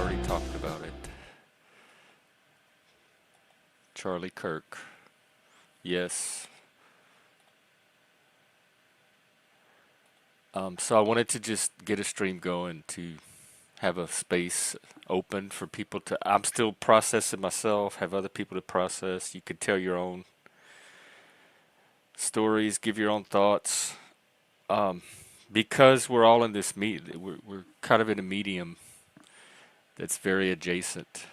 already talked about it. Charlie Kirk. Yes. So I wanted to just get a stream going to have a space open for people to. I'm still processing myself, have other people to process. You could tell your own stories, give your own thoughts. Um, because we're all in this we're kind of in a medium that's very adjacent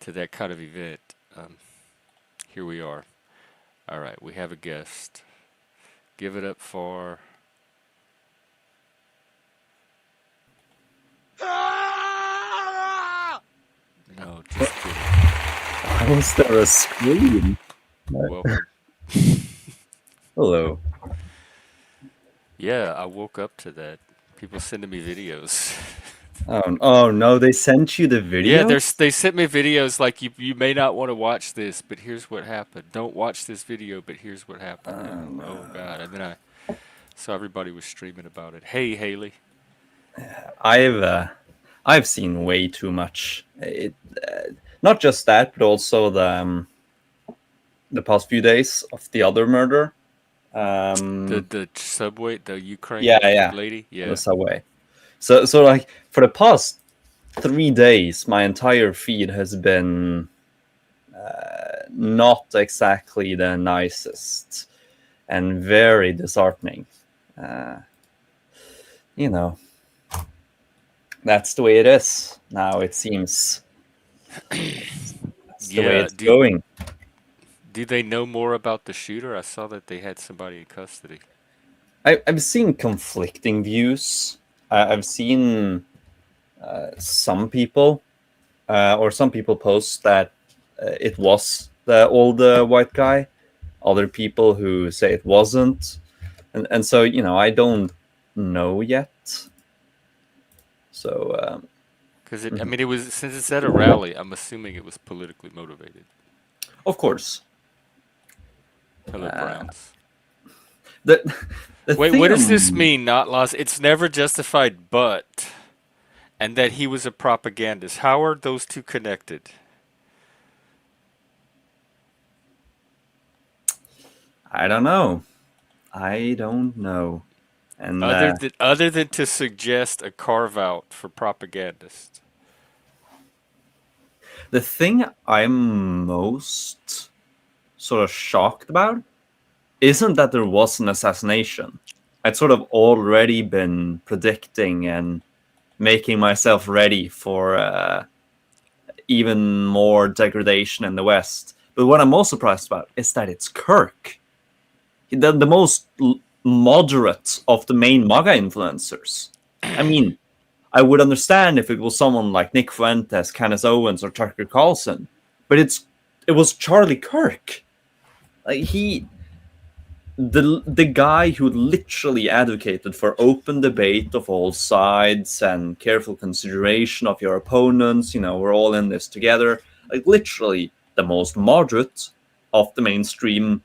to that kind of event. Um, Here we are. All right, we have a guest. Give it up for. No, just kidding. How is there a scream? Welcome. Hello. Yeah, I woke up to that. People sending me videos. Oh no, they sent you the Yeah, video? they sent me videos like you may not want to watch this, but here's what happened. Don't watch this video, but here's what happened. And oh god, and then I saw everybody was streaming about it. Hey Haley. I've seen way too much. Not just that, but also the past few days of the other murder. The subway, the Ukraine Yeah, lady. on the Yeah. subway. So like for the past 3 days, my entire feed has been not exactly the nicest and very disheartening. Uh, you know, that's the way it is now. It seems that's the way Yeah. it's going. Do they know more about the shooter? I saw that they had somebody in custody. I've seen conflicting views. I've seen some people or some people post that it was the old white guy. Other people who say it wasn't, and so I don't know yet. So Because I mean, it was since it's at a rally. I'm assuming it was politically motivated. of course, Hello, Browns. the the Wait, thing what does this I'm mean? Not lost. It's never justified, but and that he was a propagandist. How are those two connected? I don't know. I don't know. And Other than to suggest a carve out for propagandists. the thing I'm most sort of shocked about isn't that there was an assassination. I'd sort of already been predicting and making myself ready for even more degradation in the West. But what I'm most surprised about is that it's Kirk, the most moderate of the main MAGA influencers. I mean, I would understand if it was someone like Nick Fuentes, Candace Owens, or Tucker Carlson, but it was Charlie Kirk. Like the guy who literally advocated for open debate of all sides and careful consideration of your opponents. We're all in this together. Like literally the most moderate of the mainstream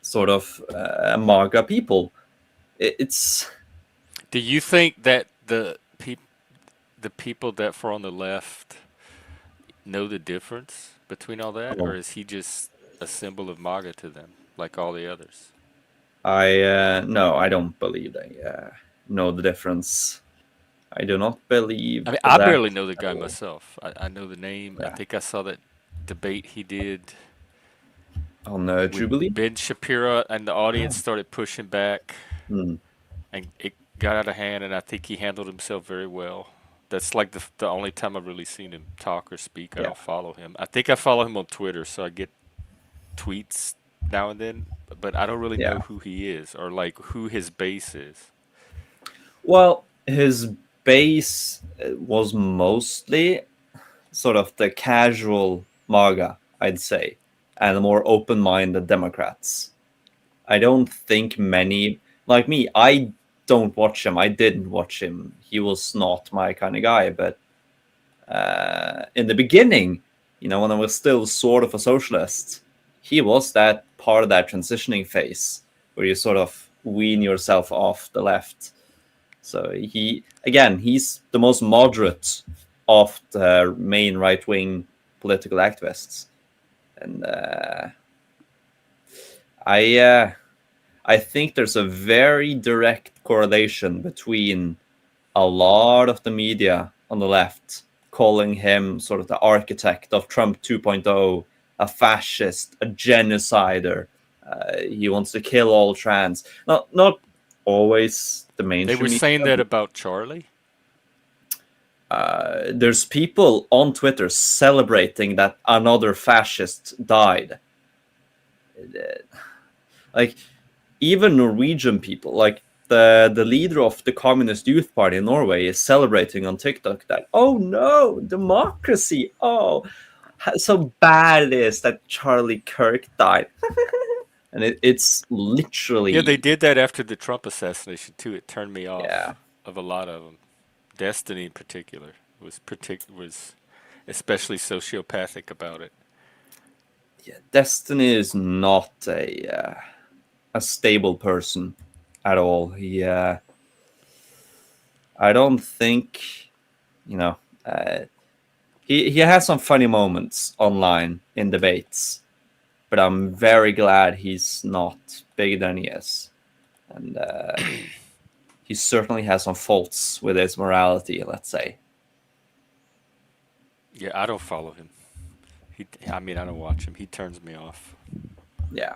sort of MAGA people. It's Do you think that the people that were on the left know the difference between all that, or is he just a symbol of MAGA to them, like all the others? no, I don't believe they know the difference. I do not believe I mean, I that barely know the at guy all. myself. I know the name. I Yeah. think I saw that debate he did On with Jubilee. Ben Shapiro, and the audience started pushing back, Hmm. and it got out of hand. And I think he handled himself very well. That's like the only time I've really seen him talk or speak. I Yeah. don't follow him. I think I follow him on Twitter, so I get tweets now and then, but I don't really know Yeah. who he is or like who his base is. Well, his base was mostly sort of the casual MAGA, I'd say, and the more open-minded Democrats. I don't think many like me. I don't watch him. I didn't watch him. He was not my kind of guy. But in the beginning, when I was still sort of a socialist, he was that part of that transitioning phase where you sort of wean yourself off the left. So he's the most moderate of the main right-wing political activists. And I think there's a very direct correlation between a lot of the media on the left calling him sort of the architect of Trump 2.0, a fascist, a genocider. He wants to kill all trans. Not always the They were mainstream saying media. that about Charlie. There's people on Twitter celebrating that another fascist died. Like, even Norwegian people, like the leader of the Communist Youth Party in Norway, is celebrating on TikTok that, oh no, democracy, oh, so bad it is that Charlie Kirk died. And it's Yeah, they literally, did that after the Trump assassination too. It turned me off yeah, of a lot of them. Destiny in particular was especially sociopathic about it. yeah. Destiny is not a stable person at all. I don't think, you know, uh, he has some funny moments online in debates, but I'm very glad he's not bigger than he is. And he certainly has some faults with his morality, let's say. Yeah, I don't follow him. I mean, I don't watch him. He turns me off. Yeah.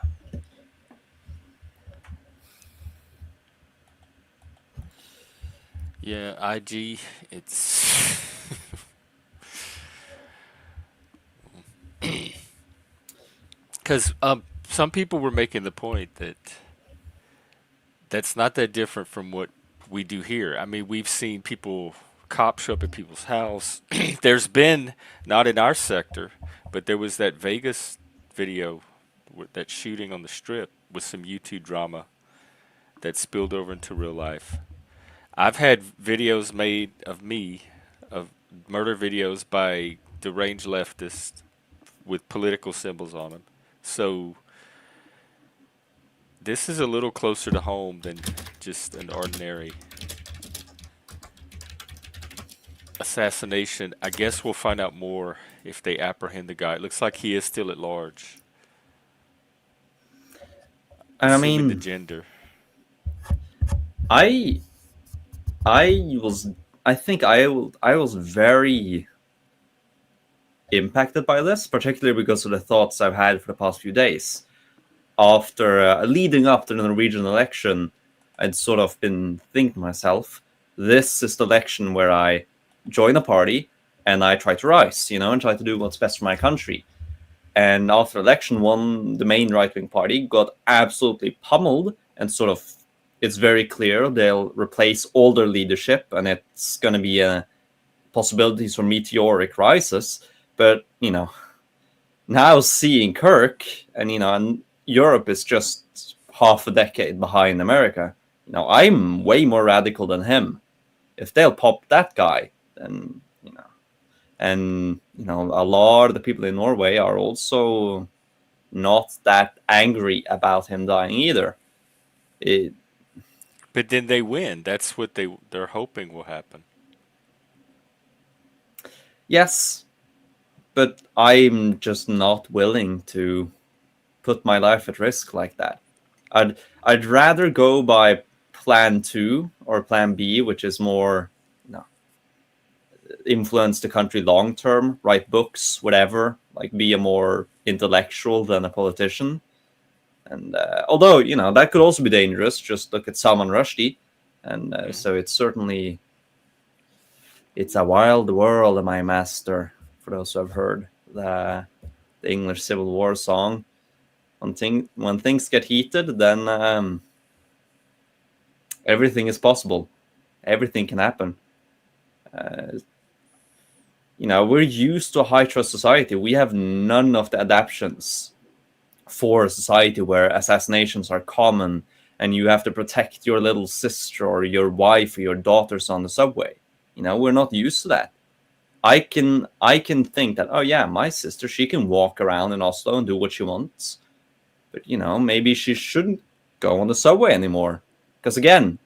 Yeah, IG. It's because some people were making the point that that's not that different from what we do here. I mean, we've seen people, cops show up at people's house. There's been, not in our sector, but there was that Vegas video, that shooting on the strip with some YouTube drama that spilled over into real life. I've had videos made of me, of murder videos by deranged leftists with political symbols on them. So this is a little closer to home than just an ordinary assassination. I guess we'll find out more if they apprehend the guy. It looks like he is still at large, And I assuming the mean, gender. I I was I think I was very impacted by this, particularly because of the thoughts I've had for the past few days. After leading up to the Norwegian election, I'd sort of been thinking to myself, this is the election where I join a party and I try to rise, and try to do what's best for my country. And after election one, the main right wing party got absolutely pummeled, and sort of it's very clear they'll replace all their leadership, and it's going to be possibilities for meteoric rises. But now seeing Kirk, and Europe is just half a decade behind America. I'm way more radical than him. If they'll pop that guy, then and a lot of the people in Norway are also not that angry about him dying either. It, But then they win. That's what they're hoping will happen. yes, but I'm just not willing to put my life at risk like that. I'd rather go by plan 2 or plan B, which is more influence the country long term, write books, whatever, like be a more intellectual than a politician. And although that could also be dangerous, just look at Salman Rushdie, and Mm. so it's a wild world, my master. For those who have heard the English Civil War song, when things get heated, then everything is possible. Everything can happen. Uh, we're used to a high trust society. We have none of the adaptations for a society where assassinations are common and you have to protect your little sister or your wife or your daughters on the subway. We're not used to that. I can think that, oh yeah, my sister, she can walk around in Oslo and do what she wants, but maybe she shouldn't go on the subway anymore, because again,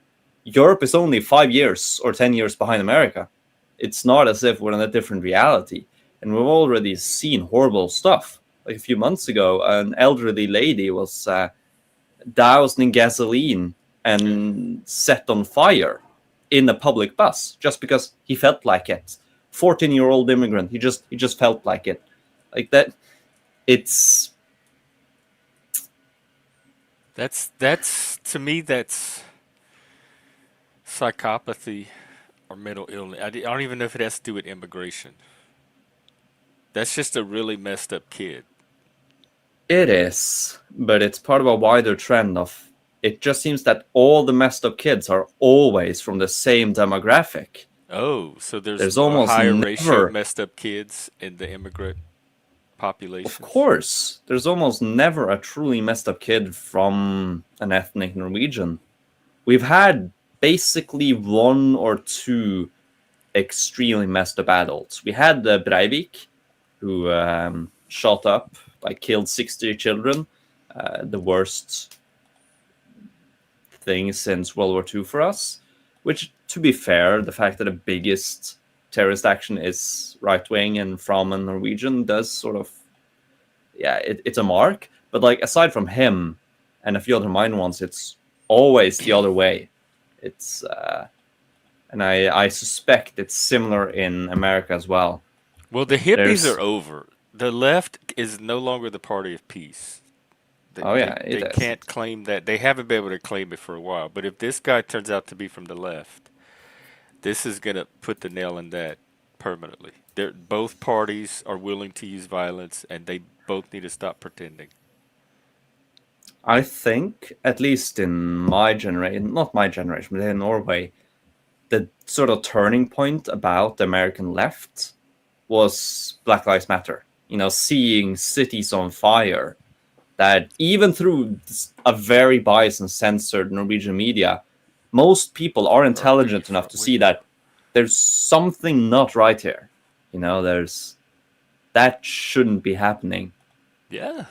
Europe is only 5 years or 10 years behind America. It's not as if we're in a different reality. And we've already seen horrible stuff. Like a few months ago, an elderly lady was doused in gasoline Yeah. and set on fire in a public bus just because he felt like it. 14-year-old immigrant. He just felt like it. Like that. It's That's to me that's psychopathy or mental illness. I don't even know if it has to do with immigration. That's just a really messed up kid. It is, but it's part of a wider trend of it just seems that all the messed up kids are always from the same demographic. Oh, so there's There's a almost higher ratio of never, messed up kids in the immigrant of populations. course, there's almost never a truly messed up kid from an ethnic Norwegian. We've had basically one or two extremely messed up adults. We had Breivik, who shot up, like killed 60 children, the worst thing since World War II for us. Which, to be fair, the fact that the biggest terrorist action is right wing and from a Norwegian does sort of, yeah, it's a mark. But like aside from him and a few other minor ones, it's always the other way. It's and I suspect it's similar in America as well. Well, the hippies are There's over. The left is no longer the party of peace. They, oh they, yeah, it they is. can't claim that. They haven't been able to claim it for a while. But if this guy turns out to be from the left, this is going to put the nail in that permanently. Both parties are willing to use violence, and they both need to stop pretending. I think, at least in my generation, not my generation, but in Norway, the sort of turning point about the American left was Black Lives Matter. You know, seeing cities on fire, that even through a very biased and censored Norwegian media, most people are Or are we intelligent enough from to we? see that there's something not right here. You know, that shouldn't be happening. Yeah.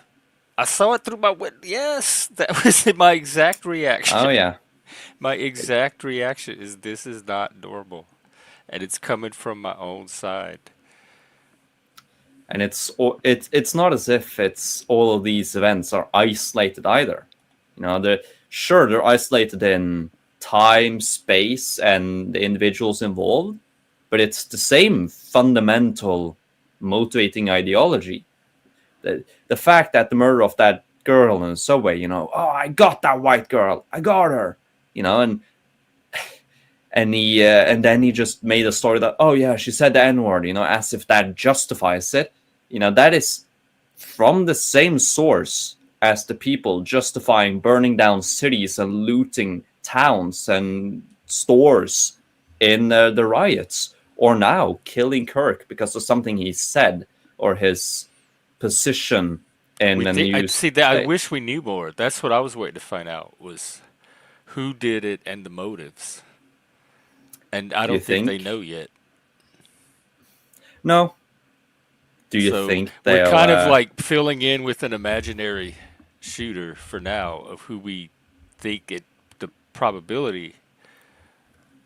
I saw it through my yes, that was my exact Oh reaction. yeah, My exact reaction is this is not normal, and it's coming from my own side. and it's not as if it's all of these events are isolated either. You know, they're isolated in time, space, and the individuals involved, but it's the same fundamental motivating ideology. The fact that the murder of that girl in the subway, you know, oh, I got that white girl, I got her, you know, and then he just made a story that, oh yeah, she said the N word, you know, as if that justifies it. You know, that is from the same source as the people justifying burning down cities and looting towns and stores in the riots, or now killing Kirk because of something he said or his position We in a think I news see that. I thing. wish we knew more. That's what I was waiting to find out was who did it and the motives. And I Do you don't think they think? know yet. No. Do you So think we're they'll? kind of like filling in with an imaginary shooter for now of who we think the probability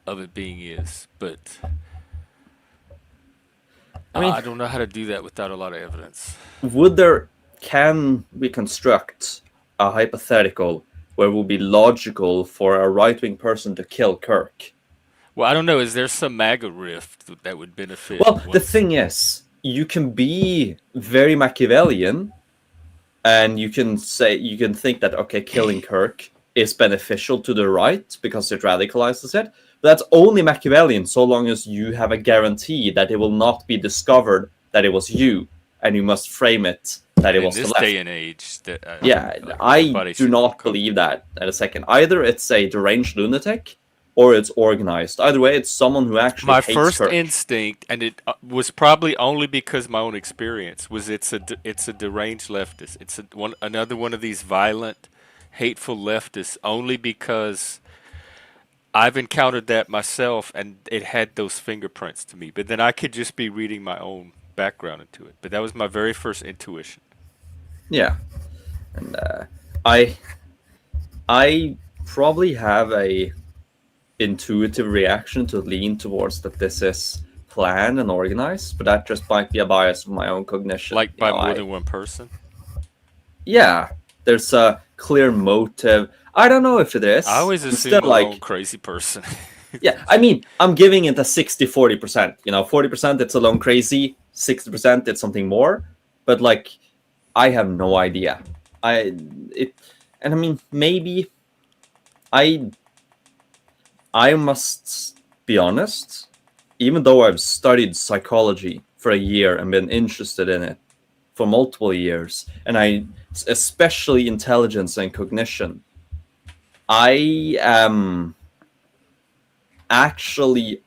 of it being is. But I mean, I don't know how to do that without a lot of evidence. would there? Can we construct a hypothetical where it would be logical for a right-wing person to kill Kirk? Well, I don't know. Is there some MAGA rift that would benefit Well, the once? thing is, you can be very Machiavellian, and you can think that okay, killing Kirk is beneficial to the right because it radicalizes it. But that's only Machiavellian so long as you have a guarantee that it will not be discovered that it was you, and you must frame it that it And in was the this left. day and age, that Yeah, I feel like I everybody do should feel not believe comfortable. that at a second. Either it's a deranged lunatic or it's organized. Either way, it's someone who actually My hates first Kirk. instinct, and it was probably only because my own experience, was it's a deranged leftist. It's another one of these violent, hateful leftists. Only because I've encountered that myself, and it had those fingerprints to me. But then I could just be reading my own background into it. But that was my very first intuition. Yeah, and I I probably have a intuitive reaction to lean towards that this is planned and organized, but that just might be a bias of my own cognition. Like by more than one person? Yeah, there's a clear motive. I don't know if it I is. always I'm still assume a lone like, crazy person. yeah, I mean, I'm giving it a 60-40%. 40% it's a lone crazy, 60% it's something more. But like, I have no idea. It, and I mean, maybe I I must be honest. Even though I've studied psychology for a year and been interested in it for multiple years, and especially intelligence and cognition, I am actually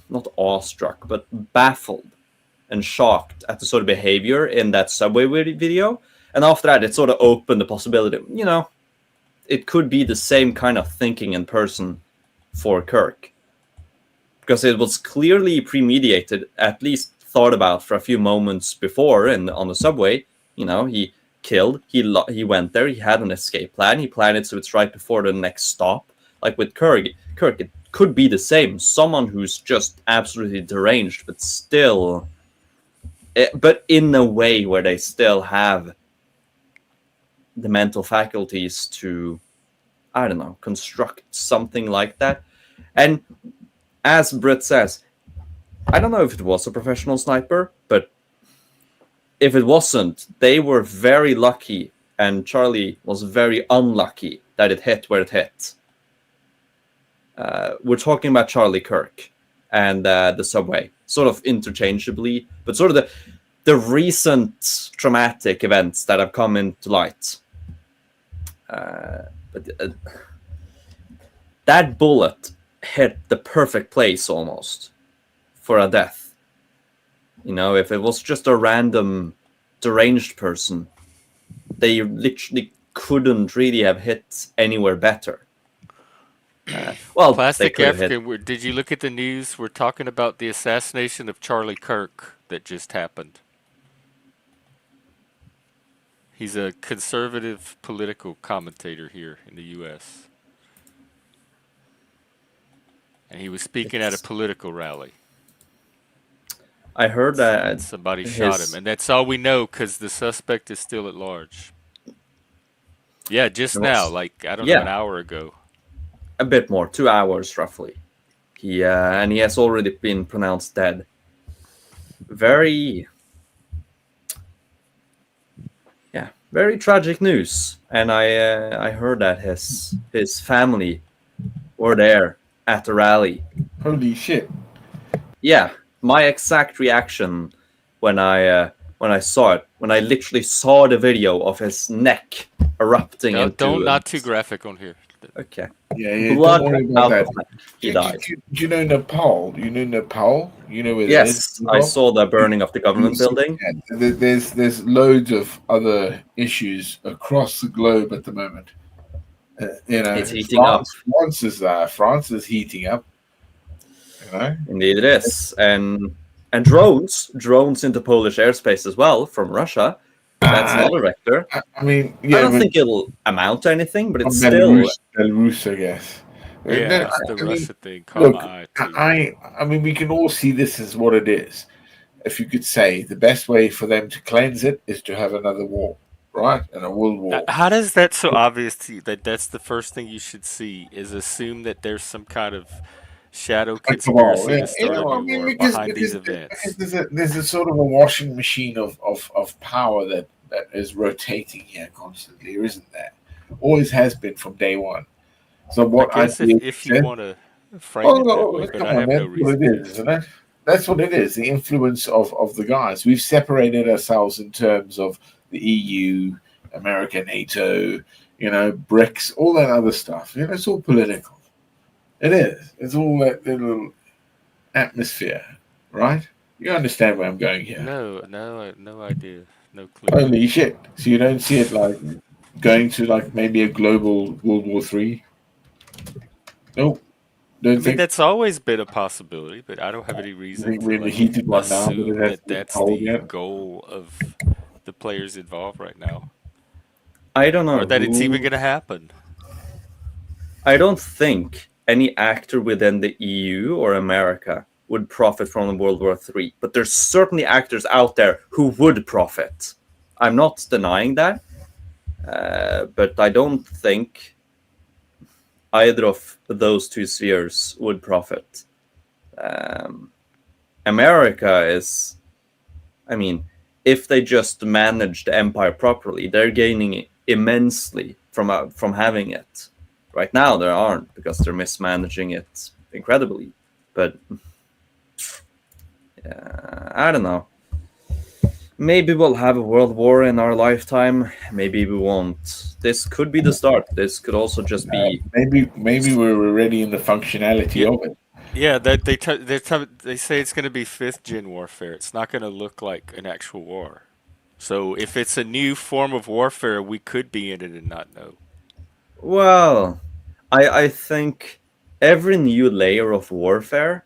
not awestruck, but baffled and shocked at the sort of behavior in that subway video. And after that, it sort of opened the possibility, it could be the same kind of thinking in person for Kirk. Because it was clearly premeditated, at least thought about for a few moments before on the subway. He killed, he went there, he had an escape plan, he planned it so it's right before the next stop. Like with Kirk, it could be the same. Someone who's just absolutely deranged, but still, but in a way where they still have the mental faculties to, I don't know, construct something like that. And as Britt says, I don't know if it was a professional sniper, but if it wasn't, they were very lucky, and Charlie was very unlucky that it hit where it hit. We're talking about Charlie Kirk and the subway, sort of interchangeably, but sort of the recent traumatic events that have come into light. But that bullet hit the perfect place almost for a death. If it was just a random deranged person, they literally couldn't really have hit anywhere better. Well, Plastic African, did you look at the news? We're talking about the assassination of Charlie Kirk that just happened. He's a conservative political commentator here in the U.S. And he was speaking at a political rally. I heard that somebody shot him, and that's all we know because the suspect is still at large. Yeah, just now, like I don't know, an hour ago. A bit more, 2 hours roughly. And he has already been pronounced dead. Very tragic news. And I heard that his family were there at the rally. Holy shit! Yeah, my exact reaction when I saw it, when I literally saw the video of his neck erupting into. Not too graphic on here. Okay. Yeah. Blood don't worry about that. He died. Do you know Nepal? You know Nepal? You know where that is? Yes, I saw the burning of the government building. There's loads of other issues across the globe at the moment. It's heating up. France is heating up. Indeed, it is, and drones into Polish airspace as well from Russia. That's another vector. I mean, I don't think it'll amount to anything, but it's Belarus, I guess. Yeah, it's the Russia thing. Look, I mean, we can all see this as what it is. If you could say the best way for them to cleanse it is to have another war, right? And a world war. How does that so obvious to you that that's the first thing you should see is assume that there's some kind of shadow conspiracy to start a new war behind these events? Because there's a sort of a washing machine of power that is rotating here constantly, isn't there? Always has been from day one. So what I guess if you want to frame it that way, but I have no reason. What it is, isn't it? That's what it is. The influence of the guys. We've separated ourselves in terms of the EU, America, NATO, BRICS, all that other stuff. It's all political. It is. It's all that little atmosphere, right? You understand where I'm going here? No idea. No clue. Holy shit. So you don't see it like going to like maybe a global World War III? Nope. I mean, that's always been a possibility, but I don't have any reason to assume that that's the goal of the players involved right now. I don't know. Or that it's even going to happen. I don't think any actor within the EU or America would profit from World War III, but there's certainly actors out there who would profit. I'm not denying that, but I don't think either of those two spheres would profit. America is, I mean, if they just manage the empire properly, they're gaining immensely from having it. Right now, they aren't because they're mismanaging it incredibly. But I don't know. Maybe we'll have a world war in our lifetime. Maybe we won't. This could be the start. This could also just be. Maybe we're already in the functionality Yeah. of it. Yeah, that they say it's going to be fifth gen warfare. It's not going to look like an actual war. So if it's a new form of warfare, we could be in it and not know. Well, I think every new layer of warfare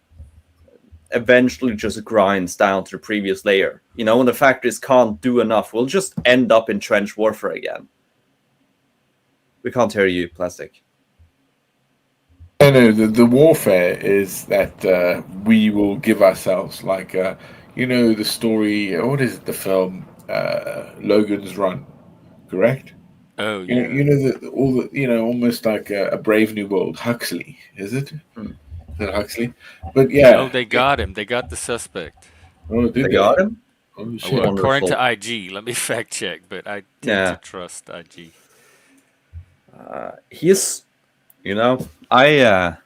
eventually just grinds down to the previous layer. You know, when the factories can't do enough, we'll just end up in trench warfare again. We can't hear you, Plastic. No, the warfare is that we will give ourselves, like, the story, what is it, the film, Logan's Run, correct? Oh You know, yeah. you know almost like a Brave New World, Huxley, is it? Hmm. Is it Huxley? But No, yeah, they got him. They got the suspect. oh, did They they? got him? Oh Well, shit! according to Wonderful. IG, let me fact check, but I tend to Yeah. trust IG. He's, I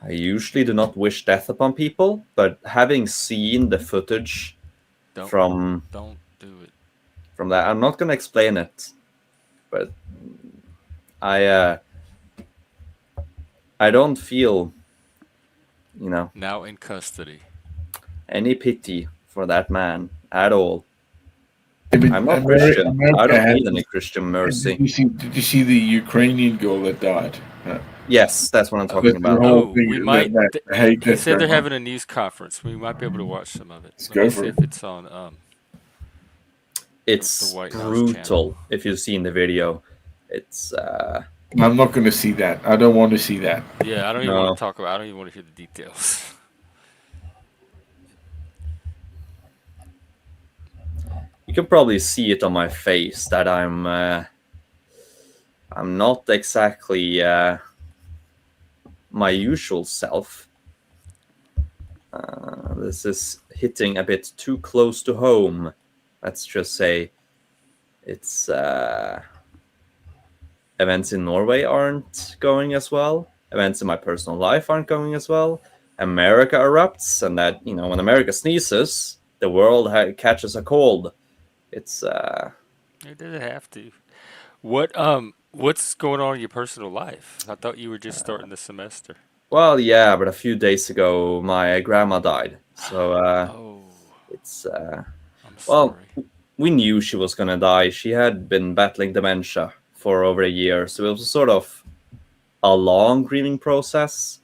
usually do not wish death upon people, but having seen the footage Don't from don't do it. that, I'm not gonna explain it, but I don't feel, Now in custody. any pity for that man at all. Yeah, but I'm not Christian. I America don't has. need any Christian mercy. Did you see the Ukrainian girl that died? Yes, that's what I'm talking That's the about. whole Oh, thing. we might. The hate He that's said they're going on. having a news conference. We might be able to watch some of it. Let's Let me go see for if it. it's on the It's White House channel. brutal. If you've seen the video, it's I'm not going to see that. I don't want to see that. Yeah, I don't even want no. to talk about. I don't even want to hear the details. You can probably see it on my face that I'm not exactly my usual self. This is hitting a bit too close to home. Let's just say it's events in Norway aren't going as well. Events in my personal life aren't going as well. America erupts, and that, when America sneezes, the world catches a cold. It's It doesn't have to. What's going on in your personal life? I thought you were just starting the semester. well, yeah, but a few days ago my grandma died, so Oh, it's I'm well, sorry. we knew she was gonna die. She had been battling dementia for over a year, so it was sort of a long grieving process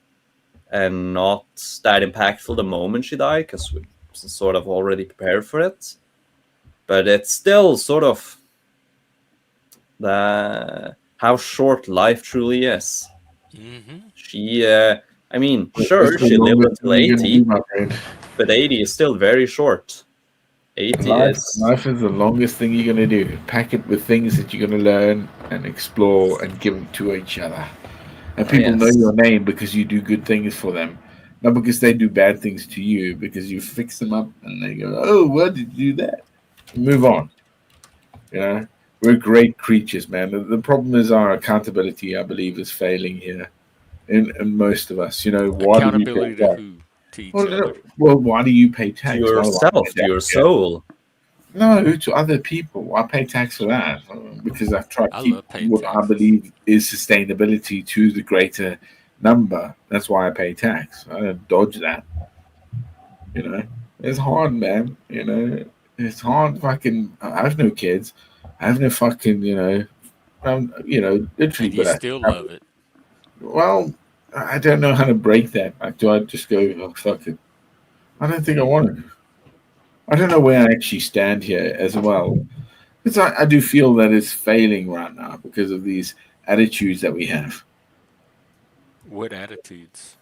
and not that impactful the moment she died because we sort of already prepared for it. But it's still sort of how short life truly is. Mm-hmm. She, I mean, That's sure, the she lived longest until thing you're going to do, 80, my friend. but 80 is still very short. 80 is, Life is the longest thing you're going to do. Pack it with things that you're going to learn and explore and give them to each other. And oh, people know yes. your name because you do good things for them, not because they do bad things to you. Because you fix them up and they go, "Oh, why did you do that?" Move on. We're great creatures, man. The problem is our accountability. I believe is failing here in most of us. Why do we pay Accountability to tax? who? To each Well, other. why do you pay To tax? Why do I yourself, pay to tax? your Yeah. soul. No, to other people. I pay tax for that because I try to I keep love paying what I taxes. believe is sustainability to the greater number. That's why I pay tax. I don't dodge that. It's hard, man. It's hard. Fucking, I have no kids. I have no fucking, literally. And you But still love it. well, I don't know how to break that. Like, do I just go, oh, fuck it? I don't think I want to. I don't know where I actually stand here as well. Because I do feel that it's failing right now because of these attitudes that we have. What attitudes?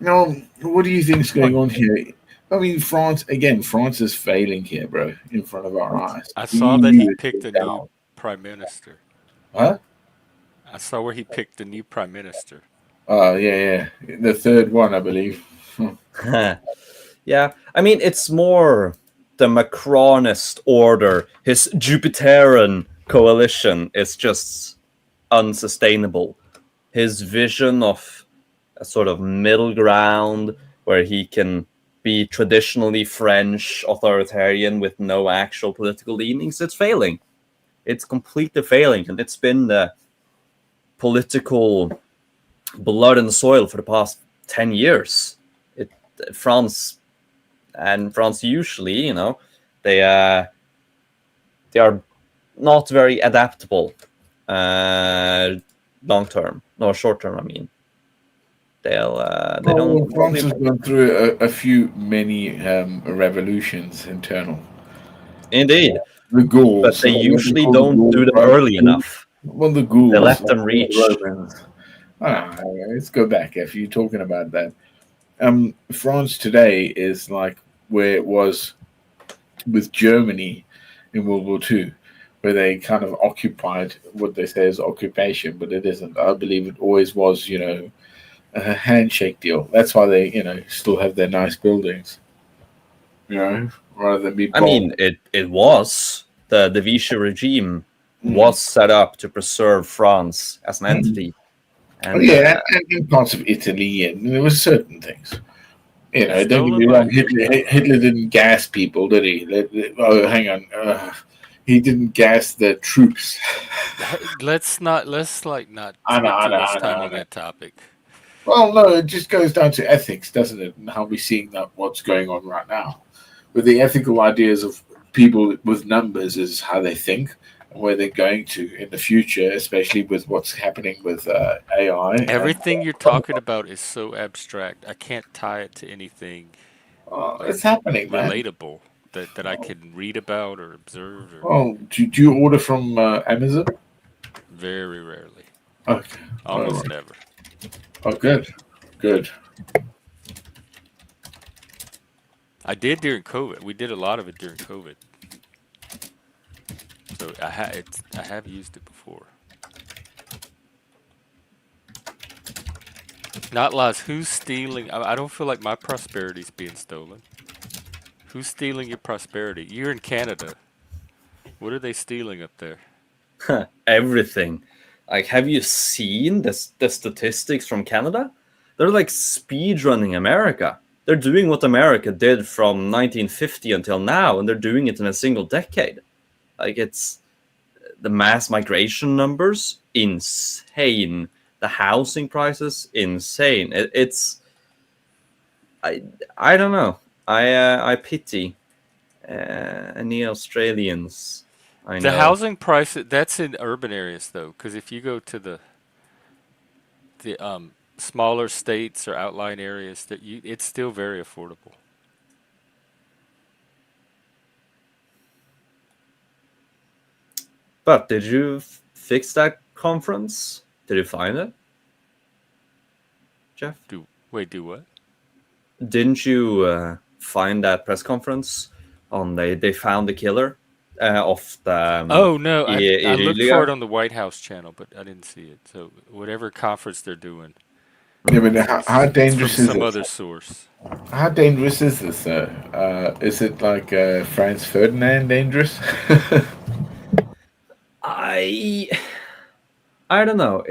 No, what do you think is What? going on here? I mean, France again. France is failing here, bro, in front of our What? eyes. I The saw that he EU is picked going a new down. prime minister. Huh? I saw where he picked a new prime minister. Yeah, yeah. The third one, I believe. Yeah, I mean, it's more the Macronist order. His Jupiterian coalition is just unsustainable. His vision of a sort of middle ground where he can be traditionally French authoritarian with no actual political leanings, it's failing. It's completely failing, and it's been the political blood and soil for the past 10 years. It, France France usually, they they are not very adaptable uh, long term nor short term. I mean, they don't Well, France probably has gone through a few many revolutions internal. indeed, The but Gauls, they what they usually call the don't do Gauls, them right? early enough. Well, the They Gauls, let like them the reach. Romans. Let's go back if you're talking about that. France today is like where it was with Germany in World War II, where they kind of occupied what they say is occupation, but it isn't. I believe it always was, a handshake deal. That's why they, still have their nice buildings, rather than be I mean, bombed. it was the Vichy regime Mm. was set up to preserve France as an Mm. entity, Oh, and yeah, and in parts of Italy, and there was certain things. Don't get Stolen me by wrong. Hitler didn't gas people, did he? Oh, hang on. He didn't gas the troops. Let's like not I know, spend I too know, much I know, time I on know. that topic. Well, no, it just goes down to ethics, doesn't it? And how we're seeing that what's going on right now. With the ethical ideas of people with numbers is how they think and where they're going to in the future, especially with what's happening with AI. And Everything you're talking about is so abstract. I can't tie it to anything like it's happening, man. relatable that I can read about or observe or Well, do you order from Amazon? very rarely, Okay. All almost right. never. Oh, good. Good. I did during COVID. We did a lot of it during COVID. So I have used it before. Not lies. Who's stealing? I don't feel like my prosperity's being stolen. Who's stealing your prosperity? You're in Canada. What are they stealing up there? everything. Like, have you seen the statistics from Canada? They're like speed running America. They're doing what America did from 1950 until now, and they're doing it in a single decade. Like, it's the mass migration numbers insane. The housing prices insane. It's I I don't know. I pity any Australians I The know. housing price that's in urban areas though, because if you go to the smaller states or outlying areas, that you it's still very affordable. But did you fix that conference? Did you find it, Jeff? Do what? Didn't you find that press conference on they found the killer of the Oh no, I looked for it Irylia? on the White House channel, but I didn't see it. So whatever conference they're doing, Yeah, but how it's from dangerous is some it? other source. How dangerous is this? Is it like Franz Ferdinand dangerous? I I don't know.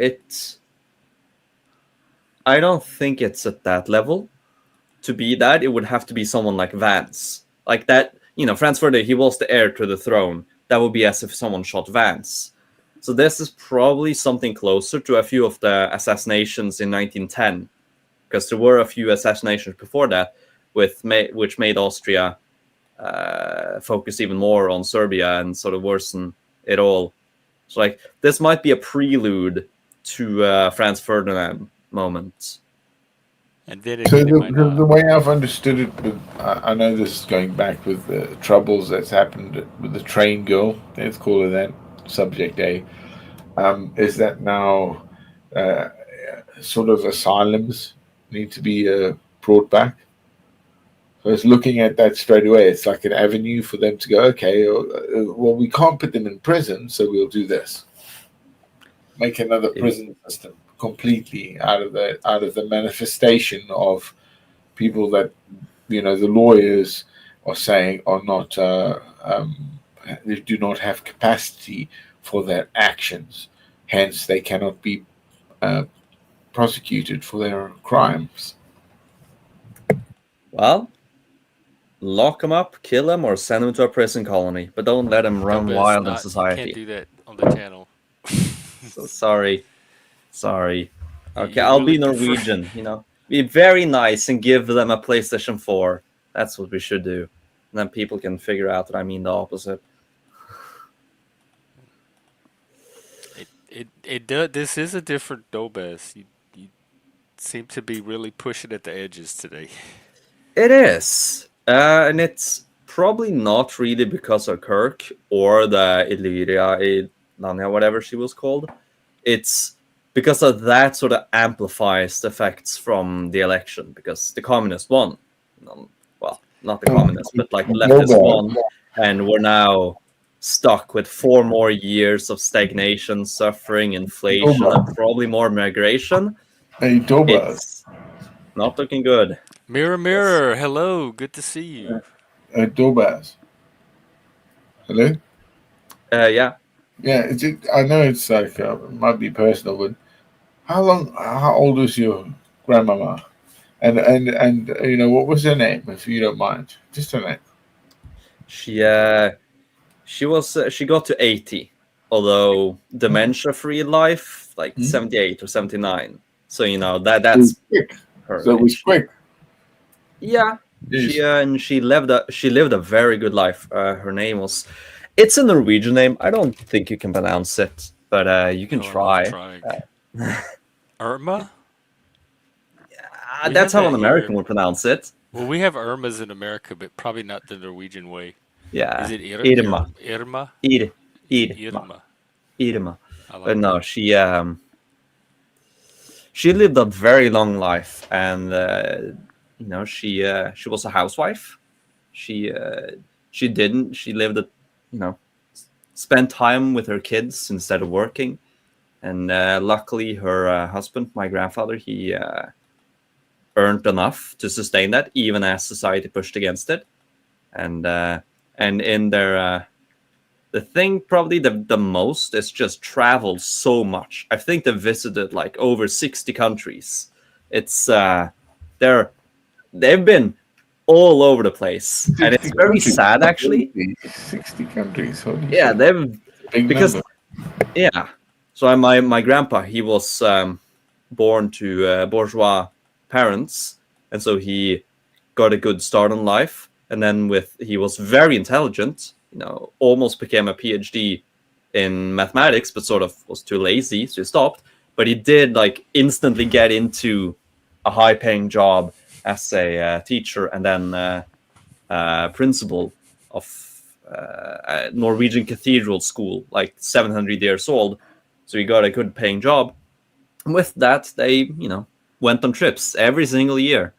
I don't think it's at that level. To be that, it would have to be someone like Vance. Like that, Franz Ferdinand, he was the heir to the throne. That would be as if someone shot Vance. So this is probably something closer to a few of the assassinations in 1910, because there were a few assassinations before that, which made Austria focus even more on Serbia and sort of worsen it all. So like this might be a prelude to Franz Ferdinand moment. And then So again, it might the not. way I've understood it, I know this is going back with the troubles that's happened with the train girl. Let's call her that. Subject A. Is that now uh, sort of asylums need to be brought back. So it's looking at that straight away. It's like an avenue for them to go, okay, well, we can't put them in prison, so we'll do this. Make another prison system completely out of the manifestation of people that, the lawyers are saying are not, they do not have capacity for their actions. Hence, they cannot be prosecuted for their crimes. Well, lock them up, kill them, or send them to a prison colony, but don't let them run wild in You can't society. do that on the channel. So sorry. Okay, You I'll really be Norwegian, Be very nice and give them a PlayStation 4. That's what we should do. And then people can figure out that I mean the opposite. It does. This is a different Dobes. You seem to be really pushing at the edges today. It is. And it's probably not really because of Kirk or the Illyria, Ilania, whatever she was called. It's because of that sort of amplifies the effects from the election, because the communists won. Well, not the communists, but like leftists won, and we're now stuck with 4 more years of stagnation, suffering, inflation, and probably more migration. Hey, Dobas. It's not looking good. Mirror, mirror, hello, good to see you. Dobas. Hello? Yeah. Yeah, I know it's like, it might be personal, but how old is your grandmama? And what was her name, if you don't mind? Just her name. She got to 80, although dementia-free life, like 78 or 79. So that's quick. her. So it was quick. Yeah, she lived a very good life. Her name was, it's a Norwegian name. I don't think you can pronounce it, but you can try. Irma? That's how an American would pronounce it. Well, we have Irmas in America, but probably not the Norwegian way. Yeah. Is it Irma? Irma? Irma. Like but no, she lived a very long life, and she was a housewife. She lived spent time with her kids instead of working, and luckily her husband, my grandfather, he earned enough to sustain that, even as society pushed against it. And in their the thing probably the most is just traveled so much. I think they visited like over 60 countries. It's they've been all over the place, and it's very sad actually. 60 countries. Yeah, they've because number. Yeah. So my grandpa, he was born to bourgeois parents, and so he got a good start in life. And then he was very intelligent, almost became a PhD in mathematics, but sort of was too lazy, so he stopped. But he did like instantly get into a high-paying job as a teacher, and then principal of a Norwegian cathedral school, like 700 years old. So he got a good paying job. And with that, they, went on trips every single year,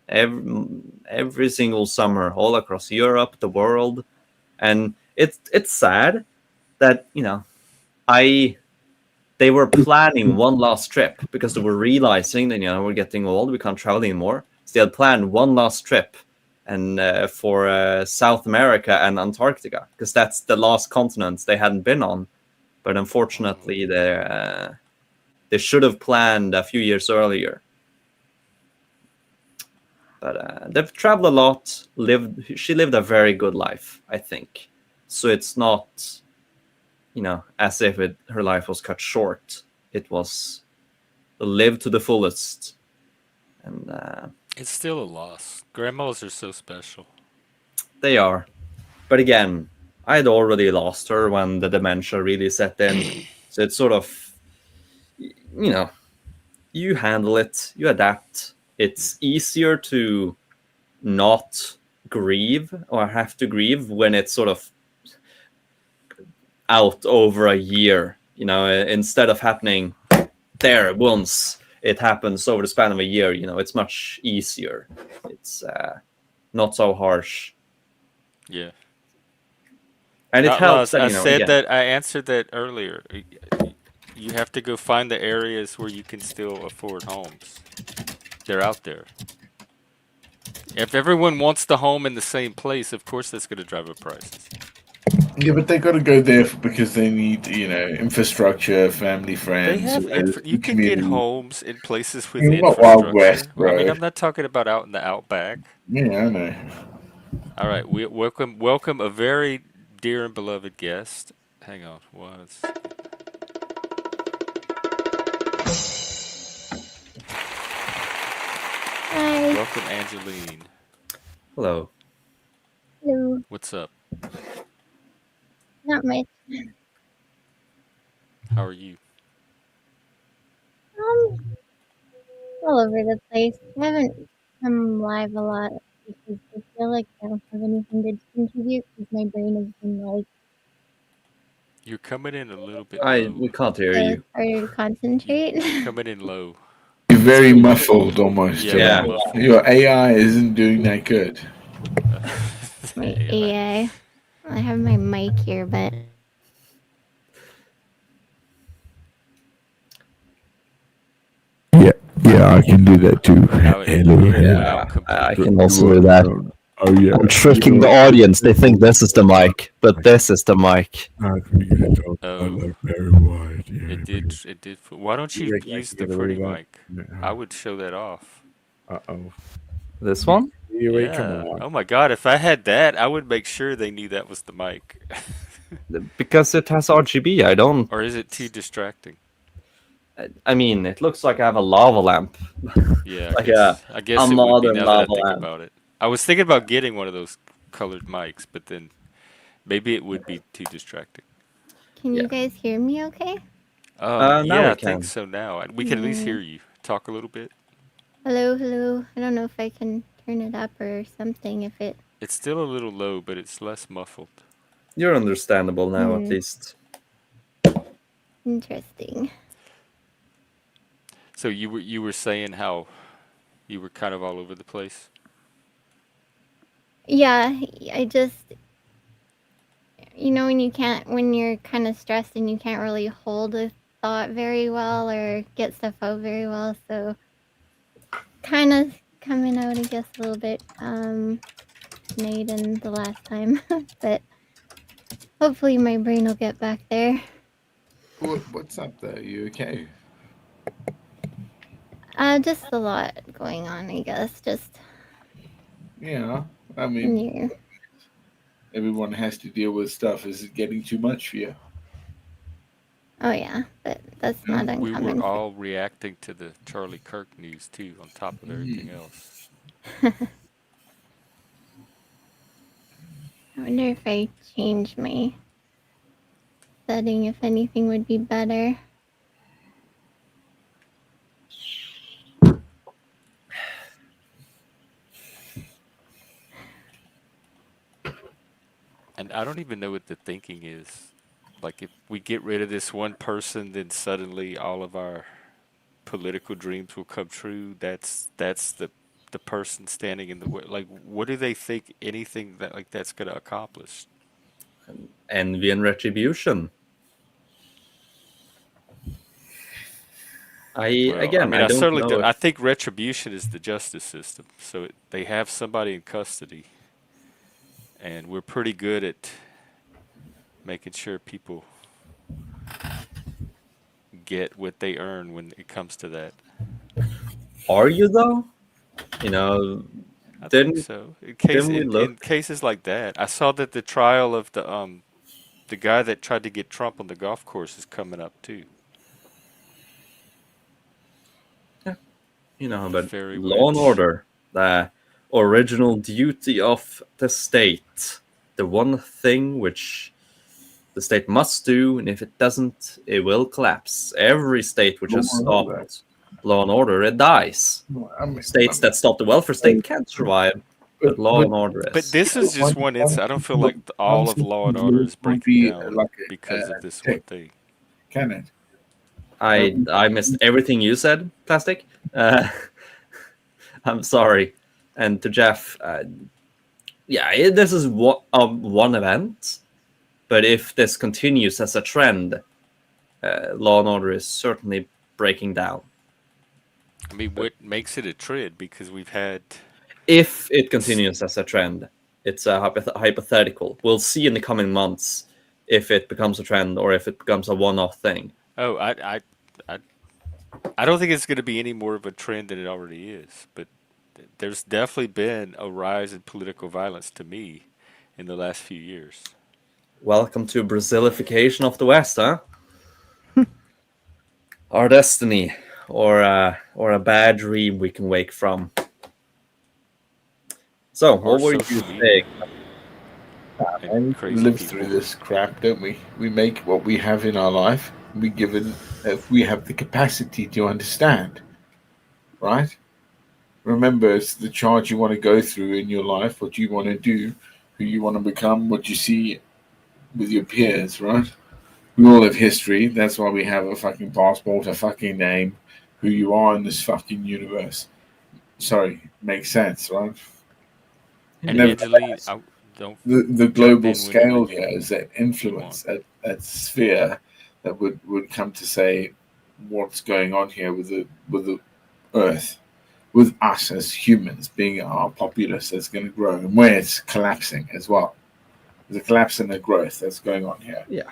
every single summer, all across Europe, the world. And it's sad that, they were planning one last trip because they were realizing that, we're getting old, we can't travel anymore. So they had planned one last trip and for South America and Antarctica, because that's the last continents they hadn't been on. But unfortunately, they should have planned a few years earlier. But they've traveled a lot. She lived a very good life, I think. So it's not, as if her life was cut short. It was lived to the fullest, and it's still a loss. Grandmas are so special. They are, but again, I'd already lost her when the dementia really set in. So it's sort of, you handle it, you adapt. It's easier to not grieve or have to grieve when it's sort of out over a year, instead of happening there once. it happens over the span of a year, it's much easier. It's not so harsh. Yeah. And it helps Outlaws, that, I said again, that, I answered that earlier. You have to go find the areas where you can still afford homes. They're out there. If everyone wants the home in the same place, of course that's going to drive up prices. Yeah, but they got to go there because they need, infrastructure, family, They friends, have you can get community. homes in places with Not Wild West, infrastructure. I mean, bro. I'm not talking about out in the outback. Yeah, I know. All right, we welcome a very dear and beloved guest. Hang on, Hi. welcome Angeline. hello. Hello. What's up? Not much. How are you? Um, all over the place. I haven't come live a lot because I feel like I don't have anything to contribute because my brain has been like You're coming in a little bit low. We can't hear you. harder to concentrate. You're coming in low. You're very muffled almost. Yeah, very Yeah. muffled. Your AI isn't doing that good. My AI. AI. I have my mic here, but Yeah, I can do that too. Yeah, I can also do that. Oh yeah. I'm tricking the audience. They think this is the mic, but this is the mic. I can talk Oh. like very wide. Yeah. It did. Why don't you use the pretty mic? I would show that off. Uh-oh. This one? Yeah. Oh my God, if I had that, I would make sure they knew that was the mic. Because it has RGB. I don't. Or is it too distracting? I mean, it looks like I have a lava lamp. Yeah, Like I guess a it would be modern now that I lava think lamp. about it. I was thinking about getting one of those colored mics, but then maybe it would be too distracting. can Yeah. you guys hear me okay? Now Yeah, we I think can. so now. We can at least hear you. Talk a little bit. Hello, hello. I don't know if I can turn it up or something if it. It's still a little low, but it's less muffled. You're understandable now, at least. Interesting. So you were saying how you were kind of all over the place? Yeah, I just, when you're kind of stressed and you can't really hold a thought very well or get stuff out very well, so kind of coming out, I guess, a little bit made in the last time, but hopefully my brain will get back there. What's up though? You okay? Just a lot going on, I guess. Just Yeah. I mean, yeah. everyone has to deal with stuff. Is it getting too much for you? Oh yeah, but that's not We were uncommon. all reacting to the Charlie Kirk news too, on top of everything else. I wonder if I change my setting, if anything would be better. And I don't even know what the thinking is. Like, if we get rid of this one person, then suddenly all of our political dreams will come true. That's the person standing in the way. Like, what do they think anything that like that's going to accomplish? Envy and retribution. Well, I mean, I don't certainly know do. if- I think retribution is the justice system. So they have somebody in custody, and we're pretty good at making sure people get what they earn when it comes to that. Are you though? You know, I Didn't- think so. didn't we In look- cases like that, I saw that the trial of the guy that tried to get Trump on the golf course is coming up too. but Fairy law and witch. order, the original duty of the state, the one thing which the state must do, and if it doesn't, it will collapse. Every state which has Law and order. stopped law and order, it dies. I mean, States that stop the welfare state can't survive, but law and order is. But this is just one incident. I don't feel like all of Law and Order is breaking down like because of this one thing. Can it? I missed everything you said, Plastic. I'm sorry. And to Jeff, this is one event, but if this continues as a trend, Law and Order is certainly breaking down. I mean, what makes it a trend? Because we've had. If it continues as a trend, it's a hypothetical. We'll see in the coming months if it becomes a trend or if it becomes a one-off thing. Oh, I don't think it's going to be any more of a trend than it already is. But there's definitely been a rise in political violence to me in the last few years. Welcome to Brazilification of the West, huh? Our destiny, or a bad dream we can wake from. So, what were you saying? And We live through this crap, don't we? We make what we have in our life. We given if we have the capacity to understand, right? Remember, it's the charge you want to go through in your life, what you want to do, who you want to become, what you see with your peers, right? We all have history. That's why we have a fucking passport, a fucking name, who you are in this fucking universe. Sorry, makes sense, right? And Angeline, the global scale here is that influence, that sphere that would come to say what's going on here with the Earth, with us as humans being our populace that's going to grow, and where it's collapsing as well. There's a collapse and a growth that's going on here. Yeah.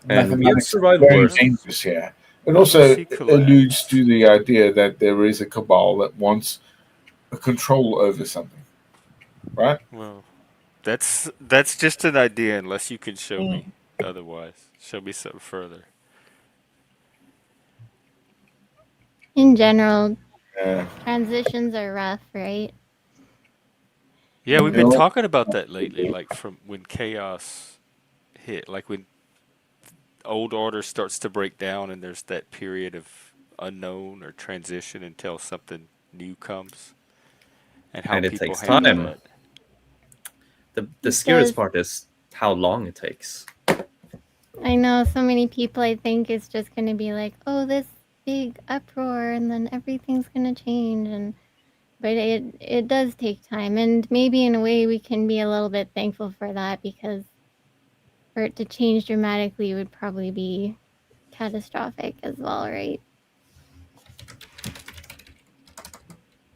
And mathematics is very dangerous here. It also alludes to the idea that there is a cabal that wants a control over something, right? Well, that's just an idea unless you can show me otherwise. Show me something further. In general, transitions are rough, right? Yeah, we've been talking about that lately, like from when chaos hit, like when old order starts to break down and there's that period of unknown or transition until something new comes. And how it people takes handle time. that. The scariest part is how long it takes. I know so many people, I think it's just going to be like, oh, this big uproar and then everything's going to change. But it does take time. And maybe in a way we can be a little bit thankful for that, because for it to change dramatically would probably be catastrophic as well, right?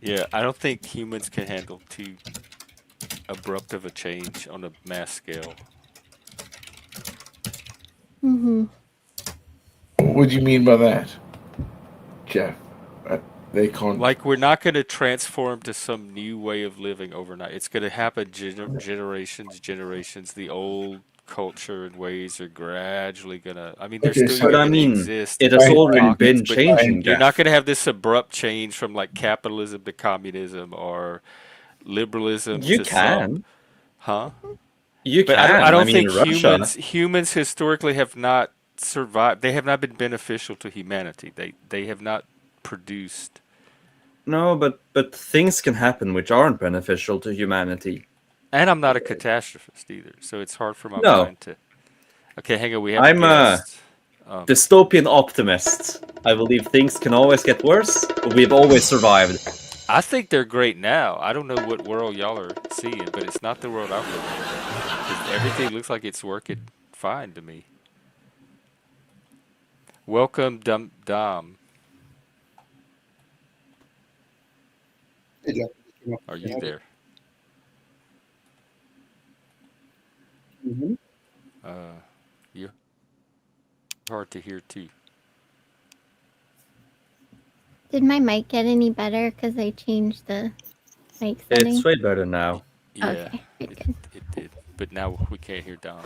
Yeah, I don't think humans can handle too abrupt of a change on a mass scale. Mm-hmm. What do you mean by that, Jeff? They can't. Like, we're not going to transform to some new way of living overnight. It's going to happen generations. The old culture and ways are gradually going to. I mean, they're still going to exist. It has already been changing. You're not going to have this abrupt change from like capitalism to communism or liberalism to some. Huh? You but can. I don't think Russia. humans historically have not survived. They have not been beneficial to humanity. They have not produced. No, but things can happen which aren't beneficial to humanity. And I'm not a catastrophist either, so it's hard for my mind to. Okay, hang on. We have. I'm a dystopian optimist. I believe things can always get worse, but we've always survived. I think they're great now. I don't know what world y'all are seeing, but it's not the world I'm living in. Everything looks like it's working fine to me. Welcome, Dom. Hey, Jeff. Are you there? Mm-hmm. You're hard to hear too. Did my mic get any better because I changed the mic setting? It's way better now. Yeah, okay, it did. But now we can't hear Dom.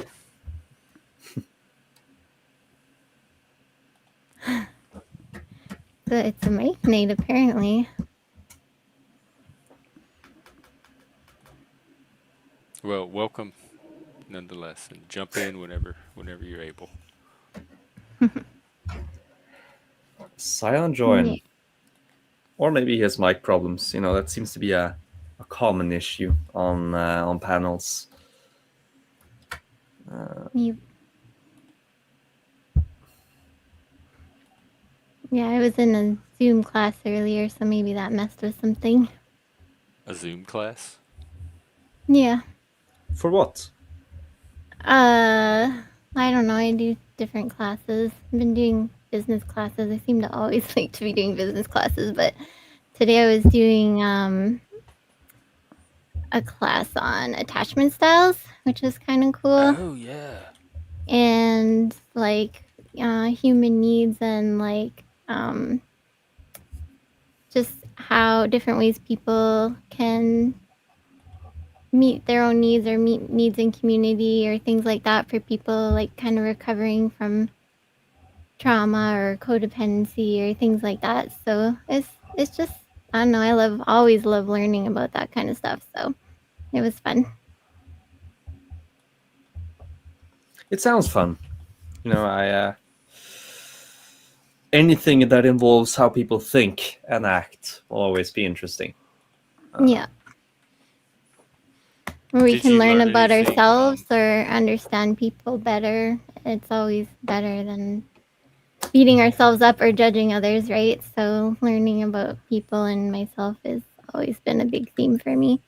So it's a mic nade, apparently. Well, welcome nonetheless, and jump in whenever you're able. Silent join. Or maybe he has mic problems. That seems to be a common issue on panels. Yeah, I was in a Zoom class earlier, so maybe that messed with something. A Zoom class? Yeah. For what? I don't know. I do different classes. I've been doing business classes. I seem to always like to be doing business classes, but today I was doing a class on attachment styles, which was kind of cool, Oh yeah. and like human needs and like just how different ways people can meet their own needs or meet needs in community or things like that for people like kind of recovering from trauma or codependency or things like that. So it's just, I don't know, always love learning about that kind of stuff. So it was fun. It sounds fun. I anything that involves how people think and act will always be interesting. Yeah. Where we Did can you learn learn about anything? ourselves or understand people better. It's always better than beating ourselves up or judging others, right? So learning about people and myself has always been a big theme for me.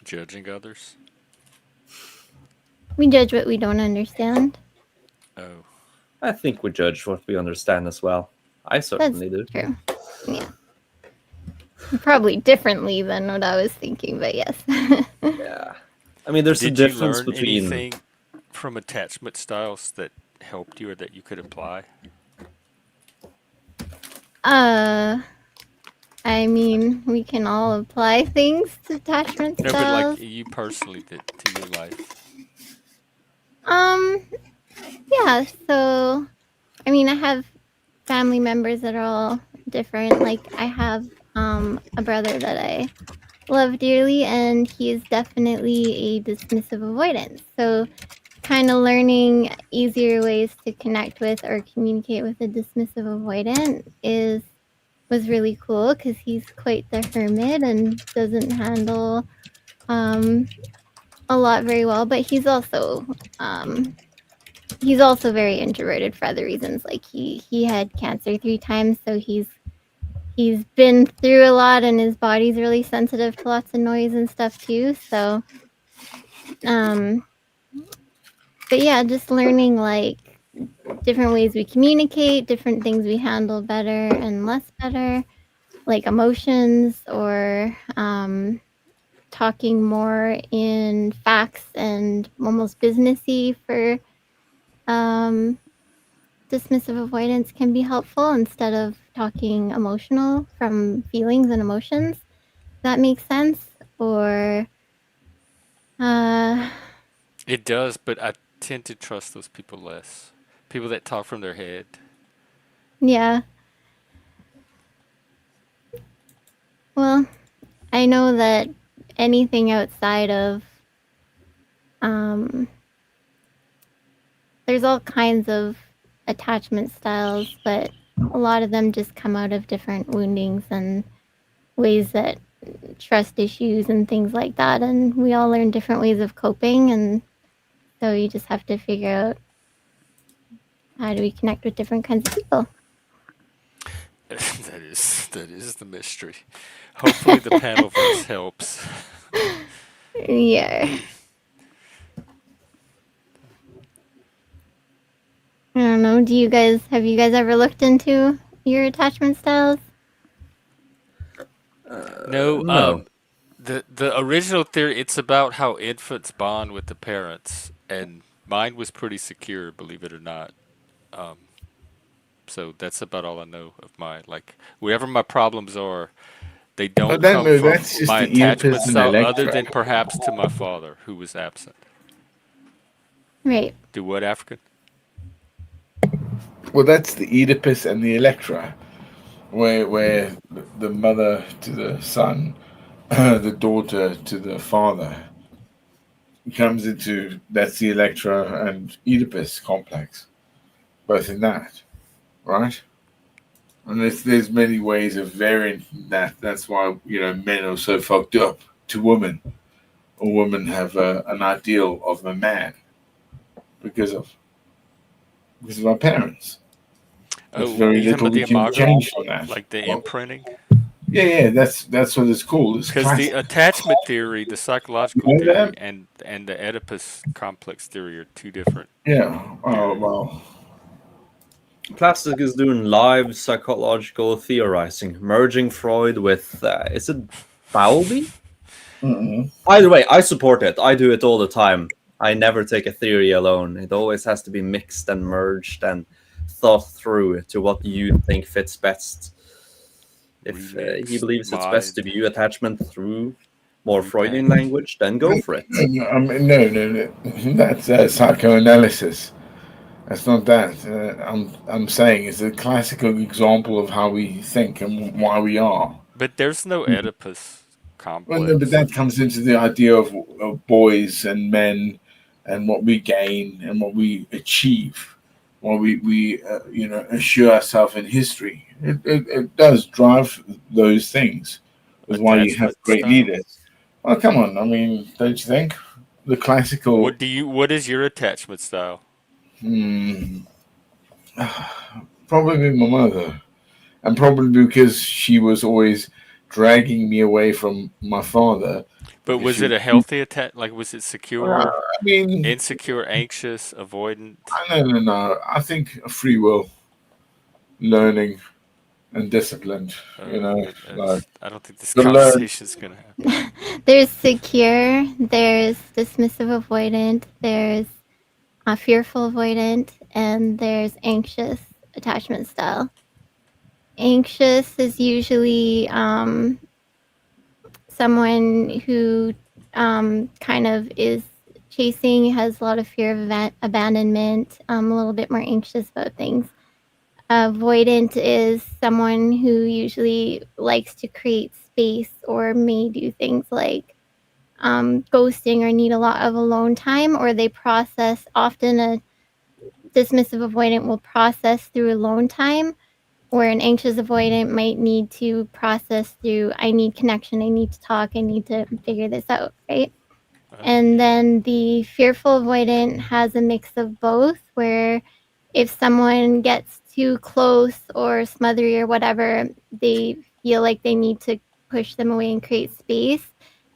Judging others? We judge what we don't understand. Oh. I think we judge what we understand as well. I That's certainly do. true. Yeah. Probably differently than what I was thinking, but yes. Yeah. I mean, there's a Did you difference learn between. anything from attachment styles that helped you or that you could apply? I mean, we can all apply things to attachment No, but like styles. you personally, that to your life. Um, yeah, so I mean, I have family members that are all different. Like I have a brother that I love dearly, and he is definitely a dismissive avoidance. So kind of learning easier ways to connect with or communicate with a dismissive avoidant was really cool because he's quite the hermit and doesn't handle a lot very well, but he's also very introverted for other reasons. Like he had cancer 3 times, so he's been through a lot, and his body's really sensitive to lots of noise and stuff too. So but yeah, just learning like different ways we communicate, different things we handle better and less better, like emotions or talking more in facts and almost businessy for dismissive avoidance can be helpful instead of talking emotional from feelings and emotions. That makes sense. Or uh It does, but I tend to trust those people less. People that talk from their head. yeah. Well, I know that anything outside of um there's all kinds of attachment styles, but a lot of them just come out of different woundings and ways that trust issues and things like that. And we all learn different ways of coping. And so you just have to figure out how do we connect with different kinds of people. that is the mystery. Hopefully the panel verse helps. Yeah. I don't know. Have you guys ever looked into your attachment styles? No, No. the original theory, it's about how infants bond with the parents, and mine was pretty secure, believe it or not. Um, so that's about all I know of mine. Like wherever my problems are, they I don't don't come know. from That's just my the attachment Oedipus and style, other Electra. than perhaps to my father, who was absent. Right. Do what, African? Well, that's the Oedipus and the Electra, where the mother to the son, the daughter to the father comes into, that's the Electra and Oedipus complex, both in that, right? And there's many ways of varying that. That's why men are so fucked up to women, or women have an ideal of a man because of our parents. There's Oh, very you talking little about we the can imago, change from that. like the imprinting? Yeah, that's what it's called. It's Because the classic. attachment theory, the You psychological know theory, that? and the Oedipus complex theory are two different Yeah. Oh theories. well. Plastic is doing live psychological theorizing, merging Freud with is it Bowlby? Mm-mm. Either way, I support it. I do it all the time. I never take a theory alone. It always has to be mixed and merged and thought through to what you think fits best. If he Remixed, believes it's best to mod, view attachment through more Freudian repackaged. language, then go for it. No. That's psychoanalysis. That's not that. I'm saying it's a classical example of how we think and why we are. But there's no Oedipus Well, no, but complex. that comes into the idea of boys and men, and what we gain and what we achieve, what we assure ourselves in history. It does drive those things. Is why you have Attachment great style. leaders. Well, come on. I mean, don't you think the classical? What is your attachment style? Hmm, probably my mother, and probably because she was always dragging me away from my father But because was she it was. a healthy attach? Like, was it secure, I mean, insecure, anxious, avoidant? no. I think free will, learning, and disciplined. Like I don't think this the learn. conversation's gonna happen. There's secure, there's dismissive avoidant, there's fearful avoidant, and there's anxious attachment style. Anxious is usually someone who kind of is chasing, has a lot of fear of abandonment, a little bit more anxious about things. Avoidant is someone who usually likes to create space or may do things like ghosting or need a lot of alone time, or they process. Often a dismissive avoidant will process through alone time, where an anxious avoidant might need to process through, I need connection, I need to talk, I need to figure this out, right? And Yeah. then the fearful avoidant has a mix of both, where if someone gets too close or smothery or whatever, they feel like they need to push them away and create space.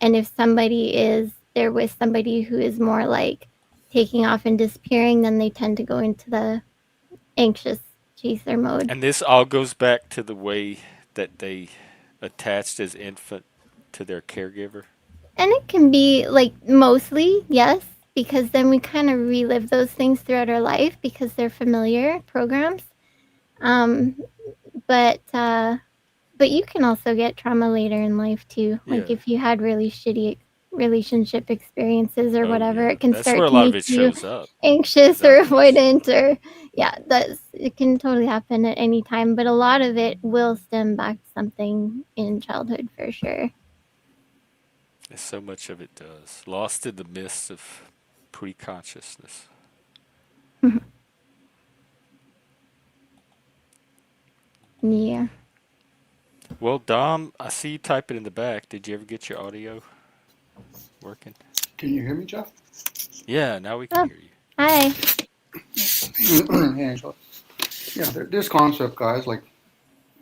And if somebody is there with somebody who is more like taking off and disappearing, then they tend to go into the anxious chaser mode. And this all goes back to the way that they attached as infant to their caregiver. And it can be like mostly, yes, because then we kind of relive those things throughout our life because they're familiar programs. Um, but you can also get trauma later in life too. Yeah. Like if you had really shitty relationship experiences or Oh whatever, yeah. it can That's where start a to lot of make it you shows up. Is anxious out or of these. avoidant or yeah, it can totally happen at any time. But a lot of it will stem back to something in childhood for sure. So much of it does. Lost in the mists of pre-consciousness. Yeah. Well, Dom, I see you typing in the back. Did you ever get your audio working? Can you hear me, Jeff? Yeah, now we can Oh, hear you. hi. Hey, Angela. Yeah, this concept, guys, like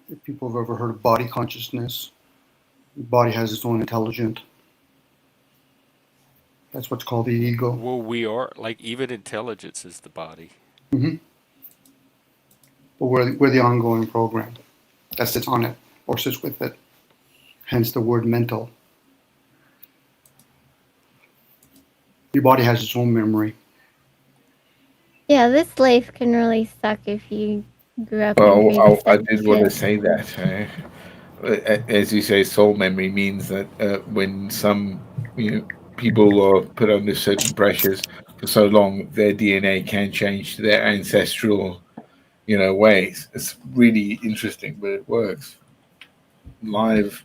if people have ever heard of body consciousness, the body has its own intelligence. That's what's called the ego. Well, we are like even intelligence is the body. Hmm. But we're the ongoing program that sits on it or sits with it. Hence the word mental. Your body has its own memory. Yeah, this life can really suck if you grew up in crazy Well, I stuff. did want to say that. As you say, soul memory means that when some people are put under certain pressures for so long, their DNA can change to their ancestral ways. It's really interesting, but it works live.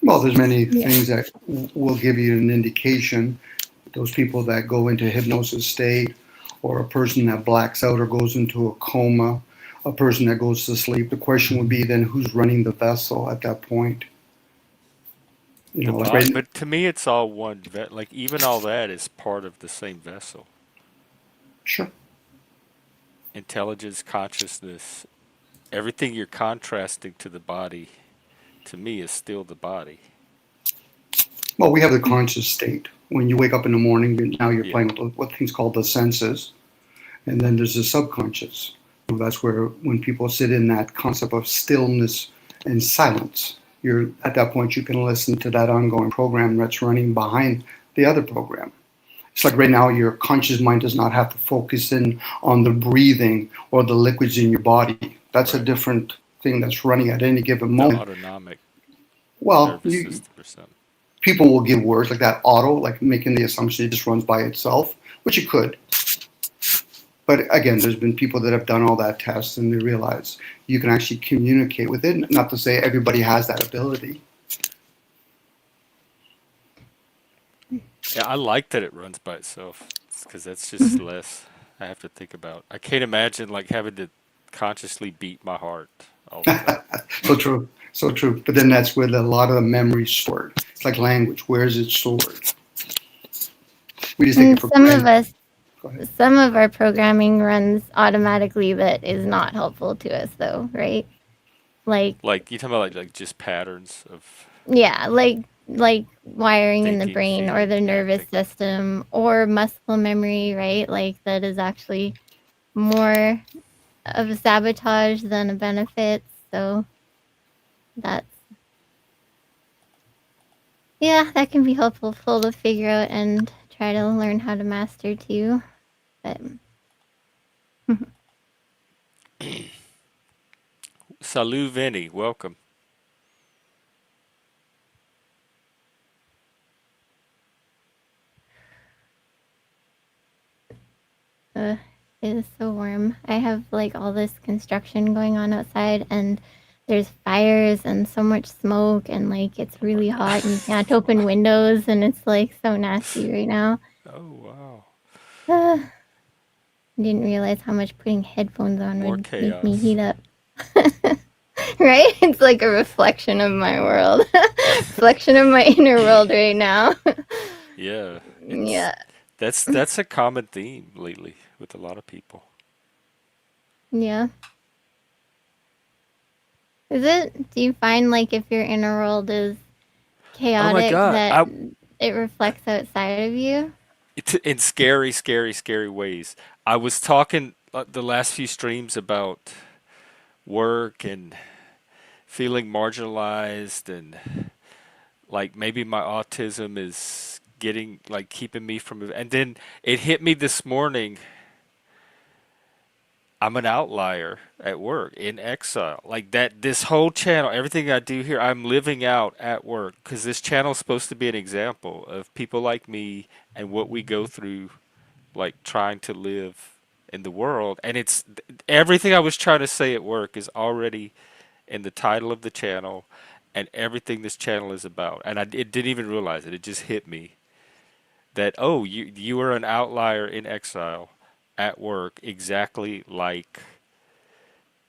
Well, there's many Yeah. things that will give you an indication. Those people that go into hypnosis state, or a person that blacks out or goes into a coma, a person that goes to sleep. The question would be then who's running the vessel at that point? You The know, like body, right. but to me, it's all one. Like even all that is part of the same vessel. Sure. Intelligence, consciousness, everything you're contrasting to the body, to me, is still the body. Well, we have the conscious state. When you wake up in the morning, now you're Yeah, playing with what things called the senses, and then there's the subconscious. That's where when people sit in that concept of stillness and silence, you're at that point you can listen to that ongoing program that's running behind the other program. It's like right now your conscious mind does not have to focus in on the breathing or the liquids in your body. That's a right. different thing that's running at any given The moment. autonomic Well, nervous system or something. people will give words like that auto, like making the assumption it just runs by itself, which it could. But again, there's been people that have done all that tests and they realize you can actually communicate with it. Not to say everybody has that ability. Yeah, I like that it runs by itself because that's just less I have to think about. I can't imagine like having to consciously beat my heart all the time. So true. So true. But then that's where a lot of the memory's stored. It's like language. Where is it stored? We just take it And for some of granted. us, Go ahead. some of our programming runs automatically that is not helpful to us, though, right? Like, Like you talking about like just patterns of yeah, like wiring in the thinking, brain or feeling, the nervous acting. system or muscle memory, right? Like that is actually more of a sabotage than a benefit. So that's, yeah, that can be helpful to figure out and try to learn how to master too. But Salut Vinny, welcome. uh, it is so warm. I have like all this construction going on outside and there's fires and so much smoke and like it's really hot and you can't open windows and it's like so nasty right now. Oh wow. I didn't realize how much putting headphones on More would make me chaos. heat up. Right? It's like a reflection of my world. Reflection of my inner world right now. Yeah, it's Yeah. that's a common theme lately with a lot of people. Yeah. Is it? Do you find like if your inner world is Oh my chaotic God, that it reflects outside of you? it's in scary, scary, scary ways. I was talking the last few streams about work and feeling marginalized and like maybe my autism is getting like keeping me from and then it hit me this morning. I'm an outlier at work in exile. Like that this whole channel, everything I do here, I'm living out at work because this channel is supposed to be an example of people like me and what we go through like trying to live in the world. And it's everything I was trying to say at work is already in the title of the channel and everything this channel is about. And it didn't even realize it. It just hit me that oh, you are an outlier in exile at work, exactly like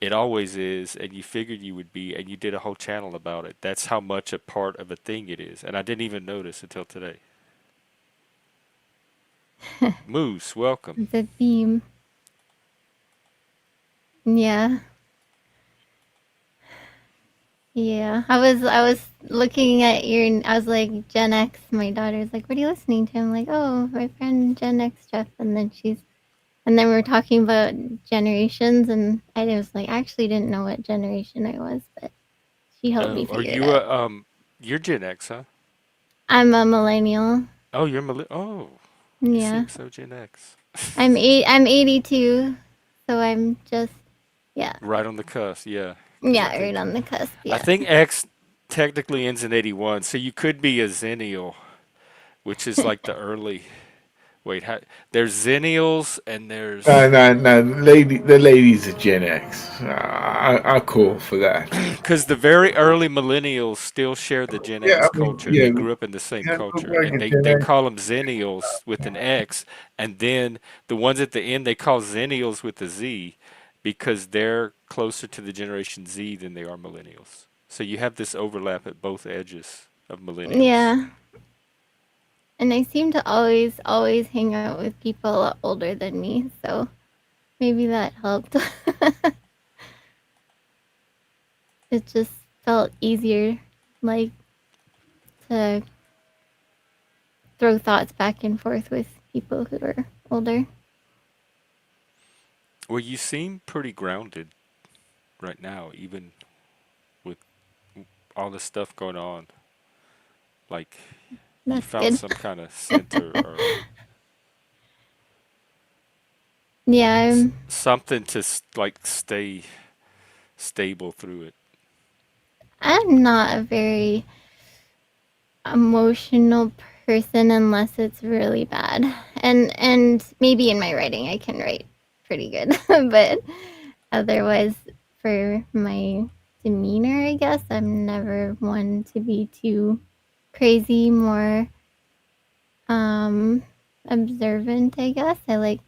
it always is, and you figured you would be, and you did a whole channel about it. That's how much a part of a thing it is, and I didn't even notice until today. Moose, welcome. It's a theme. Yeah. Yeah. I was looking at your I was like Gen X, my daughter's like, what are you listening to? I'm like, oh, my friend Gen X stuff and then we were talking about generations and I was like I actually didn't know what generation I was, but she helped Oh, me are figure it you out. you're Gen X, huh? I'm a millennial. Oh, you're oh, you Yeah. seem so Gen X. I'm 82, so I'm just yeah. Right on the cusp, yeah. Because Yeah, right on the cusp, I yeah. think X technically ends in 81, so you could be a Xennial, which is like the early. Wait, there's Xennials and No, there's no, no. The ladies are Gen X. I call for that. because the very early millennials still share the Gen Yeah, X I mean, culture. yeah, They grew up in the same yeah, look culture, like and a they, Gen they X. call them Zennials with an X, and then the ones at the end they call Zennials with a Z because they're closer to the Generation Z than they are millennials. So you have this overlap at both edges of millennials. Yeah. And I seem to always hang out with people a lot older than me, so maybe that helped. It just felt easier, like, to throw thoughts back and forth with people who are older. Well, you seem pretty grounded right now, even with all the stuff going on. Like you That's found good. some kind of center or Yeah, something to like stay stable through it. I'm not a very emotional person unless it's really bad. And maybe in my writing I can write pretty good, but otherwise for my demeanor, I guess I'm never one to be too crazy, more um observant, I guess. I like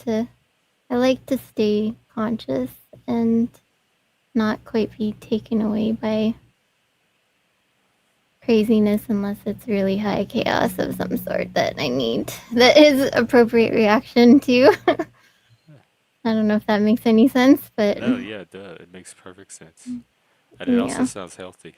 to stay conscious and not quite be taken away by craziness unless it's really high chaos of some sort that I need that is appropriate reaction to. I don't know if that makes any sense, but No, yeah, it does. It makes perfect sense. And it also yeah. sounds healthy.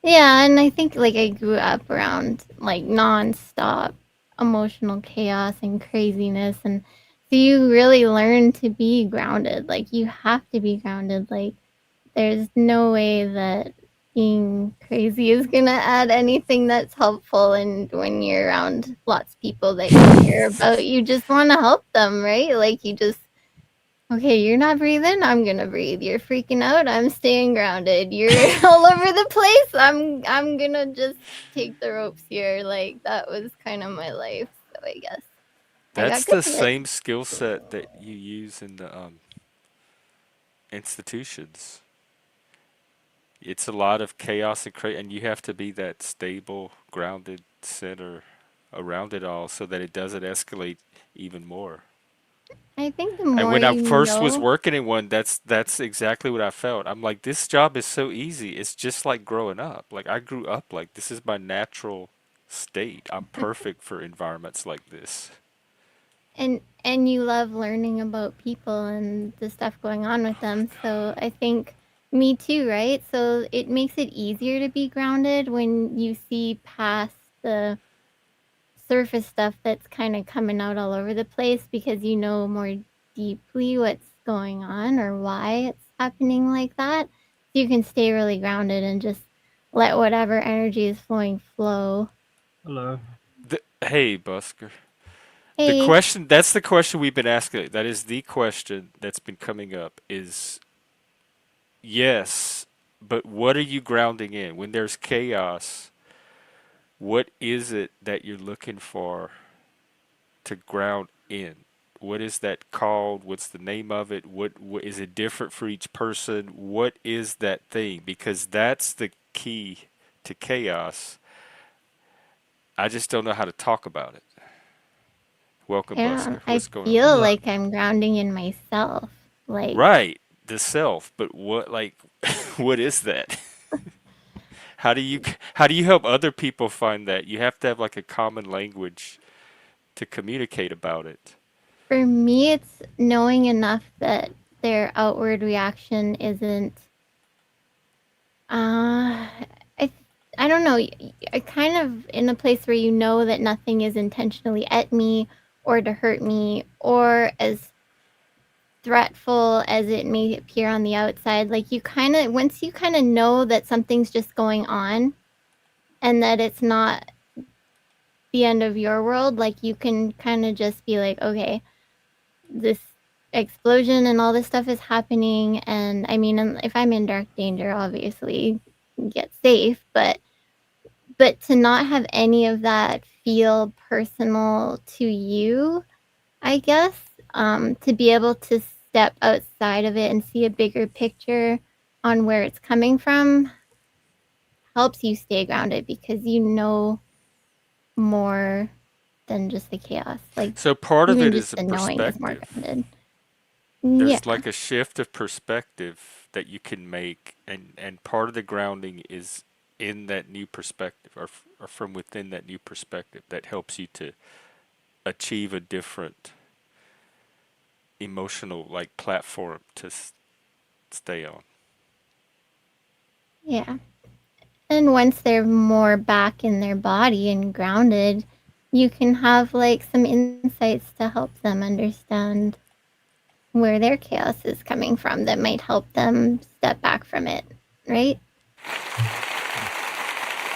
Yeah, and I think like I grew up around like nonstop emotional chaos and craziness, and so you really learn to be grounded. Like you have to be grounded. Like there's no way that being crazy is gonna add anything that's helpful. And when you're around lots of people that you care about, you just want to help them, right? Like you just, okay, you're not breathing, I'm gonna breathe. You're freaking out, I'm staying grounded. You're all over the place, I'm gonna just take the ropes here. Like that was kind of my life. So I guess I got That's good the at it. same skill set that you use in the institutions. It's a lot of chaos and you have to be that stable, grounded center around it all so that it doesn't escalate even more. I think the And more when I you first was know. working in one, that's exactly what I felt. I'm like, this job is so easy. It's just like growing up. Like I grew up like this is my natural state. I'm perfect for environments like this. And you love learning about people and the stuff going on with them, so I think me too, right? So it makes it easier to be grounded when you see past the surface stuff that's kind of coming out all over the place, because you know more deeply what's going on or why it's happening like that. So you can stay really grounded and just let whatever energy is flowing flow. Hello. Hey, Busker. The Hey, question, that's the question we've been asking. That is the question that's been coming up is yes, but what are you grounding in? When there's chaos, what is it that you're looking for to ground in? What is that called? What's the name of it? What is it different for each person? What is that thing? Because that's the key to chaos. I just don't know how to talk about it. Welcome, Busker. I What's going on? feel Well, like I'm grounding in myself. Like, Right, the self, but what like what is that? How do you how do you help other people find that? You have to have like a common language to communicate about it. for me, it's knowing enough that their outward reaction isn't. Uh, I I don't know. I kind of in a place where you know that nothing is intentionally at me or to hurt me or as threatful as it may appear on the outside. Like you kind of once you kind of know that something's just going on and that it's not the end of your world, like you can kind of just be like, okay, this explosion and all this stuff is happening, and I mean, if I'm in dark danger, obviously get safe, but to not have any of that feel personal to you, I guess, to be able to step outside of it and see a bigger picture on where it's coming from helps you stay grounded because you know more than just the chaos. Like So part of even it just is a the knowing is more perspective. grounded. Yeah. There's like a shift of perspective that you can make and part of the grounding is in that new perspective, or from within that new perspective, that helps you to achieve a different emotional like platform to stay on. Yeah. And once they're more back in their body and grounded, you can have like some insights to help them understand where their chaos is coming from that might help them step back from it, right?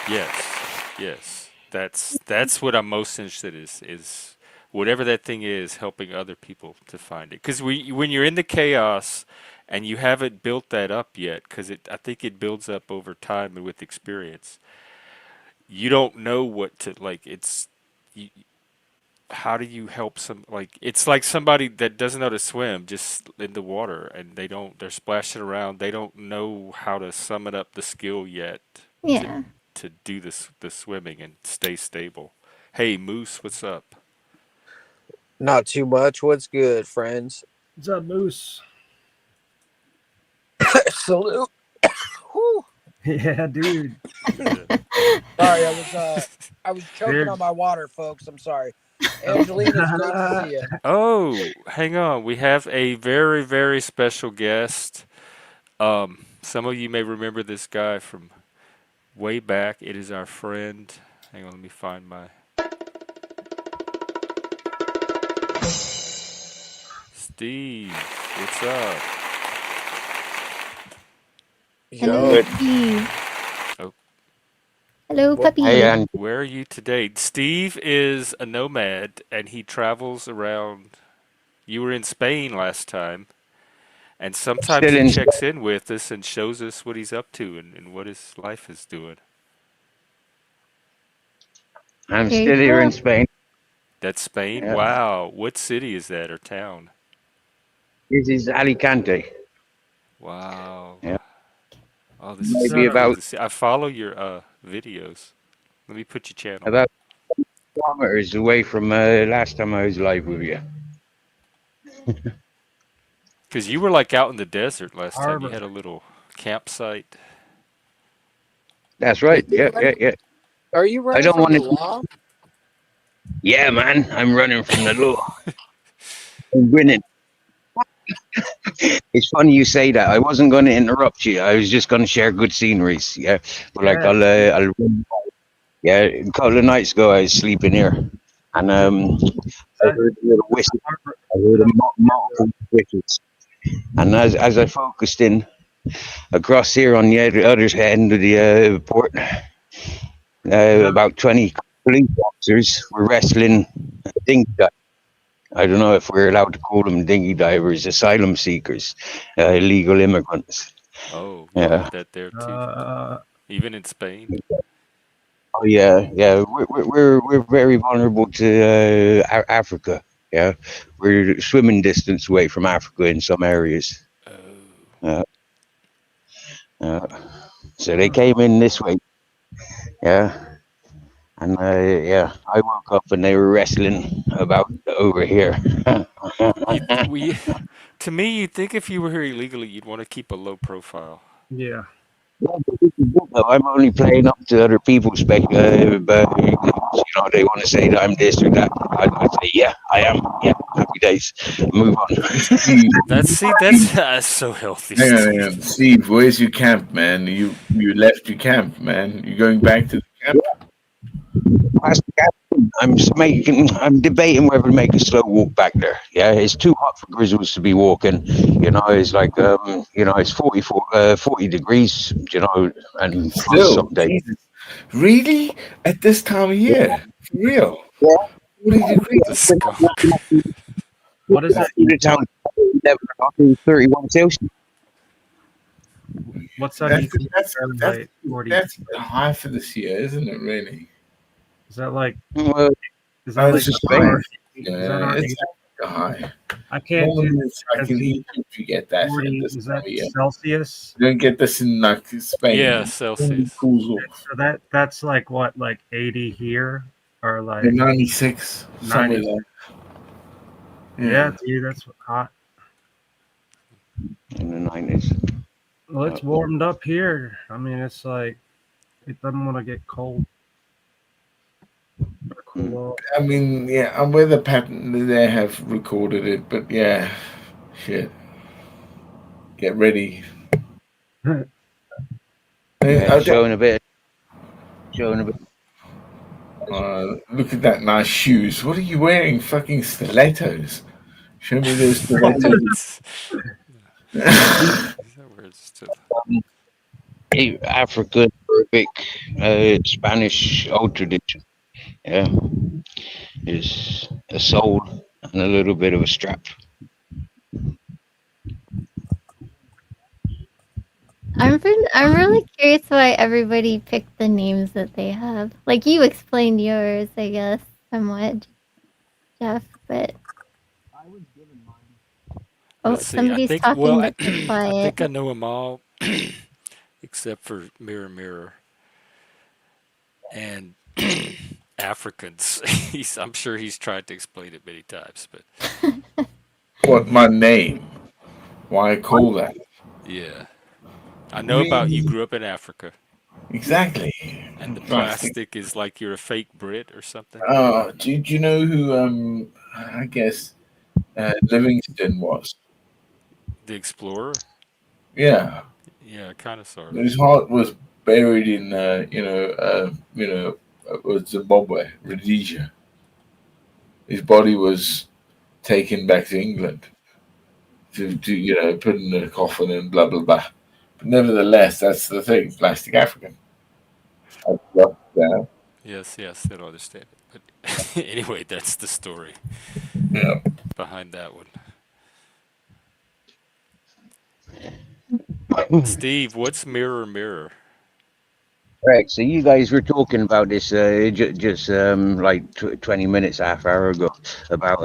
Yes. That's what I'm most interested in, is whatever that thing is, helping other people to find it. Because when you're in the chaos and you haven't built that up yet, because I think it builds up over time and with experience. You don't know what to like. You, how do you help some, like, it's like somebody that doesn't know to swim just in the water, and they're splashing around, they don't know how to summon up the skill yet to Yeah. do the swimming and stay stable. Hey Moose, what's up? Not too much. What's good, friends? What's up, Moose? Salute. Whew. Yeah, dude. Sorry, I was choking Dude. on my water, folks. I'm sorry. Angelina, it's great to see you. Oh, hang on, we have a very very special guest. Some of you may remember this guy from way back. It is our friend, hang on, let me find my Steve, what's up? Hello, Yo. Steve. Oh. Hello, What- puppy. Hey, and Where are you today? Steve is a nomad and he travels around. You were in Spain last time, and sometimes still he in. checks in with us and shows us what he's up to and what his life is doing. I'm Very still here in cool. Spain. That's Spain? Yeah. Wow. What city is that, or town? This is Alicante. Wow. Yeah. Oh, this is so Maybe cool about to see. I follow your videos. Let me put your channel. about kilometers away from last time I was live with you. Because you were like out in the desert last time. You Harbor. had a little campsite. That's right. Yeah. Are you I running don't from want the to. law? Yeah, man. I'm running from the law. I'm winning. It's funny you say that. I wasn't going to interrupt you. I was just going to share good sceneries. Yeah. But like Yeah. I'll. Yeah. A couple of nights ago, I was sleeping here, and I heard a little whistle. Harbor. I heard a multiple whistles, and as I focused in across here on the other end of the port, about 20 police officers were wrestling dinghy divers. I don't know if we're allowed to call them dinghy divers, asylum seekers, illegal immigrants. Oh, we Yeah. have that there too. Uh, Even in Spain. Oh yeah. We're very vulnerable to Africa. Yeah, we're swimming distance away from Africa in some areas. Oh. Uh, so they came in this way. Yeah. And yeah, I woke up and they were wrestling about over here. We, to me, you'd think if you were here illegally, you'd want to keep a low profile. yeah. I'm only playing up to other people's but they want to say that I'm this or that. I'd say, yeah, I am. Yeah, happy days. Move on. Steve, That's so healthy, hang on, Steve. hang on. Steve, where's your camp, man? You left your camp, man. You going back to the camp? I'm debating whether to make a slow walk back there. Yeah, it's too hot for grizzles to be walking. It's like it's 40 degrees. And plus Still, some days. Jesus. Really? At this time of year? For real? 40 degrees? The skunk. What is that? The town 31 Celsius. What's that? That's, in that's, Fahrenheit? 40. that's high for this year, isn't it, really? Is that like? Well, Is that like? It's just our- high. Is that our It's age? high. I can't do Normally it's like in SC Egypt, you get that 40. at this Is time that of year. Celsius? You don't get this in like Spain. Yeah, It Celsius. cools off. So that's like what, like 80 here, or like 96, somewhere 90. there. Yeah, dude, that's hot. in the 90s. Well, it's warmed up here. I mean, it's like It doesn't want to get cold. Or cool off. I mean, yeah, I'm with the patent they have recorded it, but yeah, shit. Get ready. Yeah, showing a bit. Look at that nice shoes. What are you wearing? Fucking stilettos. Show me those stilettos. African, Arabic, Spanish old tradition. Yeah, is a soul and a little bit of a strap. I'm really curious why everybody picked the names that they have. Like you explained yours, I guess, somewhat, Jeff. But Let's see. somebody's talking to be I quiet. think I know them all, except for Mirror Mirror and Africans. I'm sure he's tried to explain it many times, but What, my name? Why I call that? yeah, I know about you. Grew up in Africa. Exactly. And the plastic is like you're a fake Brit or something. Oh, do you know who? I guess Livingston was. The explorer. Yeah. Yeah, kind of, sort of. His heart was buried in, Zimbabwe, Rhodesia. His body was taken back to England to put in a coffin and blah blah blah. But nevertheless, that's the thing. Plastic African. Yes, I don't understand it. But anyway, that's the story. Yeah. Behind that one. Steve, what's Mirror Mirror? Right, so you guys were talking about this just like 20 minutes, half hour ago, about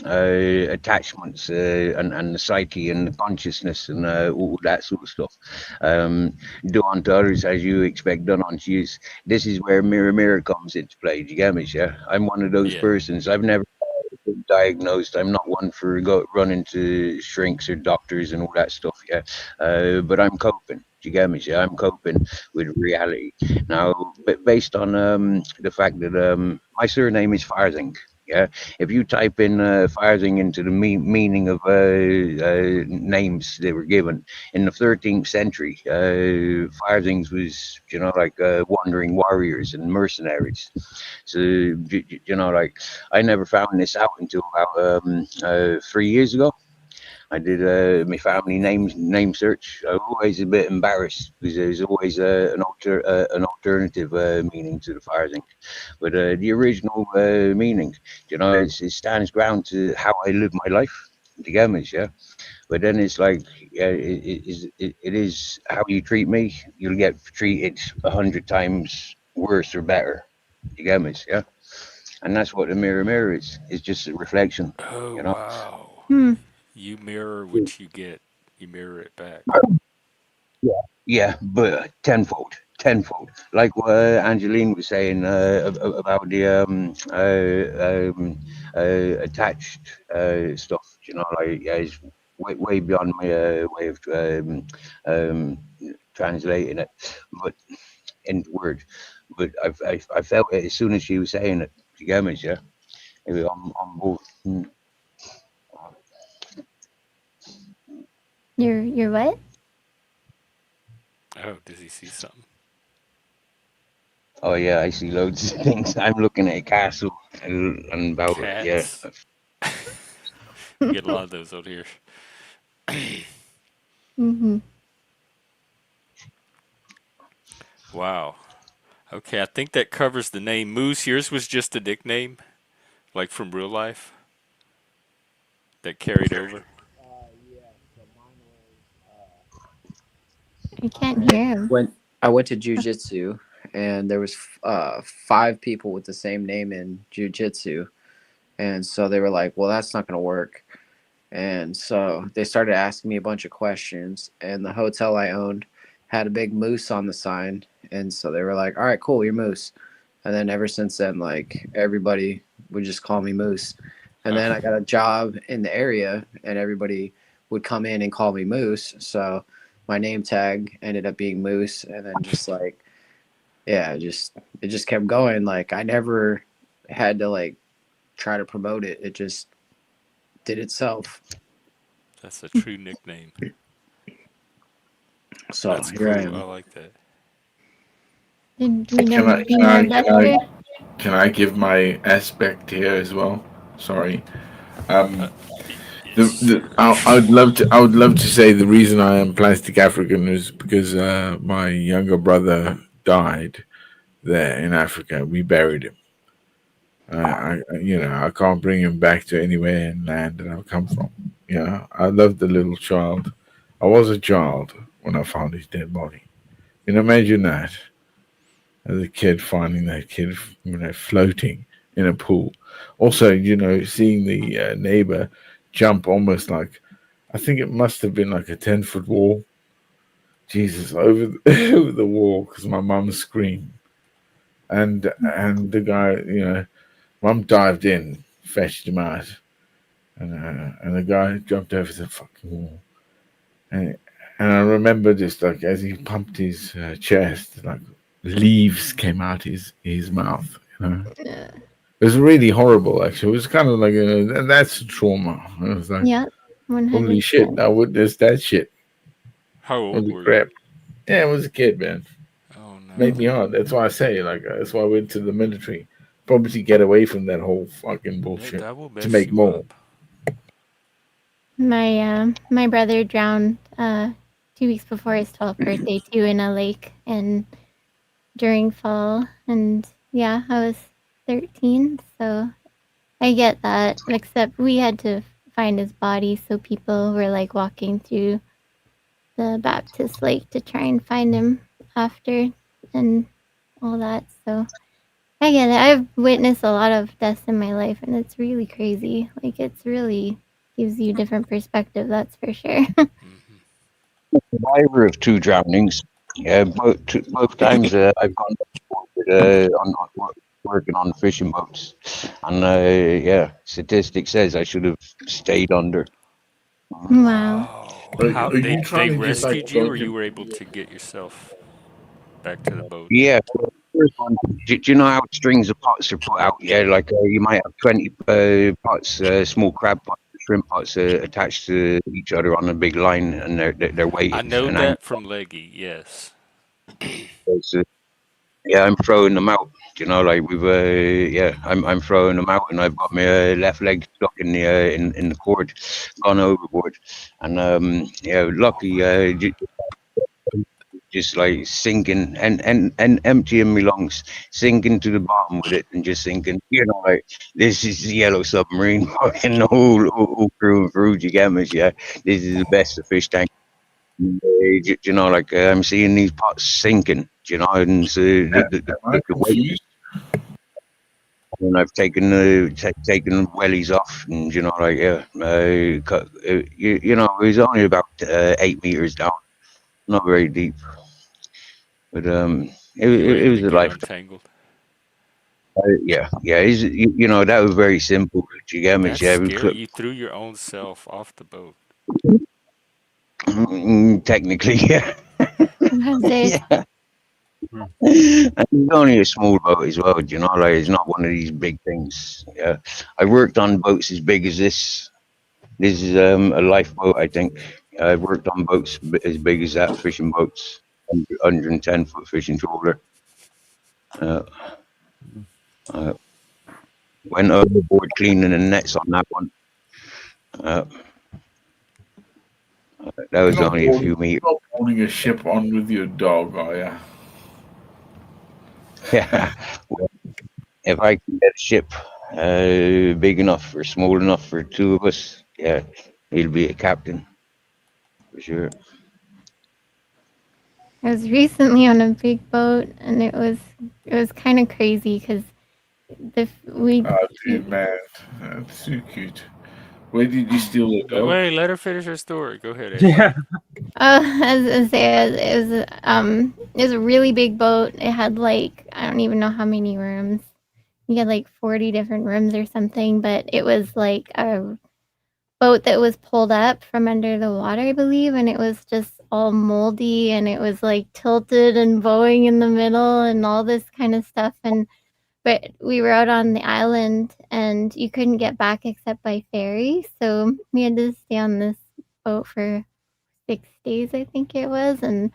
attachments and the psyche and the consciousness and all that sort of stuff. Do unto others as you expect done unto you. This is where Mirror Mirror comes into play. Do you get me? Yeah, I'm one of those persons. I've never been diagnosed. I'm not one for running to shrinks or doctors and all that stuff. Yeah, but I'm coping. Do you get me? Yeah, I'm coping with reality now, but based on the fact that my surname is Farzing. Yeah, if you type in Farzing into the meaning of names they were given in the 13th century, Farzings was like wandering warriors and mercenaries. So like I never found this out until about 3 years ago. I did my family name search. I was always a bit embarrassed because there's always an alternative meaning to the fire thing, but the original meaning, it stands ground to how I live my life. The gamage, yeah. But then it's like, yeah, it is how you treat me. You'll get treated 100 times worse or better. The gamage, yeah. And that's what the mirror is. It's just a reflection. Oh, wow. You mirror what you get. You mirror it back. Yeah, but tenfold. Like what Angeline was saying about the attached stuff. Like it's way beyond my way of translating it, but in word. But I felt it as soon as she was saying it. You get me? Yeah, I'm both. You're what? Oh, does he see something? Oh yeah, I see loads of things. I'm looking at a castle and about Cats. We get a lot of those out here. Wow. Okay, I think that covers the name. Moose, yours was just a nickname, like from real life, that carried over. I can't hear him. When I went to jujitsu, and there was 5 people with the same name in jujitsu, and so they were like, "Well, that's not going to work." And so they started asking me a bunch of questions, and the hotel I owned had a big moose on the sign, and so they were like, "All right, cool, you're Moose." And then ever since then, like everybody would just call me Moose. And then I got a job in the area, and everybody would come in and call me Moose. So my name tag ended up being Moose, and then just like yeah, it just kept going. Like I never had to like try to promote it. It just did itself. That's a true nickname. So That's here I cool. I am. like that. Did we Can know I be can more I can Dexter? I can I give my aspect here as well? Sorry. Um, Sure. I would love to say the reason I am plastic African is because my younger brother died there in Africa. We buried him. I can't bring him back to anywhere in land that I've come from. I love the little child. I was a child when I found his dead body. Imagine that as a kid finding that kid, floating in a pool. Also, seeing the neighbor jump almost like, I think it must have been like a 10-foot wall. Jesus, over over the wall because my mum screamed, and the guy, mum dived in, fetched him out, and the guy jumped over the fucking wall, and I remember just like as he pumped his chest, like leaves came out his mouth. It was really horrible, actually. It was kind of like that's a trauma. It was like, Yep, holy shit, 100%. I witnessed that shit. How old Holy were you? crap. Yeah, I was a kid, man. Oh Made no. me hard. That's why I say, like, that's why I went to the military. Probably to get away from that whole fucking Yeah, bullshit. that will To mess make you more. up. My brother drowned 2 weeks before his 12th birthday too in a lake and during fall, and yeah, I was 13, so I get that. Except we had to find his body, so people were like walking through the Baptist Lake to try and find him after and all that. So I get it. I've witnessed a lot of deaths in my life, and it's really crazy. Like it's really gives you a different perspective. That's for sure. Hmm. Survivor of two drownings. Yeah, both times I've gone on working on fishing boats, and yeah, statistics says I should have stayed under. Wow. Wow. Are, How are they you they trying to just like rescued you, or float you him? were able to get yourself back to the boat? Yeah, first one. Do you know how strings of pots are put out? Yeah, like you might have 20 pots, small crab pots, shrimp pots attached to each other on a big line, and they're I weighted know and anchored. that from Leggy. Yes. So, yeah, I'm throwing them out. Like yeah, I'm throwing them out, and I've got my left leg stuck in the in the cord, gone overboard, and yeah, lucky just like sinking and emptying my lungs, sinking to the bottom with it, and just thinking, like this is the yellow submarine, fucking the whole crew and crew, you get me? Yeah, this is the best of fish tank. Like I'm seeing these pots sinking, and so Am I the weight. confused? And I've taken taken wellies off, and like yeah, it was only about 8 meters down, not very deep, but You were it able was to a get life. untangled. Yeah, that was very simple. You get me? That's Yeah, we scary. You threw your own self off the boat. technically, yeah, Was it? yeah. Hmm. And it's only a small boat as well. Like it's not one of these big things. Yeah, I worked on boats as big as this. This is a lifeboat, I think. I've worked on boats as big as that, fishing boats, 110-foot fishing trawler. Uh, uh, went overboard cleaning the nets on that one. Uh, that You're was not only a boarding, few you're meters. not boarding a ship on with your dog, are you? Yeah. Well, if I can get a ship big enough or small enough for two of us, yeah, he'll be a captain for sure. I was recently on a big boat, and it was kind of crazy because we Oh, dude, man. That's too cute. Where did you steal the dog? Wait, let her finish her story. Go ahead, Ashley. Yeah. as I say, it was a really big boat. It had like I don't even know how many rooms. You had like 40 different rooms or something, but it was like a boat that was pulled up from under the water, I believe, and it was just all moldy and it was like tilted and bowing in the middle and all this kind of stuff. But we were out on the island and you couldn't get back except by ferry, so we had to stay on this boat for 6 days, I think it was, and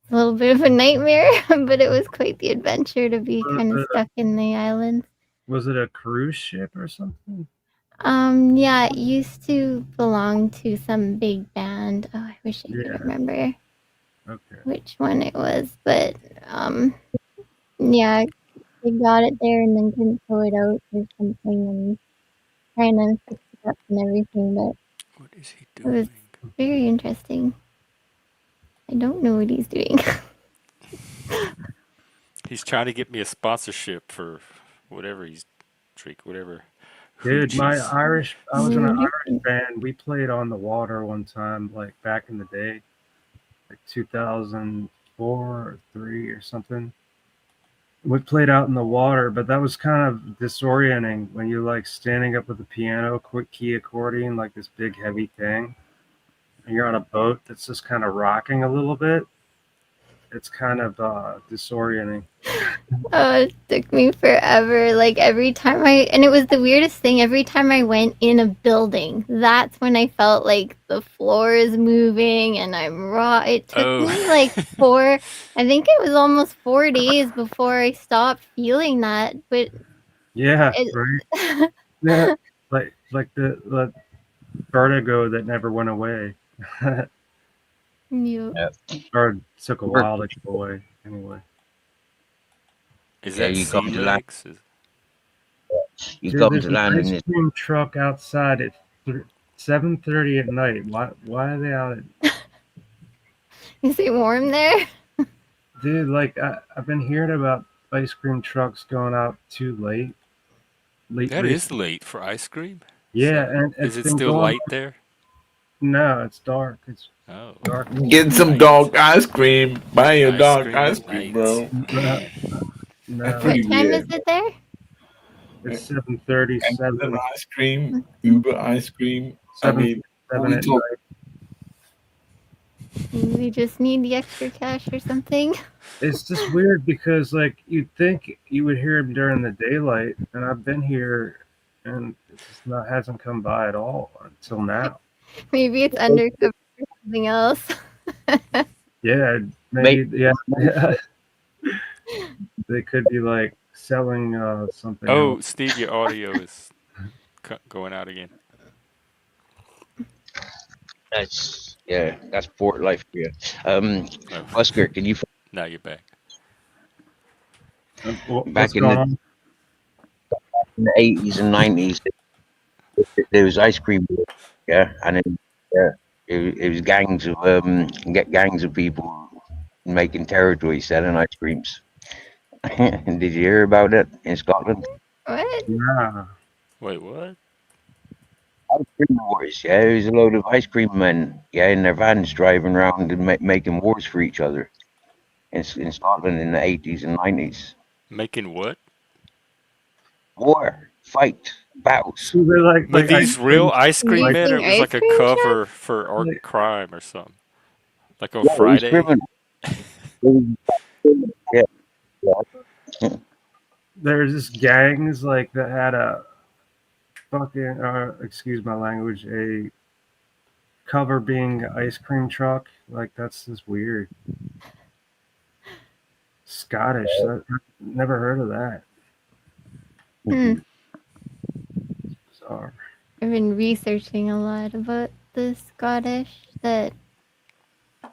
it's a little bit of a nightmare, but it was quite the adventure to be kind of stuck in the islands. Was it a cruise ship or something? Yeah, it used to belong to some big band. Oh, I wish I could remember which one it was, but yeah, they got it there and then couldn't throw it out or something, and trying to fix it up and everything, but What is he it was doing? very interesting. I don't know what he's doing. He's trying to get me a sponsorship for whatever he's whatever. Dude, I was in an Mhm. Irish band. We played on the water one time, like back in the day, like 2004 or 3 or something. We played out in the water, but that was kind of disorienting when you're like standing up with the piano, quick key accordion, like this big heavy thing, and you're on a boat that's just kind of rocking a little bit. It's kind of disorienting. Oh, it took me forever. Like every time and it was the weirdest thing. Every time I went in a building, that's when I felt like the floor is moving and I'm raw. It took me like I think it was almost 4 days before I stopped feeling that. But yeah, right. Yeah, like the vertigo that never went away. Or took a while to go away. Anyway. Is Yeah, that you sea come to land. legs? You Dude, come there's to an land in ice this. cream truck outside at 7:30 at night. Why are they out at? Is it warm there? Dude, like I've been hearing about ice cream trucks going out too late. That is late for ice cream. Yeah, So, and is it's it been still going light on. there? No, it's dark. It's dark. Get some dog ice cream. Buy your dog ice at cream, night. bro. No. That's pretty What time weird. is it there? It's 7:37. Amazon ice cream, Uber ice cream. I mean, what 7:37 we at talk. night. We just need the extra cash or something. It's just weird because like you'd think you would hear them during the daylight, and I've been here, and hasn't come by at all until now. Maybe it's undercover for something else. Yeah, maybe. Yeah. They could be like selling something Oh, else. Steve, your audio is going out again. That's port life for you. Oscar, can you? Now you're back. What's going on? In the 80s and 90s, there was ice cream, and it was gangs of people making territory selling ice creams. Did you hear about it in Scotland? What? Yeah. Wait, what? Ice cream wars. Yeah, there's a load of ice cream men. Yeah, in their vans driving around and making wars for each other in Scotland in the 80s and 90s. Making what? War, fight, battles. So they're like these real ice cream men, or it was like a cover trucks? for art crime or something? Like on Yeah, Friday? There's just gangs like that had a fucking excuse my language, a cover being an ice cream truck. Like that's just weird. Scottish. I've never heard of that. Bizarre. I've been researching a lot about the Scottish that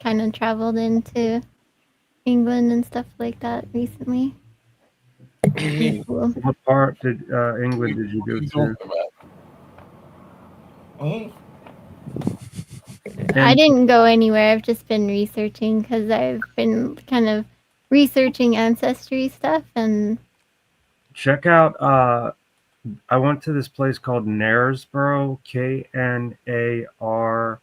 kind of traveled into England and stuff like that recently. Pretty cool. What part did England did you go to? I didn't go anywhere. I've just been researching because I've been kind of researching ancestry stuff and Check out I went to this place called Knaresborough, Knaresborough,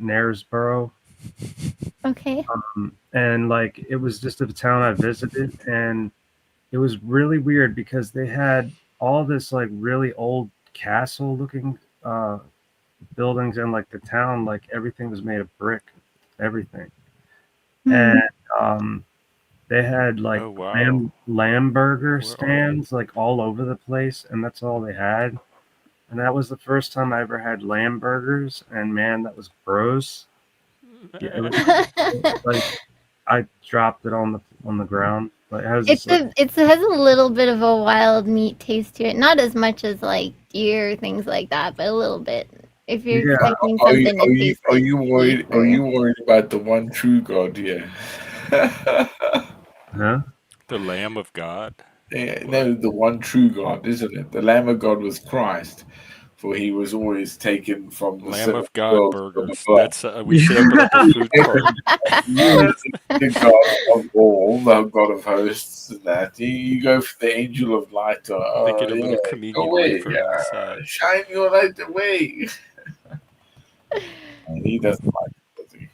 Knaresborough. Okay. And like it was just a town I visited, and it was really weird because they had all this like really old castle looking buildings, and like the town, like everything was made of brick, everything. And they had like Oh wow. lamb burger Where are we? stands like all over the place, and that's all they had. And that was the first time I ever had lamb burgers, and man, that was gross. Yeah, it was like I dropped it on the ground. Like, how's this? It has a little bit of a wild meat taste to it. Not as much as like deer or things like that, but a little bit. If you're Yeah. expecting something to taste Are like you worried? beef Are or you worried about the one true God? Yeah. Huh? The Lamb of God? Yeah, What? no, the one true God, isn't it? The Lamb of God was Christ, for he was always taken from the Lamb seven of God worlds of burgers. above. That's we should open up a food cart. You the God of all, the God of hosts, and that you go for the angel of light. They get a Yeah, little go communion away, wafer on the side. shine your light away. And he doesn't like it, does he?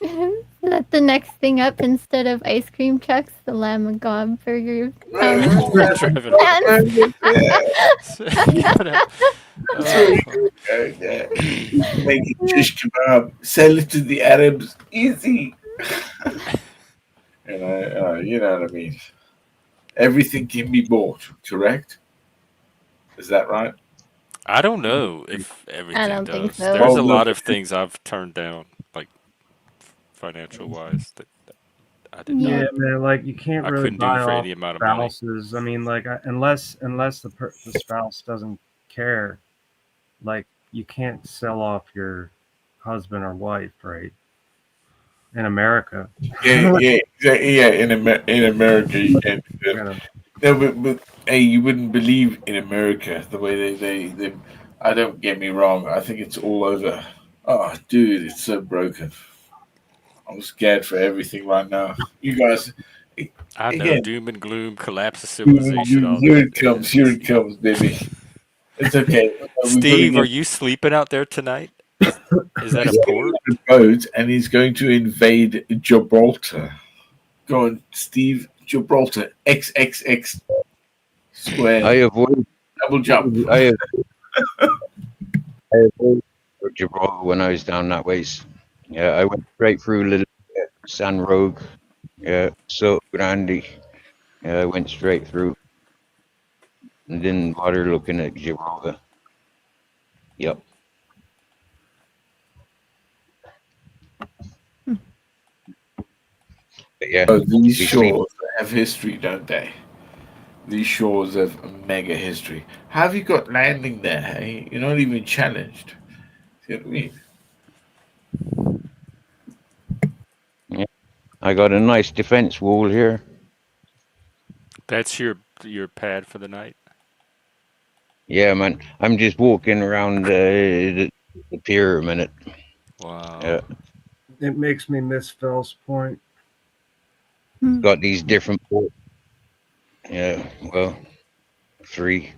Is that the next thing up instead of ice cream trucks? The Lamb of God burger. We're driving. Gotta- That's oh, where you funny. go. Yeah. Make it shish kebab, sell it to the Arabs, easy. You know what I mean. Everything can be bought, correct? Is that right? I don't know if I everything don't think does. so. There's Well, a look, lot of things I've turned down, like financial wise, that I did Yeah, not. Yeah. man. Like you can't I really couldn't do buy for off any amount of money. spouses. I mean, like unless the spouse doesn't care, like you can't sell off your husband or wife, right? In America, yeah. In America, you can do you that. know, No, but hey, you wouldn't believe in America the way they. I don't get me wrong. I think it's all over. Oh, dude, it's so broken. I'm scared for everything right now. You guys, I know again, doom and gloom, collapse of civilization, all here that. it comes. Here it comes, baby. It's okay. We're going to Steve, are get. you sleeping out there tonight? Is that a He's getting port? on a boat and he's going to invade Gibraltar. Go on, Steve. Gibraltar. XXX I squared. avoid, Double jump. I, I avoid Gibraltar when I was down that ways. Yeah, I went straight through Little San Rogue. Yeah, so Grande. Yeah, I went straight through and didn't bother looking at Gibraltar. Yep. But yeah, Oh, these be sleep. shores have history, don't they? These shores have mega history. How have you got landing there? Hey, you're not even challenged. See what I mean? Yeah. I got a nice defense wall here. That's your pad for the night. Yeah, man. I'm just walking around the pier a minute. Wow. Yeah. it makes me miss Fell's Point. Got these different ports. Yeah, well, 3.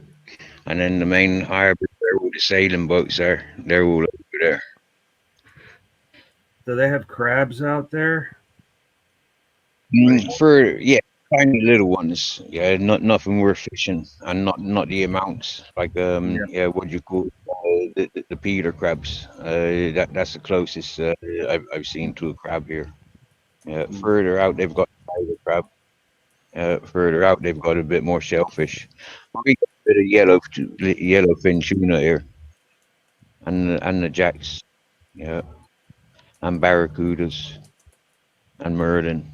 And then the main harbor where all the sailing boats are. They're all over there. Do they have crabs out there? For tiny little ones. Yeah, not nothing worth fishing, and not the amounts. Like what do you call the Peter crabs? That's the closest I've seen to a crab here. Further out they've got tiger crab. Further out they've got a bit more shellfish. We got a bit of yellowfin tuna here, and the jacks. Yeah, and barracudas and merlin.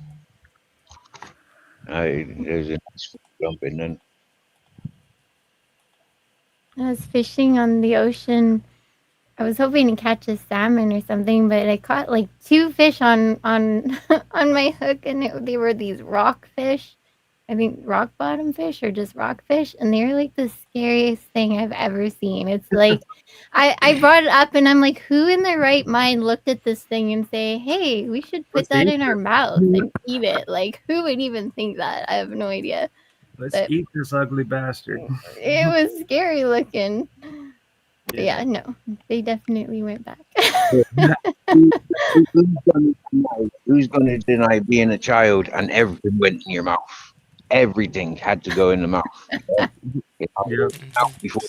There's a nice jump in then. I was fishing on the ocean. I was hoping to catch a salmon or something, but I caught like 2 fish on on my hook, and they were these rockfish. I think rock bottom fish or just rockfish, and they're like the scariest thing I've ever seen. It's like I brought it up, and I'm like, who in their right mind looked at this thing and say, "Hey, we should put Let's that eat in our mouth and eat it"? Like, who would even think that? I have no idea. Let's But eat this ugly bastard. it was scary looking. Yeah. Yeah, no, they definitely went back. Who's gonna deny being a child and everything went in your mouth? everything had to go in the mouth. You know, Yeah. mouth before,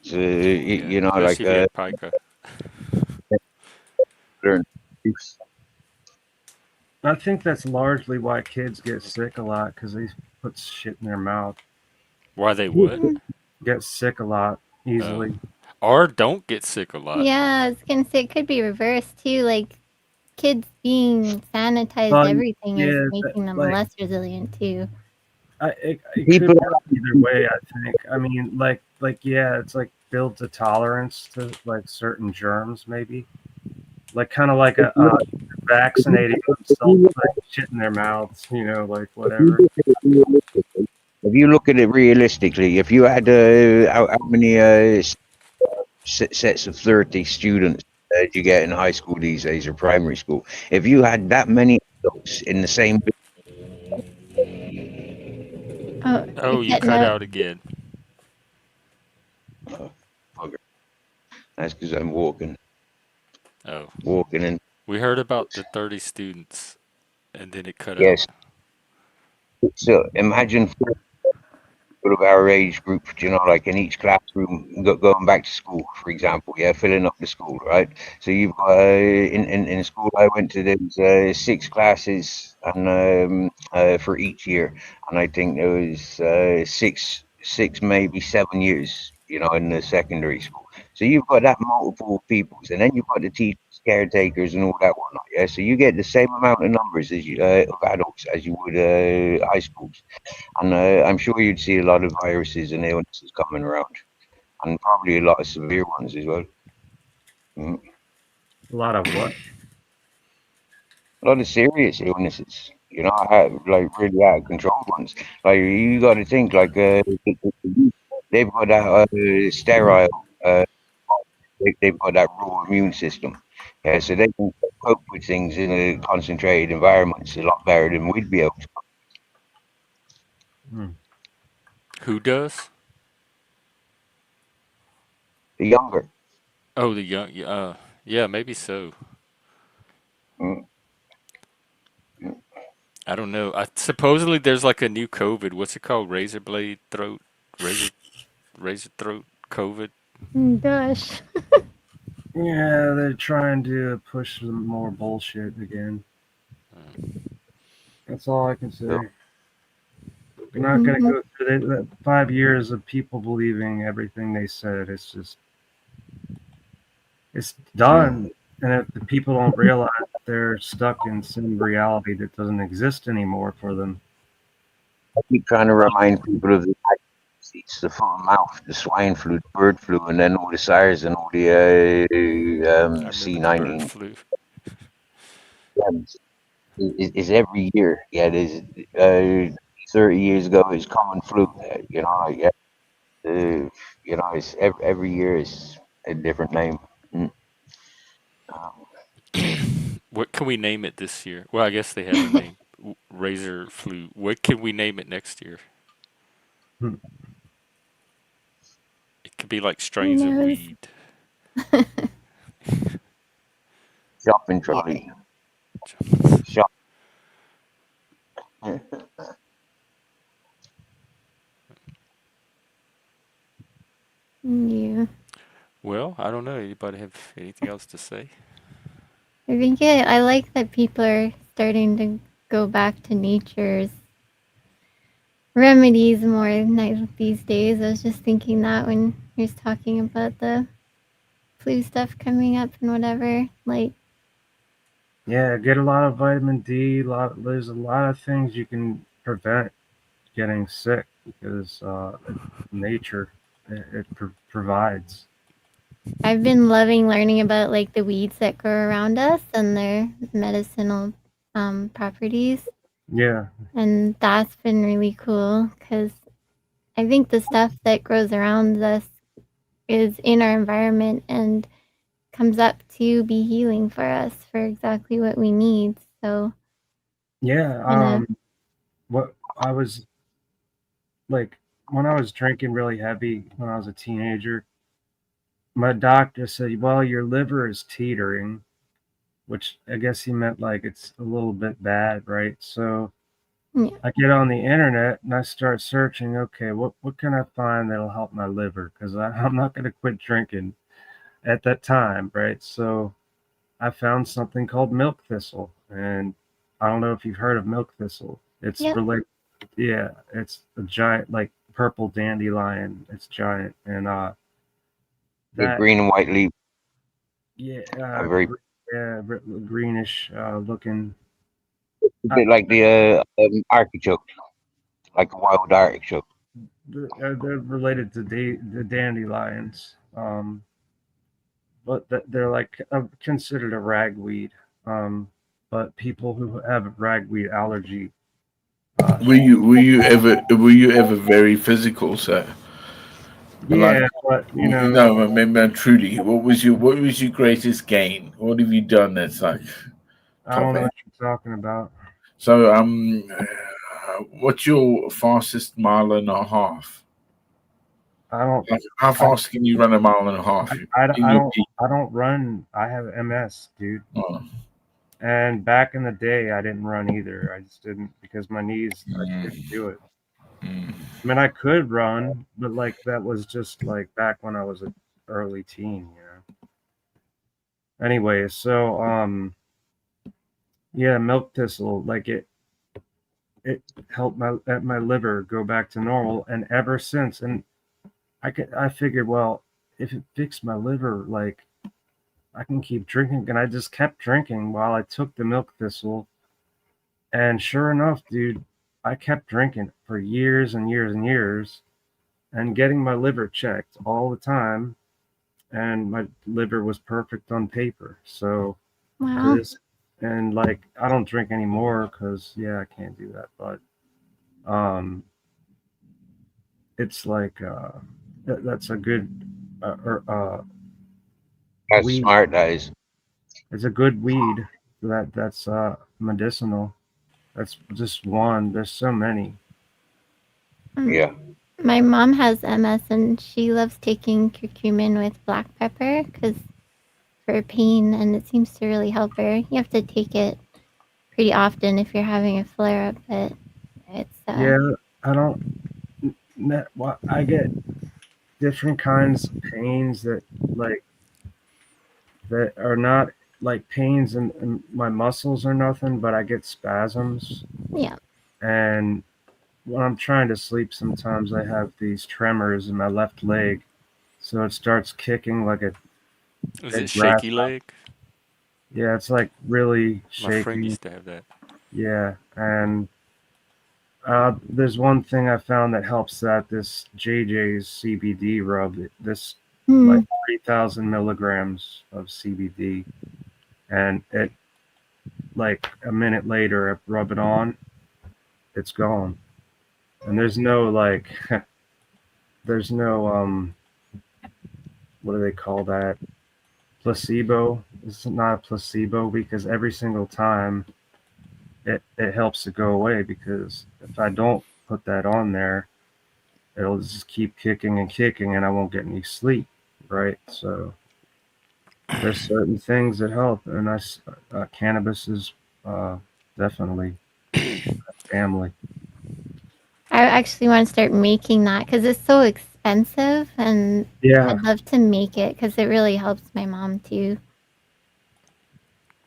so, Yeah, you know, like especially if you had pica. learn. I think that's largely why kids get sick a lot because they put shit in their mouth. Why they would? Get sick a lot easily. Or don't get sick a lot. Yeah, I was gonna say it could be reversed too. Like kids being sanitized, Well, everything is yeah, making them like less resilient too. it People could work either way. I think. I mean, yeah, it's like builds a tolerance to like certain germs, maybe. Like kind of like a vaccinating themselves, like shit in their mouths, like whatever. if you look at it realistically, if you had how many sets of 30 students you get in high school these days or primary school, if you had that many adults in the same Oh, Oh, you're you cutting cut out. out again. bugger, that's because I'm walking Oh, and we heard about the 30 students, and then it cut out. yes. So imagine sort of our age group, you know, like in each classroom, going back to school, for example, yeah, filling up the school, right? So you've got in school I went to, there was 6 classes and for each year, and I think there was six maybe 7 years, you know, in the secondary school. So you've got that multiple peoples, and then you've got the teachers, caretakers, and all that whatnot. Yeah, so you get the same amount of numbers as you of adults as you would high schools. And I'm sure you'd see a lot of viruses and illnesses coming around, and probably a lot of severe ones as well. Mm. A lot of what? A lot of serious illnesses, you know, like really out of control ones. Like you got to think, like they've got that sterile, uh, they've got that raw immune system. Yeah, so they can cope with things in a concentrated environment a lot better than we'd be able to. Hmm. Who does? The younger. Oh, the young. Yeah, maybe so. Mm. I don't know. Supposedly there's like a new COVID. What's it called? Razor razor throat COVID. Gosh. Yeah, they're trying to push some more bullshit again. That's all I can say. We're not going to Mhm. go through that 5 years of people believing everything they said. It's done. And if the people don't realize they're stuck in some reality that doesn't exist anymore for them. I keep trying to remind people of the it's the foot and mouth, the swine flu, the bird flu, and then all the SARS and all the I remember the bird C19. flu. Is every year. Yeah, there's 30 years ago it's common flu. You know, like, you know, it's every year is a different name. Mm. Um, What can we name it this year? Well, I guess they have a name. Razor flu. What can we name it next year? Hmm. It could be like Who strains of knows? weed. shopping trolley. Shop. Yeah. Well, I don't know. Anybody have anything else to say? I think I like that people are starting to go back to nature's remedies more these days. I was just thinking that when he was talking about the flu stuff coming up and whatever. Like, Yeah, get a lot of vitamin D. There's a lot of things you can prevent getting sick because nature it provides. I've been loving learning about like the weeds that grow around us and their medicinal properties. Yeah, And that's been really cool because I think the stuff that grows around us is in our environment and comes up to be healing for us for exactly what we need. So, yeah. kind of, What I was like when I was drinking really heavy when I was a teenager, my doctor said, "Well, your liver is teetering," which I guess he meant like it's a little bit bad, right? So Yeah. I get on the internet and I start searching. Okay, what can I find that'll help my liver? Because I'm not going to quit drinking at that time, right? So I found something called milk thistle, and I don't know if you've heard of milk thistle. It's Yep. related. Yeah, it's a giant, like purple dandelion. It's giant, and The that green and white leaf yeah, are very greenish looking. a bit like the artichoke, like a wild artichoke. They're related to the dandelions, but they're like considered a ragweed. Um, but people who have ragweed allergy, Were you ever very physical, sir? Like, yeah, but no, I mean, truly, what was your greatest gain? What have you done that's like I don't top know end? what you're talking about. So, what's your fastest mile and a half? I don't, Like, how I, fast can you run a mile and a half in I your don't, peak? I don't run. I have MS, dude. Oh, And back in the day, I didn't run either. I just didn't because my knees, I couldn't mm, do it. mm. I mean, I could run, but like that was just like back when I was an early teen, you know. Anyway, so yeah, milk thistle, like it helped my liver go back to normal, and ever since, and I figured, well, if it fixed my liver, like I can keep drinking, and I just kept drinking while I took the milk thistle, and sure enough, dude, I kept drinking for years and years and years, and getting my liver checked all the time, and my liver was perfect on paper. So to Wow. this, and like I don't drink anymore because yeah, I can't do that, but um it's like that's a good That's weed. smart, guys. It's a good weed that's medicinal. That's just one. There's so many. Um, Yeah. my mom has MS and she loves taking curcumin with black pepper because for pain, and it seems to really help her. You have to take it pretty often if you're having a flare up, but it's Yeah, I don't. I get different kinds of pains that like that are not like pains in my muscles or nothing, but I get spasms. yeah. And when I'm trying to sleep, sometimes I have these tremors in my left leg. So it starts kicking like a Is it big shaky grasshopper. leg? Yeah, it's like really My friend shaky. used to have that. Yeah. And there's one thing I found that helps that this JJ's CBD rub, this like 3,000 milligrams of CBD. And it like a minute later, I rub it on, it's gone. And there's no like, there's no what do they call that? Placebo. It's not a placebo because every single time it helps to go away because if I don't put that on there, it'll just keep kicking and kicking and I won't get any sleep, right? So there's certain things that help, and cannabis is definitely family. I actually want to start making that because it's so expensive, and Yeah, I'd love to make it because it really helps my mom too.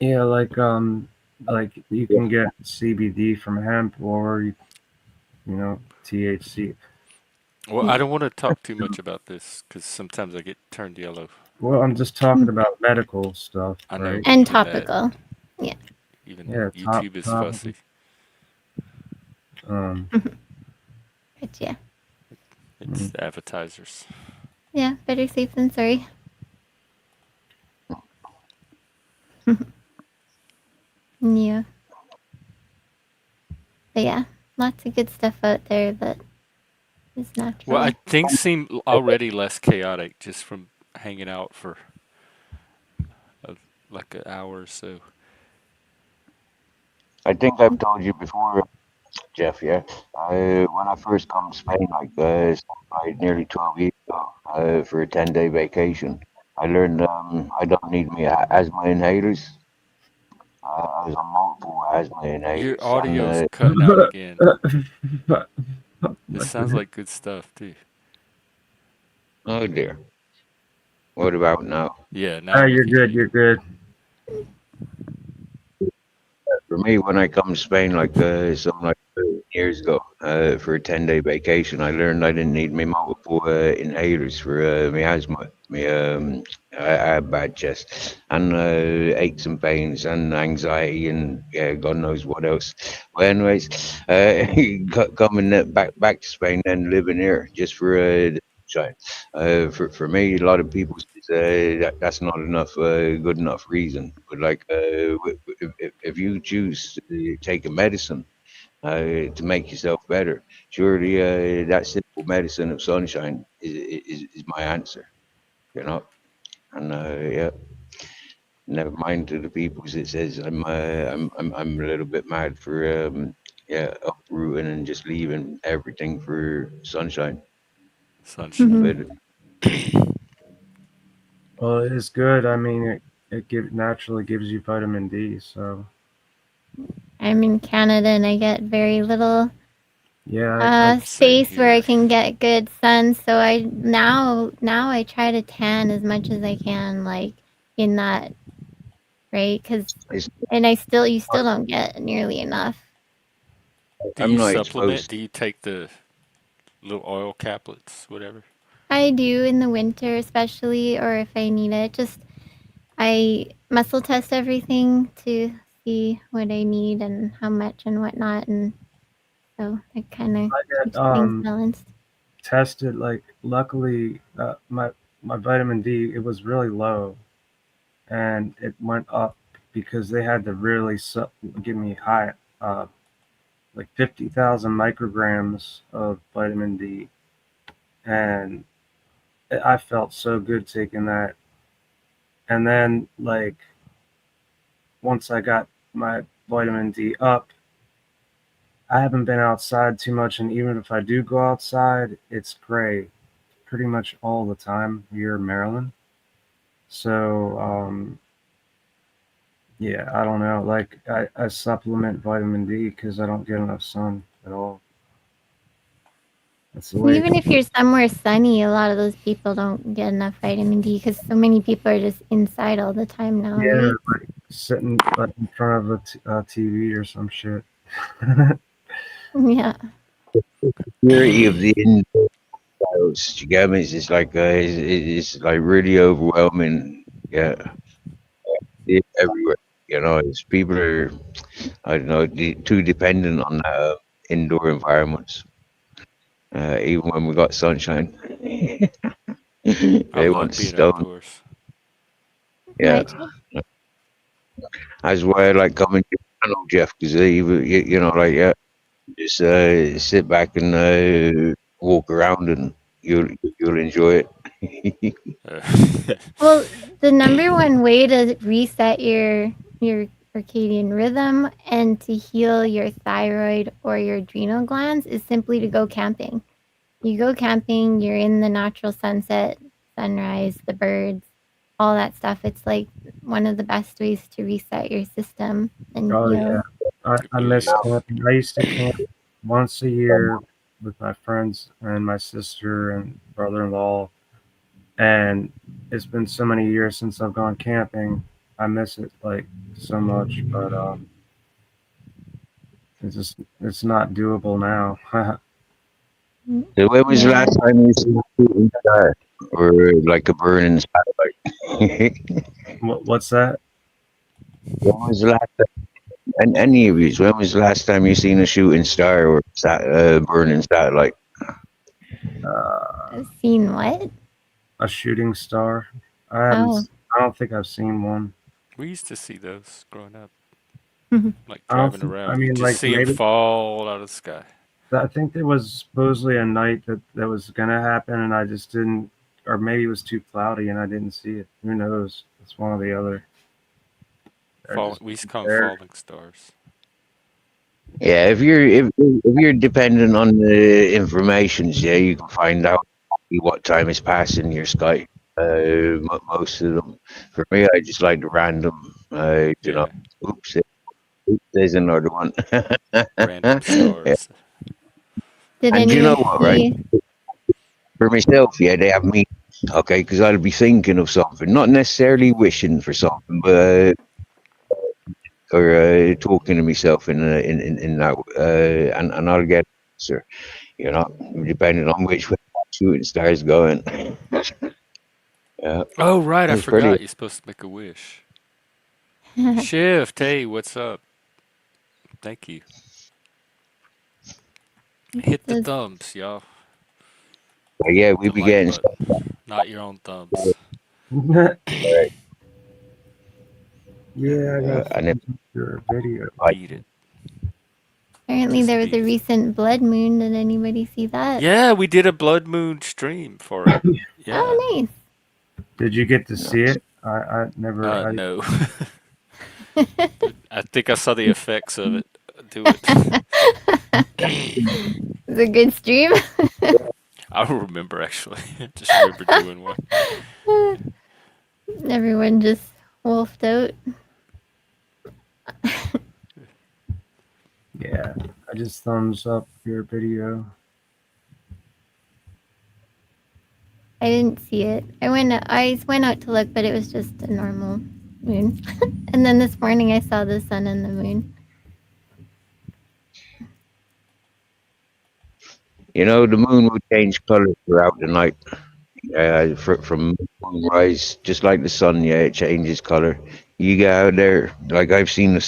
yeah, like you can get CBD from hemp or you know THC. Well, I don't want to talk too much about this because sometimes I get turned yellow. Well, I'm just talking about medical stuff, I know right? And even that, topical. Yeah. even Yeah, YouTube is top. fussy. Um, But yeah. It's the advertisers. Yeah, better safe than sorry. Yeah. But yeah, lots of good stuff out there that is Well, natural. things seem already less chaotic just from hanging out for like an hour or so. I think I've told you before, Jeff. Yeah. When I first come to Spain, like nearly 12 years ago, for a 10-day vacation, I learned I don't need me asthma inhalers. I was on multiple asthma Your inhalers. audio's And cutting out again. What This the sounds heck? like good stuff too. oh dear, what about now? Yeah, Ah, now we you're can hear good. you. You're good. For me, when I come to Spain, like something like years ago, for a 10-day vacation, I learned I didn't need my multiple inhalers for my asthma. I had bad chest and aches and pains and anxiety and yeah, God knows what else. Well, anyways, coming back to Spain and living here just for the sunshine. For me, a lot of people say that's not enough, good enough reason. But like, if you choose to take a medicine to make yourself better, surely that simple medicine of sunshine is my answer. You know, and yeah, never mind to the people that says I'm a little bit mad for yeah, uprooting and just leaving everything for sunshine. Sunshine. But Well, it is good. I mean, it naturally gives you vitamin D. So I'm in Canada and I get very little yeah, I Same space where I here. can get good sun. So I now I try to tan as much as I can, like in that, right? Because it's, and I still you still don't get nearly enough. Do I'm you not supplement? exposed. Do you take the little oil caplets, whatever? I do in the winter, especially, or if I need it. Just I muscle test everything to see what I need and how much and whatnot, and so it kind of I get keeps things balanced. tested. Like, luckily, my vitamin D, it was really low, and it went up because they had to really give me high, like 50,000 micrograms of vitamin D, and I felt so good taking that. And then, like, once I got my vitamin D up, I haven't been outside too much, and even if I do go outside, it's gray pretty much all the time here in Maryland. So, yeah, I don't know. Like, I supplement vitamin D because I don't get enough sun at all. That's the way. Even if you're somewhere sunny, a lot of those people don't get enough vitamin D because so many people are just inside all the time now, Yeah, right? like sitting like in front of a TV or some shit. Yeah. Purity of the indoors, you get me? It's just like it's like really overwhelming. Yeah, it's everywhere. You know, it's people are I don't know too dependent on indoor environments. Even when we got sunshine, I they love want being stone. outdoors. Yeah, Right. that's why I like coming to your channel, Jeff, because you know, like yeah, just sit back and walk around, and you'll enjoy it. Uh, Well, the number one way to reset your circadian rhythm and to heal your thyroid or your adrenal glands is simply to go camping. You go camping, you're in the natural sunset, sunrise, the birds, all that stuff. It's like one of the best ways to reset your system and Oh yeah, heal. it I really miss is. camping. I used to camp once a year with my friends and my sister and brother-in-law, and it's been so many years since I've gone camping. I miss it like so much, but it's not doable now. So when was the Yeah. last time you seen a shooting star or like a burning satellite? What's that? When was the last and any of you? When was the last time you seen a shooting star or burning satellite? Uh, I've seen what? a shooting star? I haven't. Oh. I don't think I've seen one. We used to see those growing up, Mhm. like I don't driving think. I around. You mean, just like, see them maybe. fall out of the sky. I think there was supposedly a night that was gonna happen, and I just didn't, or maybe it was too cloudy and I didn't see it. Who knows? It's one or the other. I Fall. just We used to wasn't call them there. falling stars. Yeah, if you're dependent on the informations, yeah, you can find out what time is passing your sky. Most of them. For me, I just like the random. You know, Yeah. oops, There's another one. Random stars. Did And you know anyone what, right? see? For myself, yeah, they have me. Okay, because I'll be thinking of something, not necessarily wishing for something, but or talking to myself in that, and I'll get an answer, you know, depending on which way that shooting star's going. Yeah, Oh, right, I it's pretty. forgot. You're supposed to make a wish. Shift, hey, what's up? Thank you. Hit the Does thumbs, y'all. Yeah, we The be like getting button, stuff like not your own thumbs. that, Yeah, I got and then your video. I, Beat it. apparently Just there was beat a it. recent blood moon. Did anybody see that? Yeah, we did a blood moon stream for it. Yeah. Oh, nice. Did you get to no. see it? I never. No. But I think I saw the effects of it. Do it. It's a good stream. I don't remember actually. I just remember doing one. Everyone just wolfed out. Yeah, I just thumbs up your video. I didn't see it. I went out to look, but it was just a normal moon. And then this morning I saw the sun and the moon. You know, the moon will change color throughout the night. From moonrise, just like the sun. Yeah, it changes color. You go out there, like I've seen the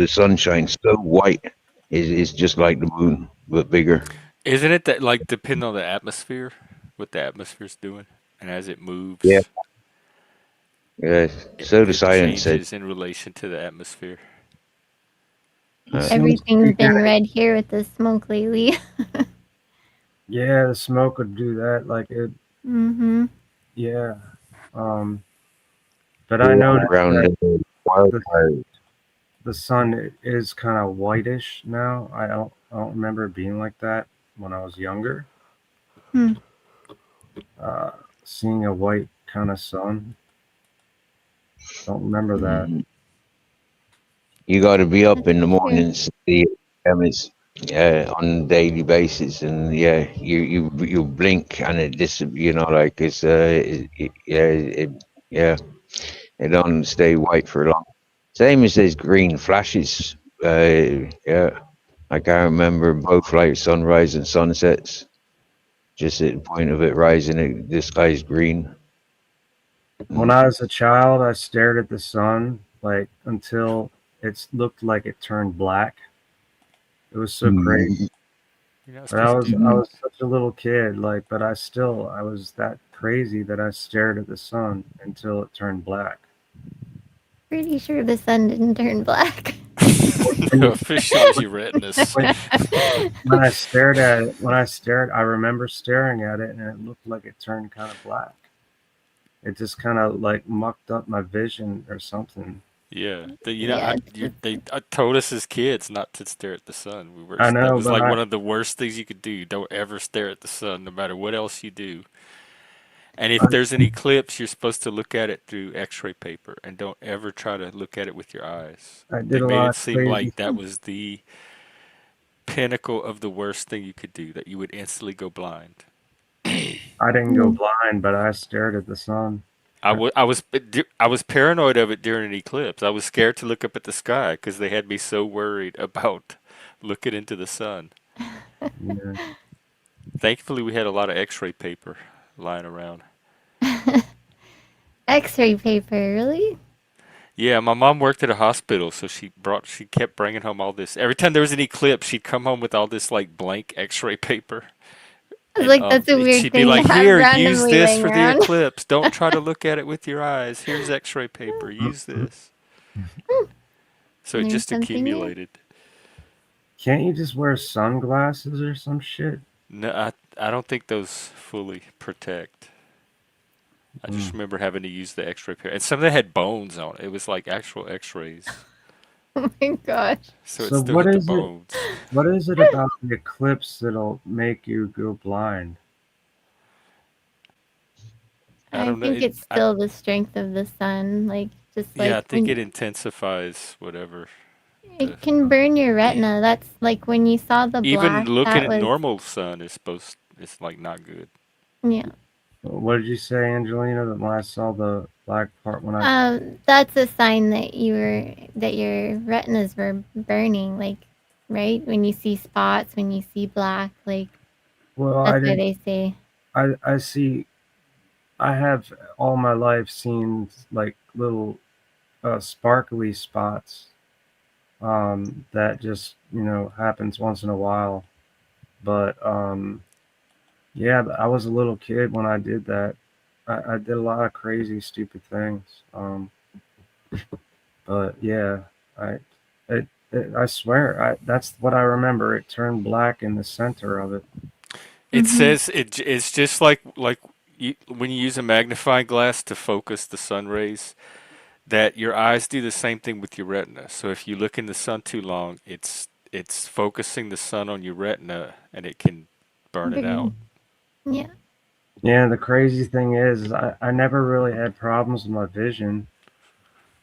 sunshine so white. Is just like the moon, but bigger. Isn't it that like depending on the atmosphere, what the atmosphere's doing, and as it Yeah, moves, yeah. it, So the it science said. changes in relation to the atmosphere. It Uh, seems Everything's like been red here with the smoke lately. yeah, the smoke would do that. Like it, Mm-hmm. yeah. Um, but I noticed around that the the wildfire. the sun is kind of whitish now. I don't remember it being like that when I was younger. Hmm. Uh, Seeing a white kind of sun. Don't remember that. Mhm. You got to be up That's in the true. mornings to see cameras, on a daily basis, and yeah, you blink and it dis, you know, like it's yeah, it don't stay white for long. Same as there's green flashes. Yeah, I can't remember both like sunrise and sunsets. Just at the point of it rising, the sky's green. When I was a child, I stared at the sun like until it looked like it turned black. It was so crazy. Mhm. You're not But I supposed was to do I that. was such a little kid, like, but I was that crazy that I stared at the sun until it turned black. Pretty sure the sun didn't turn black. No, officially retinas. When, when I stared at it, I remember staring at it, and it looked like it turned kind of black. It just kind of like mucked up my vision or something. Yeah, Yeah, it's they told us as kids not to stare at the sun. I That know, was but like one of the worst things you could do. Don't ever stare at the sun, no matter what else you do. And if I, there's an eclipse, you're supposed to look at it through X-ray paper, and don't ever try to look at it with your eyes. I They did a made lot it of seem crazy. like that was the pinnacle of the worst thing you could do, that you would instantly go blind. I didn't go blind, but I stared at the sun. I was paranoid of it during an eclipse. I was scared to look up at the sky because they had me so worried about looking into the sun. Yeah. Thankfully, we had a lot of X-ray paper lying around. X-ray paper, really? Yeah, my mom worked at a hospital, so she kept bringing home all this. Every time there was an eclipse, she'd come home with all this like blank X-ray paper, I was and like, that's a weird she'd be thing to like, have "Here, use randomly this laying for the around. eclipse. Don't try to look at it with your eyes. Here's X-ray paper. Use this." So it Learn just something new. accumulated. Can't you just wear sunglasses or some shit? No, I don't think those fully protect. I just Mm. remember having to use the X-ray paper, and some of them had bones on it. It was like actual X-rays, Oh my gosh. so it So still had the bones. what is it about the eclipse that'll make you go blind? I I don't know. think it's still the strength of the sun. Like, just Yeah, like I think when it intensifies whatever. It can burn your retina. That's like when you saw the Even black, looking that at was, normal sun is it's like not good. yeah. What did you say, Angelina? That when I saw the black part when I That's a sign that that your retinas were burning, like, right? When you see spots, when you see black, like, well I that's why didn't they say. I see I have all my life seen like little sparkly spots that just happens once in a while. But yeah, I was a little kid when I did that. I did a lot of crazy, stupid things. But yeah, I I swear that's what I remember. It turned black in the center of it. It Mm-hmm. says it's just like when you use a magnifying glass to focus the sun rays, that your eyes do the same thing with your retina. So if you look in the sun too long, it's focusing the sun on your retina and it can burn it out. Burn. Yeah. Yeah, the crazy thing is I never really had problems with my vision,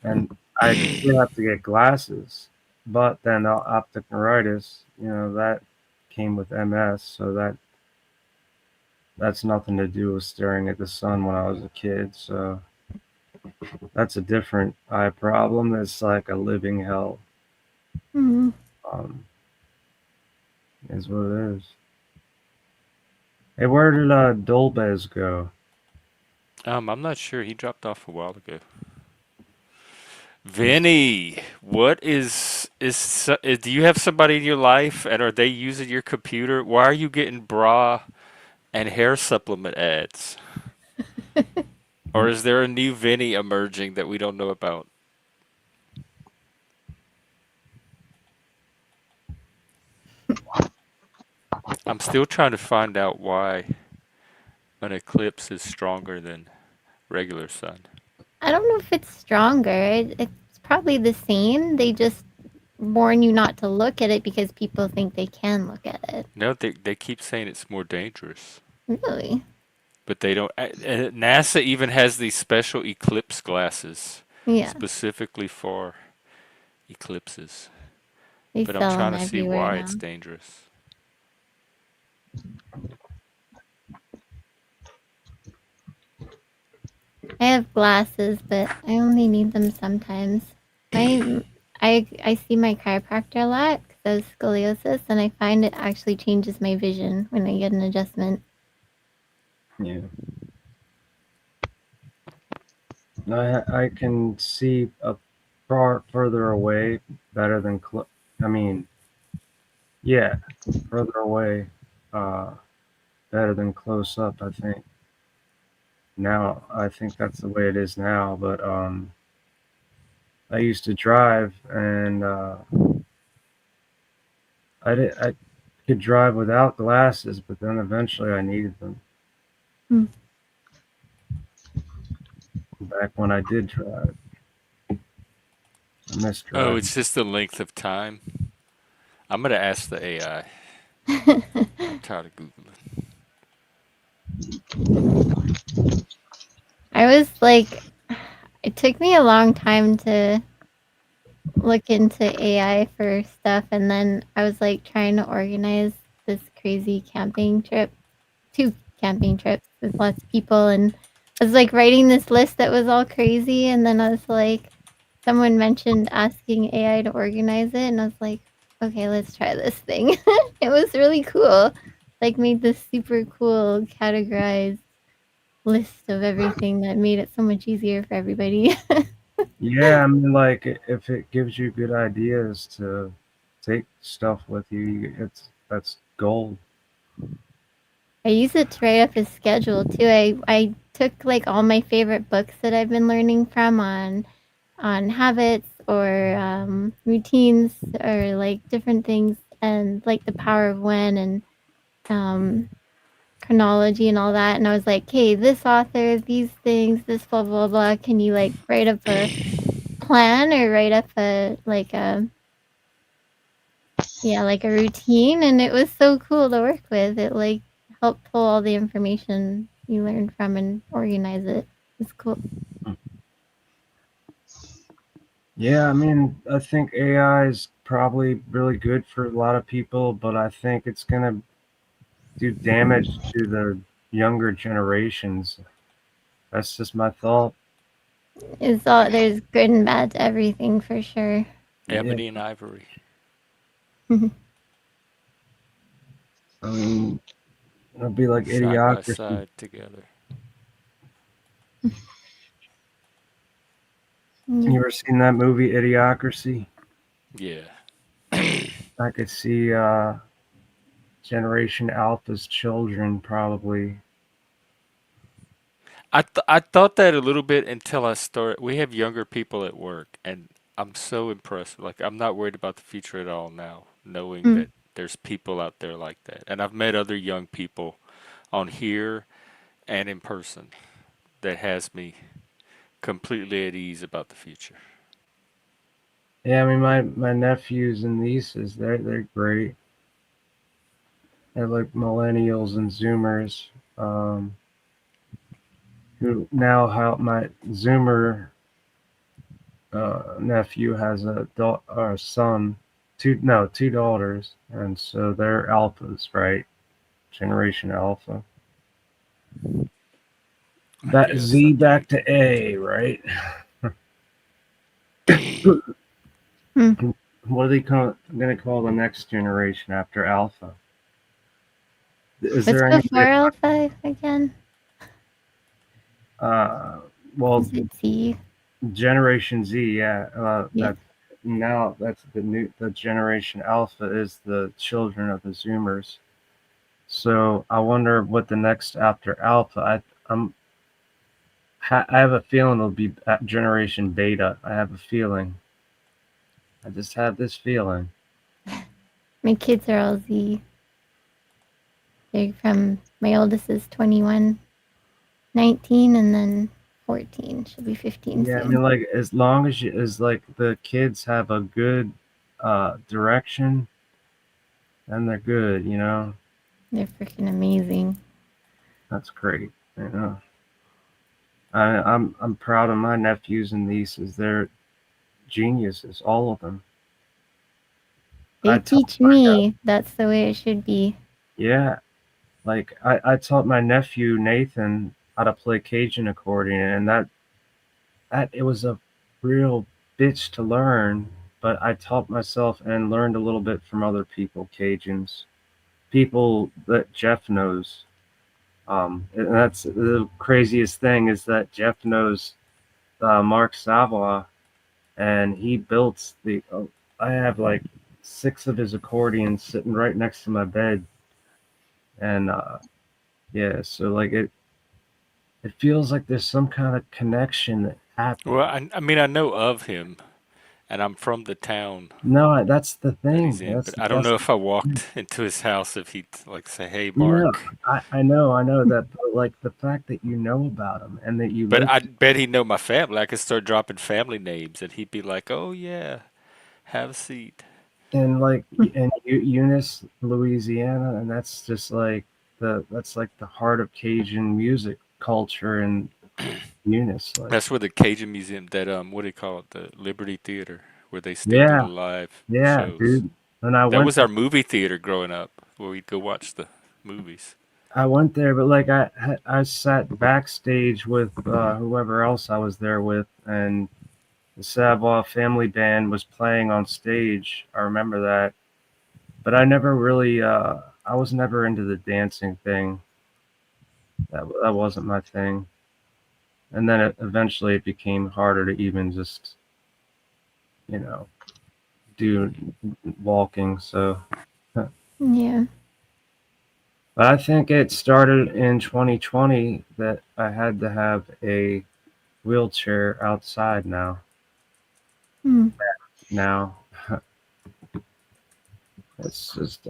and I did have to get glasses. But then the optic neuritis, that came with MS, so that's nothing to do with staring at the sun when I was a kid. So that's a different eye problem. It's like a living hell. Mm-hmm. Um, is what it is. Hey, where did Dolbez go? I'm not sure. He dropped off a while ago. Vinny, what do you have somebody in your life and are they using your computer? Why are you getting bra and hair supplement ads? Or is there a new Vinny emerging that we don't know about? I'm still trying to find out why an eclipse is stronger than regular sun. I don't know if it's stronger. It's probably the same. They just warn you not to look at it because people think they can look at it. No, they keep saying it's more dangerous, Really? but they don't. NASA even has these special eclipse glasses Yeah. specifically for eclipses. They But I'm sell trying them to see everywhere why now. it's dangerous. I have glasses, but I only need them sometimes. I see my chiropractor a lot because I have scoliosis, and I find it actually changes my vision when I get an adjustment. Yeah. I can see a far further away better than I mean, yeah, further away uh, better than close up. I think now I think that's the way it is now. But I used to drive and I could drive without glasses, but then eventually I needed them. Hmm. Back when I did drive, I missed Oh, driving. it's just the length of time. I'm gonna ask the AI. I'm tired of Googling. I was like, it took me a long time to look into AI for stuff, and then I was like trying to organize this crazy camping trip, 2 camping trips with lots of people, and I was like writing this list that was all crazy, and then I was like, someone mentioned asking AI to organize it, and I was like, okay, let's try this thing. It was really cool. Like made this super cool categorized list of everything that made it so much easier for everybody. Yeah, I mean, like if it gives you good ideas to take stuff with you, that's gold. I use it to write up a schedule too. I took like all my favorite books that I've been learning from on habits or routines or like different things and like the power of when and um, chronology and all that. And I was like, hey, this author, these things, this blah blah blah. Can you like write up a plan or write up a like a yeah, like a routine, and it was so cool to work with. It like helped pull all the information you learned from and organize it. It's cool. Yeah, I mean, I think AI is probably really good for a lot of people, but I think it's gonna do damage to the younger generations. That's just my thought. It's all there's good and bad to everything for sure. Yeah, Ebony and ivory, I mean, it'll be like side by idiocracy. side together. You Yeah. ever seen that movie, Idiocracy? Yeah. I could see Generation Alpha's children probably. I thought that a little bit until I started. We have younger people at work, and I'm so impressed. Like, I'm not worried about the future at all now, knowing Mm. that there's people out there like that. And I've met other young people on here and in person that has me completely at ease about the future. Yeah, I mean my nephews and nieces, they're great. They're like millennials and Zoomers. Who now how my Zoomer nephew has a son, two daughters, and so they're alphas, right? Generation Alpha. I That guess. Z back to A, right? Mm. What are they going to call the next generation after Alpha? Is What's there any before L5 again? uh well Is it Z? Generation Z, yeah. Yeah. That's the Generation Alpha is the children of the Zoomers. So I wonder what the next after Alpha. I have a feeling it'll be at Generation Beta. I have a feeling. I just have this feeling. My kids are all Z. They're from my oldest is 21, 19, and then 14. She'll be 15 Yeah, I soon. mean, like as long as like the kids have a good direction, then they're good. You know, They're freaking amazing. that's great. You know, I'm proud of my nephews and nieces. They're geniuses, all of them. They I taught teach me that's the way it should be. Yeah, like I taught my nephew Nathan how to play Cajun accordion, and that it was a real bitch to learn, but I taught myself and learned a little bit from other people, Cajuns, people that Jeff knows. And that's the craziest thing is that Jeff knows Mark Savoy, and he built the. I have like 6 of his accordions sitting right next to my bed, and yeah, so like it feels like there's some kind of connection that happened. Well, I mean, I know of him, and I'm from the town No, that's the that thing. he's in, That's but I don't that's know if I walked into his house if he'd like say, "Hey, no. Mark." I know that, but like the fact that you know about him and that you But live I bet he'd know my family. I could start dropping family names, and he'd be like, "Oh yeah, have a seat." in like in Eunice, Louisiana, and that's just like that's like the heart of Cajun music culture in Eunice. Like, That's where the Cajun Museum, that what do you call it, the Liberty Theater, where they still do the yeah, live yeah, shows. dude. And I That went was our movie theater growing up, where we'd go watch the movies. I went there, but like I sat backstage with whoever else I was there with, and the Savoy Family Band was playing on stage. I remember that, but I never really I was never into the dancing thing. That wasn't my thing. And then eventually it became harder to even just you know do walking. So, but Yeah. I think it started in 2020 that I had to have a wheelchair outside now. Hmm. Now it's just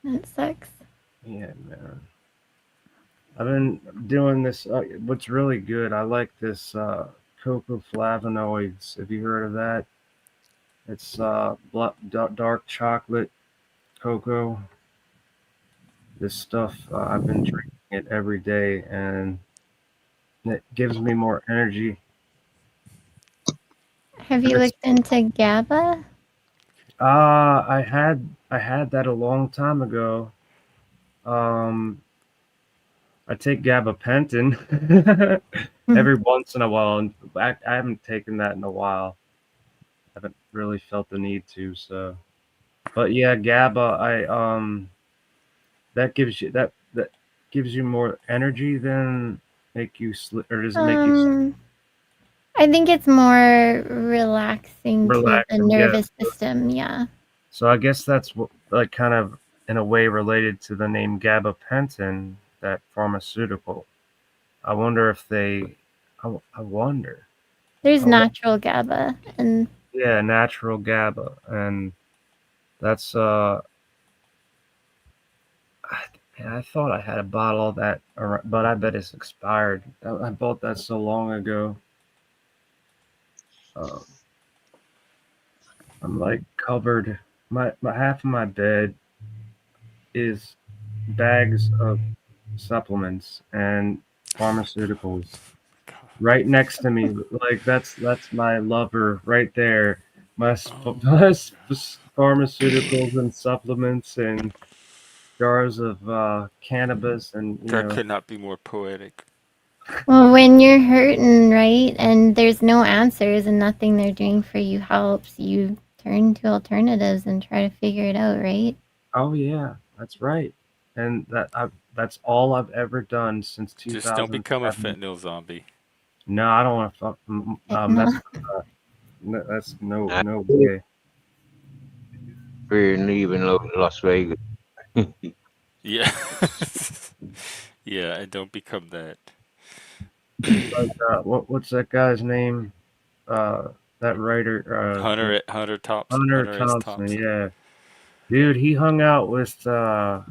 That sucks. yeah, man. I've been doing this. What's really good? I like this cocoa flavonoids. Have you heard of that? It's dark chocolate cocoa. This stuff I've been drinking it every day, and it gives me more energy. Have you It's looked into GABA? I had that a long time ago. I take gabapentin every once in a while, and I haven't taken that in a while. I haven't really felt the need to. So, but yeah, GABA, that gives you more energy than make you sleep, or does it make you I think it's more relaxing to the relaxing? Yeah. nervous system. Yeah. So I guess that's like kind of in a way related to the name gabapentin, that pharmaceutical. I wonder if they. I wonder. There's I wo- natural GABA, and yeah, natural GABA, and that's I thought I had a bottle of that, but I bet it's expired. I bought that so long ago. Um, I'm like covered. My half of my bed is bags of supplements and pharmaceuticals right next to me. Like that's my lover right there. Pharmaceuticals and supplements and jars of cannabis, and That could not be more poetic. well, when you're hurting, right, and there's no answers and nothing they're doing for you helps, you turn to alternatives and try to figure it out, right? oh yeah, that's right. And that's all I've ever done since Just don't become a 2007. fentanyl zombie. No, I don't want to No. mess with that. No, that's I no way. fear leaving Las Vegas. Yeah. Yeah, and don't become that. Like what's that guy's name? That writer, Hunter Hunter S. Thompson. Thompson. Yeah, dude, he hung out with oh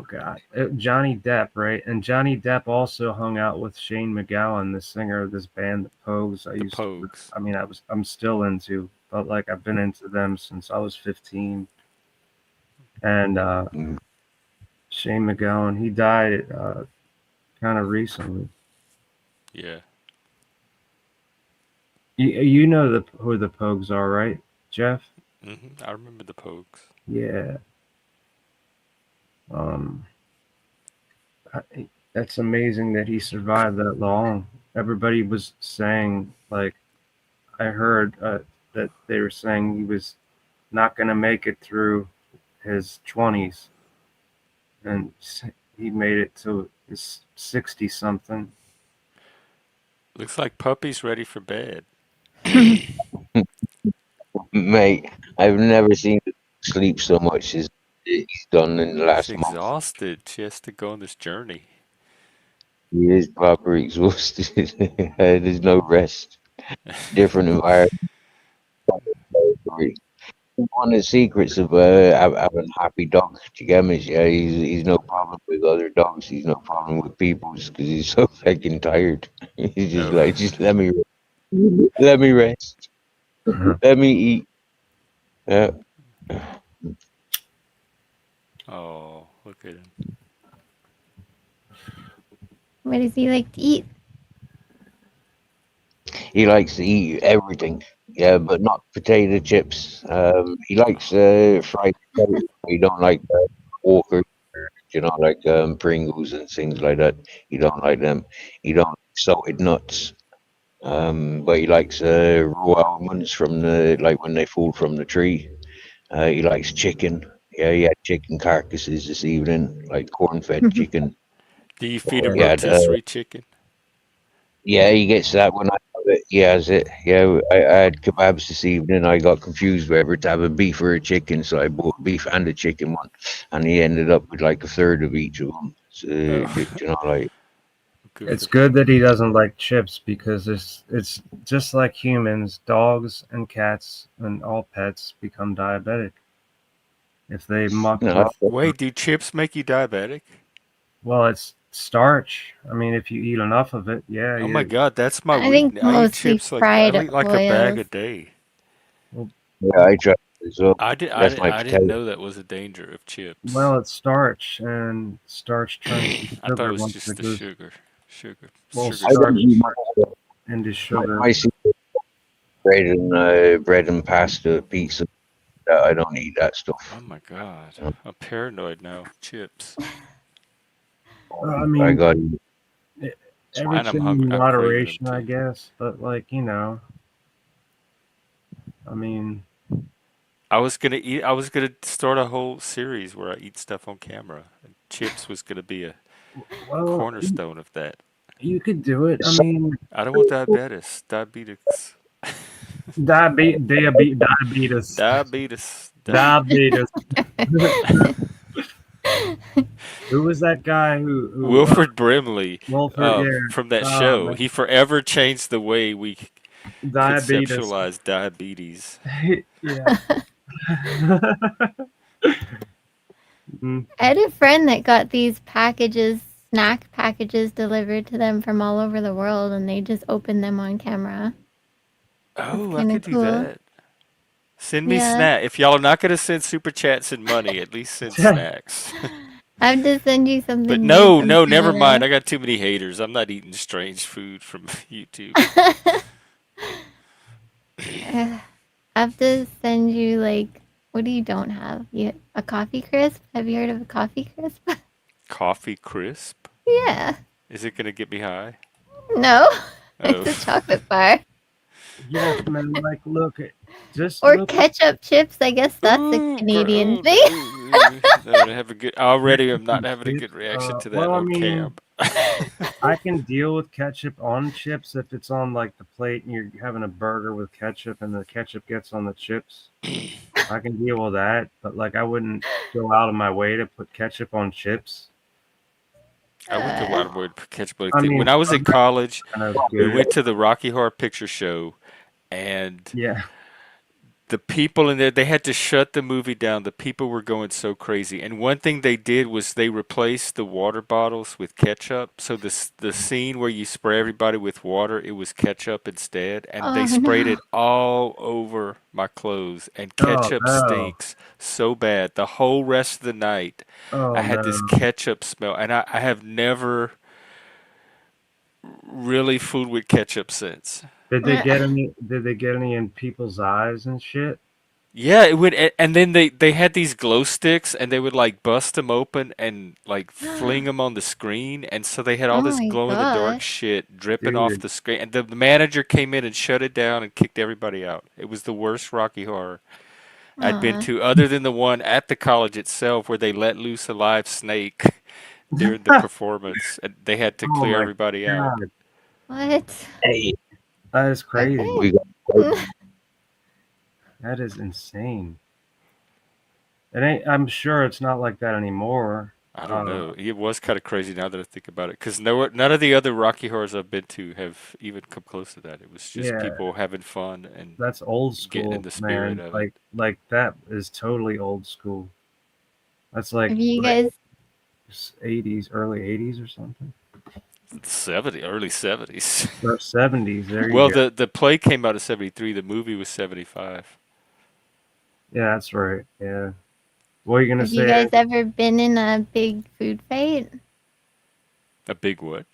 god, Johnny Depp, right? And Johnny Depp also hung out with Shane MacGowan, the singer of this band, the Pogues. The Pogues. I'm still into, but like I've been into them since I was 15. And Shane MacGowan, he died kind of recently. Yeah. You know who the Pogues are, right, Jeff? I remember the Pogues. Yeah. Um, that's amazing that he survived that long. Everybody was saying, like, I heard that they were saying he was not going to make it through his 20s, and he made it to his 60 something. Looks like puppy's ready for bed. Mate, I've never seen him sleep so much as he's done in the He's last month. exhausted. She has to go on this journey. He is proper exhausted. There's no rest. Different environment. One of the secrets of having a happy dog, do you get me? Yeah, he's no problem with other dogs. He's no problem with people because he's so fucking tired. He's just Oh. like, just let me rest, let me eat. Yeah. Oh, look at him. What does he like to eat? He likes to eat everything. Yeah, but not potato chips. He likes fried potatoes. He don't like Walker. You know, like Pringles and things like that. He don't like them. He don't like salted nuts. But he likes raw almonds from like when they fall from the tree. He likes chicken. Yeah, he had chicken carcasses this evening, like corn-fed chicken. Do you feed him He had, rotisserie chicken? yeah, he gets that when I have it. He has it. Yeah, I had kebabs this evening. I got confused whether to have a beef or a chicken, so I bought beef and a chicken one, and he ended up with like a third of each of them. So, you know, like. It's good that he doesn't like chips, because it's just like humans, dogs and cats and all pets become diabetic if they muck No, with. Wait, do chips make you diabetic? Well, it's starch. I mean, if you eat enough of it, yeah, Oh my you. God, that's my I think weakness. I eat mostly chips like I fried eat like a bag oils. a day. yeah, I tried it as well. That's my I didn't potato. know that was a danger of chips. Well, it's starch, and starch turns to I thought it sugar was once just it the goes. sugar, Well, sugar I don't starch sugars. eat into my, sugar. my secret. bread and pasta, pizza. I don't eat that stuff. Oh my God, I'm paranoid now. Chips. I I mean, got And I'm everything hungry. in I'm craving them moderation, I too. guess. But like, I mean, I was gonna eat. I was gonna start a whole series where I eat stuff on camera. And chips was gonna be a well, cornerstone of that. you could do it. I mean, I don't want diabetes. Diabetes. diabetes, Diabetes. diabetes. Who was that guy who Wilfred Brimley, Wilford? Yeah, from that show. man, He forever changed the way we diabetes. conceptualize diabetes. Yeah. Mm. I had a friend that got these packages, snack packages delivered to them from all over the world, and they just opened them on camera. That's Oh, I kind of could do cool. that. Send me Yeah. snack. If y'all are not gonna send super chats and money, at least send snacks. I have to send you But something new no, from no, never mind. Canada. I got too many haters. I'm not eating strange food from YouTube. I have to send you like, what do you don't have? A coffee crisp? Have you heard of a coffee crisp? Coffee crisp? Yeah. Is it gonna get me high? No. Oh. It's a chocolate bar. Yes, man. Like, look, just Or look. ketchup chips. I guess that's a Ooh, Canadian oh, thing. no, have a good. Already, I'm not having a good It's, reaction to that well, I on mean, cam. I can deal with ketchup on chips if it's on like the plate and you're having a burger with ketchup and the ketchup gets on the chips. I can deal with that, but like I wouldn't go out of my way to put ketchup on chips. I went to Waterboard Ketchup. I mean, When I was in college, kind of we good. went to the Rocky Horror Picture Show, and Yeah. the people in there, they had to shut the movie down. The people were going so crazy. And one thing they did was they replaced the water bottles with ketchup. So the scene where you spray everybody with water, it was ketchup instead. And they Oh sprayed no. it all over my clothes. And Oh ketchup no. stinks so bad. The whole rest of the night, I Oh had this no. ketchup smell. And I have never really fooled with ketchup since. Did they get any? Did they get any in people's eyes and shit? Yeah, it would, and then they had these glow sticks, and they would like bust them open and like fling them on the screen, and so they had all Oh this my glow in the dark gosh. shit dripping off Dude. the screen, and the manager came in and shut it down and kicked everybody out. It was the worst Rocky Horror I'd been Aw. to, other than the one at the college itself where they let loose a live snake during the performance, and they had to Oh clear my everybody out. god. What? hey, That is crazy. Okay. we got That is insane. It ain't. I'm sure it's not like that anymore. I don't know. It was kind of crazy now that I think about it, because none of the other Rocky Horrors I've been to have even come close to that. It was just Yeah, people having fun and that's old getting in school, the spirit man. of it. Like that is totally old school. That's like Have you guys 80s, early 80s or something. 70, early 70s. Or 70s. There Well, you go. the play came out in 73. The movie was 75. Yeah, that's right. Yeah. What are you gonna have you say? guys ever been in a big food fight? A big what?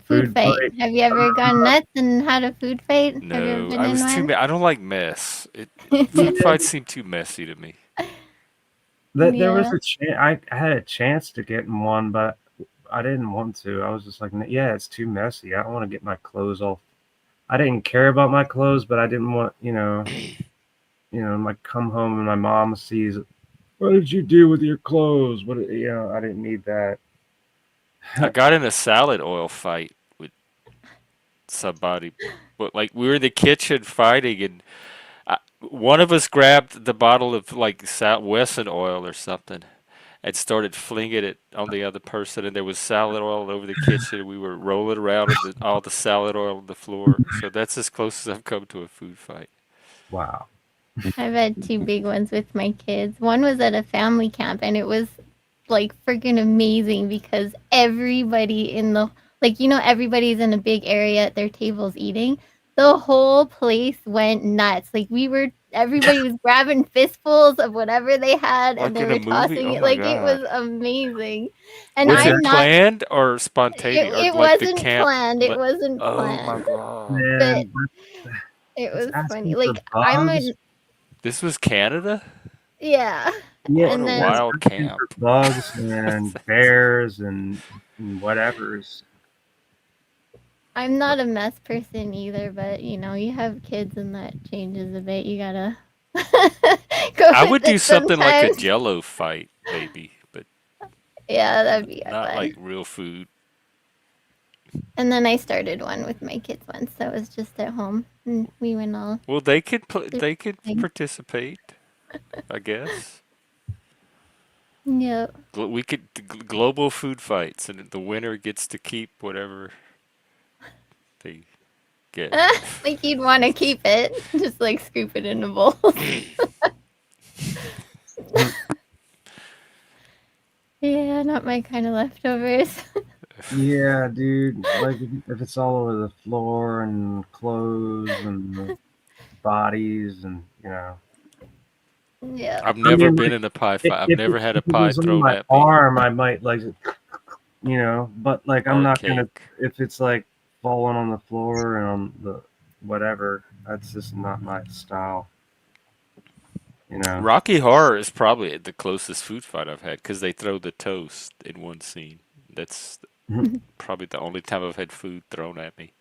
Food fight. fight. Have you ever gone nuts and had a food fight? Have you ever No, been I in was too. one? I don't like mess. Yeah, Food fights seem too messy to me. there was Yeah. a chance. I had a chance to get in one, but I didn't want to. I was just like, yeah, it's too messy. I don't want to get my clothes all. I didn't care about my clothes, but I didn't want, like come home and my mom sees, what did you do with your clothes? I didn't need that. I got in a salad oil fight with somebody, but like we were in the kitchen fighting, and one of us grabbed the bottle of like Wesson oil or something and started flinging it on the other person, and there was salad oil all over the kitchen. We were rolling around with all the salad oil on the floor. So that's as close as I've come to a food fight. Wow. I've had two big ones with my kids. One was at a family camp, and it was like freaking amazing because everybody in the everybody's in a big area at their tables eating. The whole place went nuts. Like everybody was grabbing fistfuls of whatever they had, and Like they in a were movie? tossing Oh it. my Like it was God. amazing. And Was it I'm not. planned or spontaneous? Or It like the wasn't camp? planned. It wasn't Oh my planned. God. But Man, It It's was funny. asking for Like I'm bugs. a This was Canada? yeah, Yeah, What and a it's then wild asking for camp. bugs and bears and whatever's. I'm not a mess person either. But you have kids, and that changes a bit. You gotta go I with would do it something like a sometimes. Jello fight, maybe, but Yeah, that'd be not fun. like real food. And then I started one with my kids once. That was just at home, and we went all Well, they could through they could the thing. participate, I guess. Yep. We could global food fights, and the winner gets to keep whatever they get. Like you'd want to keep it, just like scoop it into bowls. Yeah, not my kind of leftovers. Yeah, dude. Like if it's all over the floor and clothes and the bodies and Yeah. I've I never mean, been like in a pie fight. I've if never had a if it pie was on thrown my at me arm, I might like but like I'm or a not gonna cake. if it's like falling on the floor and on the whatever. That's just not my style. Rocky Horror is probably the closest food fight I've had because they throw the toast in one scene. That's probably the only time I've had food thrown at me.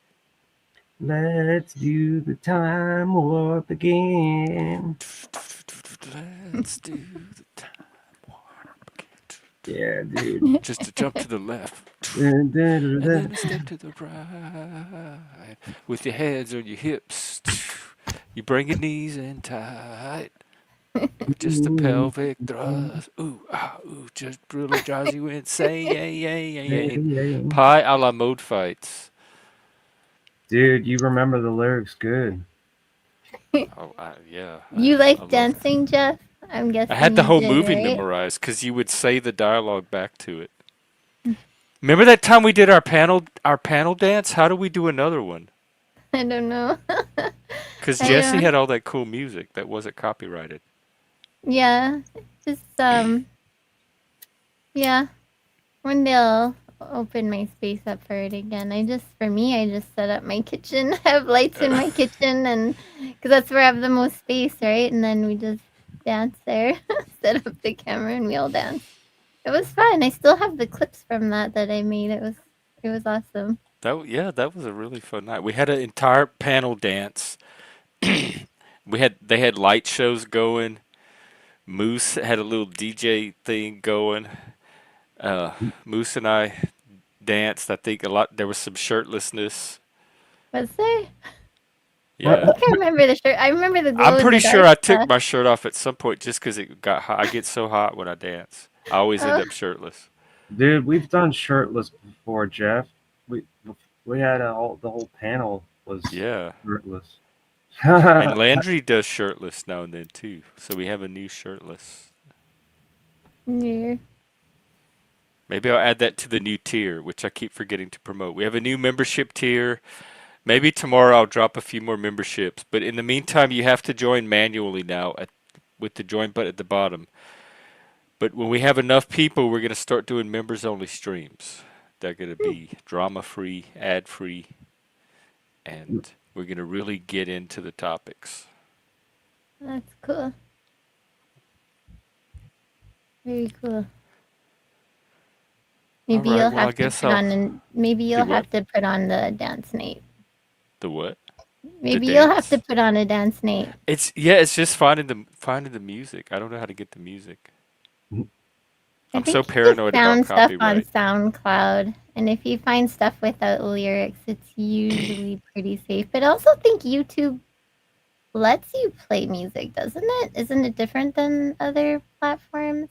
Let's do the time warp again. Let's do the time. Yeah, dude. Just to jump to the left. Dun, dun, And dun, then dun. a step to the right. With your hands on your hips. You bring your knees in tight. With just a Ooh, pelvic thrust. Ooh, ah, ooh, just really drives you insane. yeah, yeah. Pie a la mode fights. Dude, you remember the lyrics good. Oh, yeah. You I like love. dancing, Jeff? I'm I had guessing the you whole did, movie right? memorized because you would say the dialogue back to it. Remember that time we did our panel dance? How do we do another one? I don't know. Because I Jesse don't. had all that cool music that wasn't copyrighted. Yeah. Just yeah. One day I'll open my space up for it again. For me, I just set up my kitchen, have lights in my kitchen, and because that's where I have the most space, right? And then we just dance there, set up the camera, and we all dance. It was fun. I still have the clips from that I made. It was awesome. That was a really fun night. We had an entire panel dance. They had light shows going. Moose had a little DJ thing going. Moose and I danced. I think a lot. There was some shirtlessness. Was there? I Yeah, think I remember the shirt. I remember the I'm glow in pretty the sure dark I took stuff. my shirt off at some point just because it got hot. I get so hot when I dance. I always end Oh, up shirtless. Dude, we've done shirtless before, Jeff. We we had the whole panel was Yeah, shirtless. and Landry does shirtless now and then too. So we have a new shirtless. yeah. Maybe I'll add that to the new tier, which I keep forgetting to promote. We have a new membership tier. Maybe tomorrow I'll drop a few more memberships. But in the meantime, you have to join manually now with the join button at the bottom. But when we have enough people, we're going to start doing members only streams. They're going to be drama free, ad free, and we're going to really get into the topics. That's cool. Very cool. Maybe All right, you'll well, I have to guess put I'll on and maybe do you'll what? have to put on the dance night. The what? The Maybe you'll have to dance? put on a dance night. It's just finding the music. I don't know how to get the music. I I'm so think you just paranoid about found stuff on copyright. SoundCloud, and if you find stuff without lyrics, it's usually pretty safe. But I also think YouTube lets you play music, doesn't it? Isn't it different than other platforms?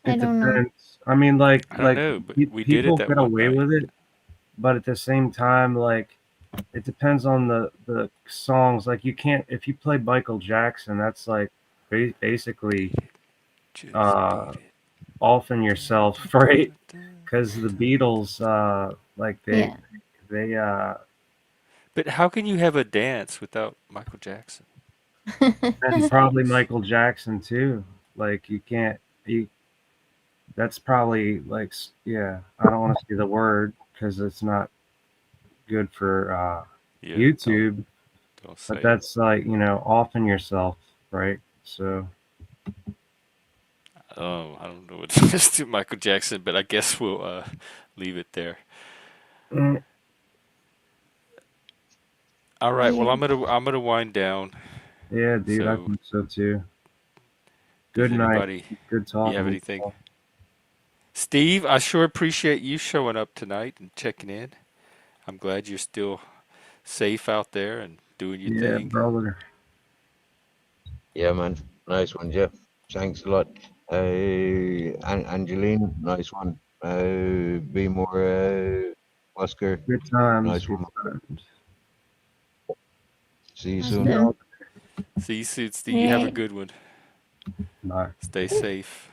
I It don't know. depends. I mean, I don't know, but we did it people that get one away night. with it, but at the same time, like it depends on the songs. Like you can't if you play Michael Jackson, that's like basically Just uh, beat it. offing yourself, right? Because the Beatles, like Yeah. they But how can you have a dance without Michael Jackson? and probably Michael Jackson too. Like you can't you. That's probably like yeah. I don't want to say the word because it's not good for Yeah, YouTube. gonna But say. that's like, often yourself, right? So I don't know what to do Michael Jackson, but I guess we'll leave it there. mm, All right. Well, Yeah. I'm gonna wind down. yeah, dude, I So, think so too. does Good night. anybody Good you talking have with anything? you all. Steve, I sure appreciate you showing up tonight and checking in. I'm glad you're still safe out there and doing your Yeah, thing. brother. Yeah, man. Nice one, Jeff. Thanks a lot. Angeline, nice one. Be more, Oscar, Good times. nice Good one. times. See you See soon. Awesome. y'all. See you soon, All Steve. You have a right. good one. Bye. Stay safe.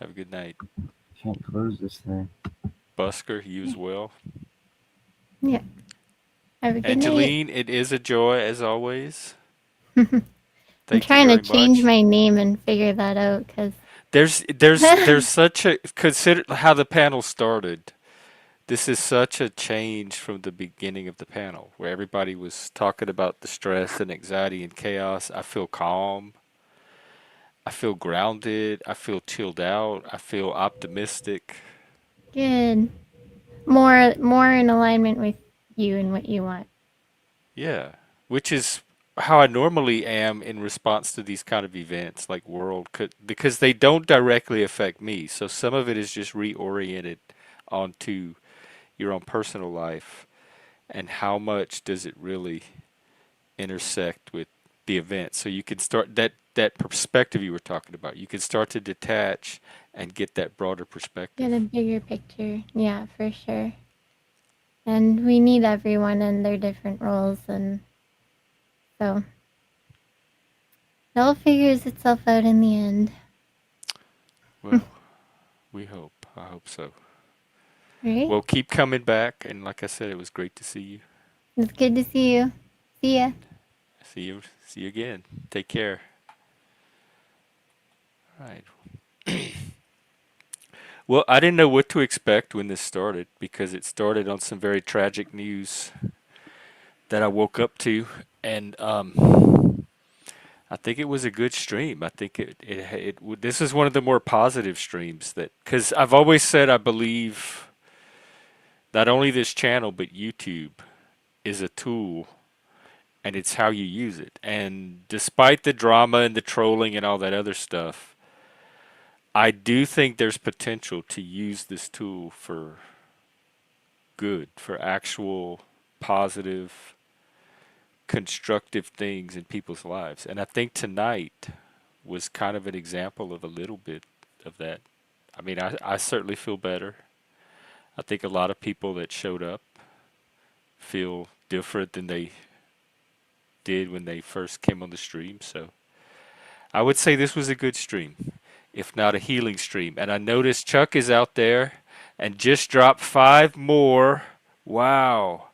Have a good night. Can't close this thing. Busker, you as well. Yeah. Have a good night. Angeline, it is a joy as always. I'm Thank you trying to very change much. my name and figure that out because There's such a consider how the panel started. This is such a change from the beginning of the panel where everybody was talking about the stress and anxiety and chaos. I feel calm. I feel grounded. I feel chilled out. I feel optimistic. good. More in alignment with you and what you want. Yeah, which is how I normally am in response to these kind of events like because they don't directly affect me. So some of it is just reoriented onto your own personal life and how much does it really intersect with the event. So you can start that perspective you were talking about. You can start to detach and get that broader Get a perspective. bigger picture. Yeah, for sure. And we need everyone in their different roles, and so it all figures itself out in the end. Well, we hope. I hope so. Right? Well, keep coming back and like I said it was great to see you. It's good to see you. See ya. See you again. Take care. All right. Well, I didn't know what to expect when this started because it started on some very tragic news that I woke up to, and I think it was a good stream. I think this is one of the more positive streams that because I've always said I believe not only this channel but YouTube is a tool and it's how you use it. And despite the drama and the trolling and all that other stuff, I do think there's potential to use this tool for good, for actual positive, constructive things in people's lives. And I think tonight was kind of an example of a little bit of that. I mean, I certainly feel better. I think a lot of people that showed up feel different than they did when they first came on the stream. So I would say this was a good stream, if not a healing stream. And I noticed Chuck is out there and just dropped 5 more. Wow.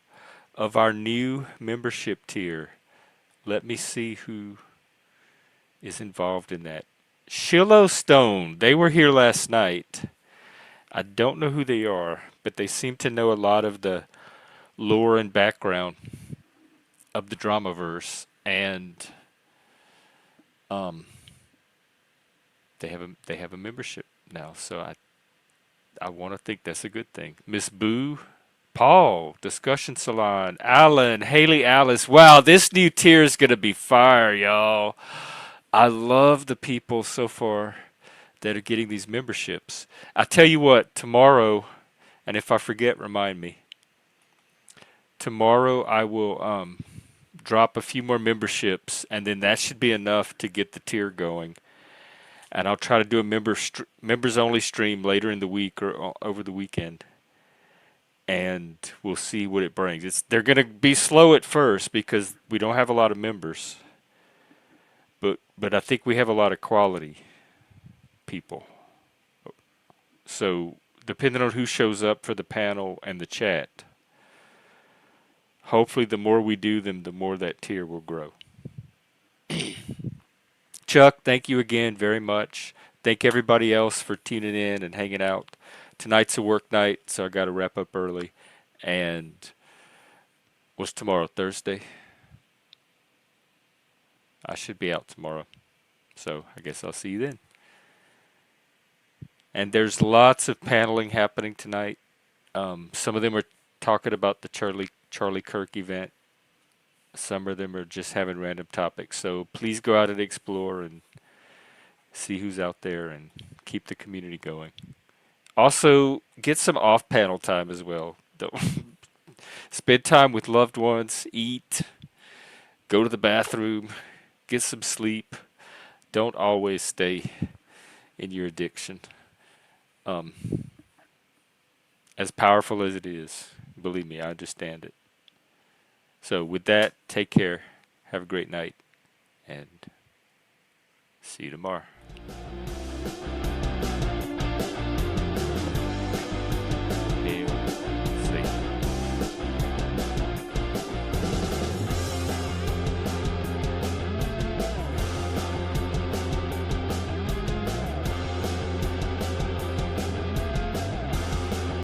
Of our new membership tier. Let me see who is involved in that. Shiloh Stone. They were here last night. I don't know who they are, but they seem to know a lot of the lore and background of the Dramaverse, and um, they have a membership now. So I want to think that's a good thing. Miss Boo, Paul, Discussion Salon, Alan, Haley, Alice. Wow, this new tier is gonna be fire, y'all. I love the people so far that are getting these memberships. I tell you what, tomorrow, and if I forget, remind me. Tomorrow I will drop a few more memberships, and then that should be enough to get the tier going. And I'll try to do a members only stream later in the week or over the weekend, and we'll see what it brings. They're gonna be slow at first because we don't have a lot of members, but I think we have a lot of quality people. So depending on who shows up for the panel and the chat, hopefully the more we do them, the more that tier will grow. Chuck, thank you again very much. Thank everybody else for tuning in and hanging out. Tonight's a work night, so I got to wrap up early. And what's tomorrow? Thursday? I should be out tomorrow. So I guess I'll see you then. And there's lots of paneling happening tonight. Some of them are talking about the Charlie Kirk event. Some of them are just having random topics. So please go out and explore and see who's out there and keep the community going. Also, get some off-panel time as well. Don't spend time with loved ones, eat, go to the bathroom, get some sleep. Don't always stay in your addiction. Um, as powerful as it is, believe me, I understand it. So with that, take care. Have a great night, and see you tomorrow.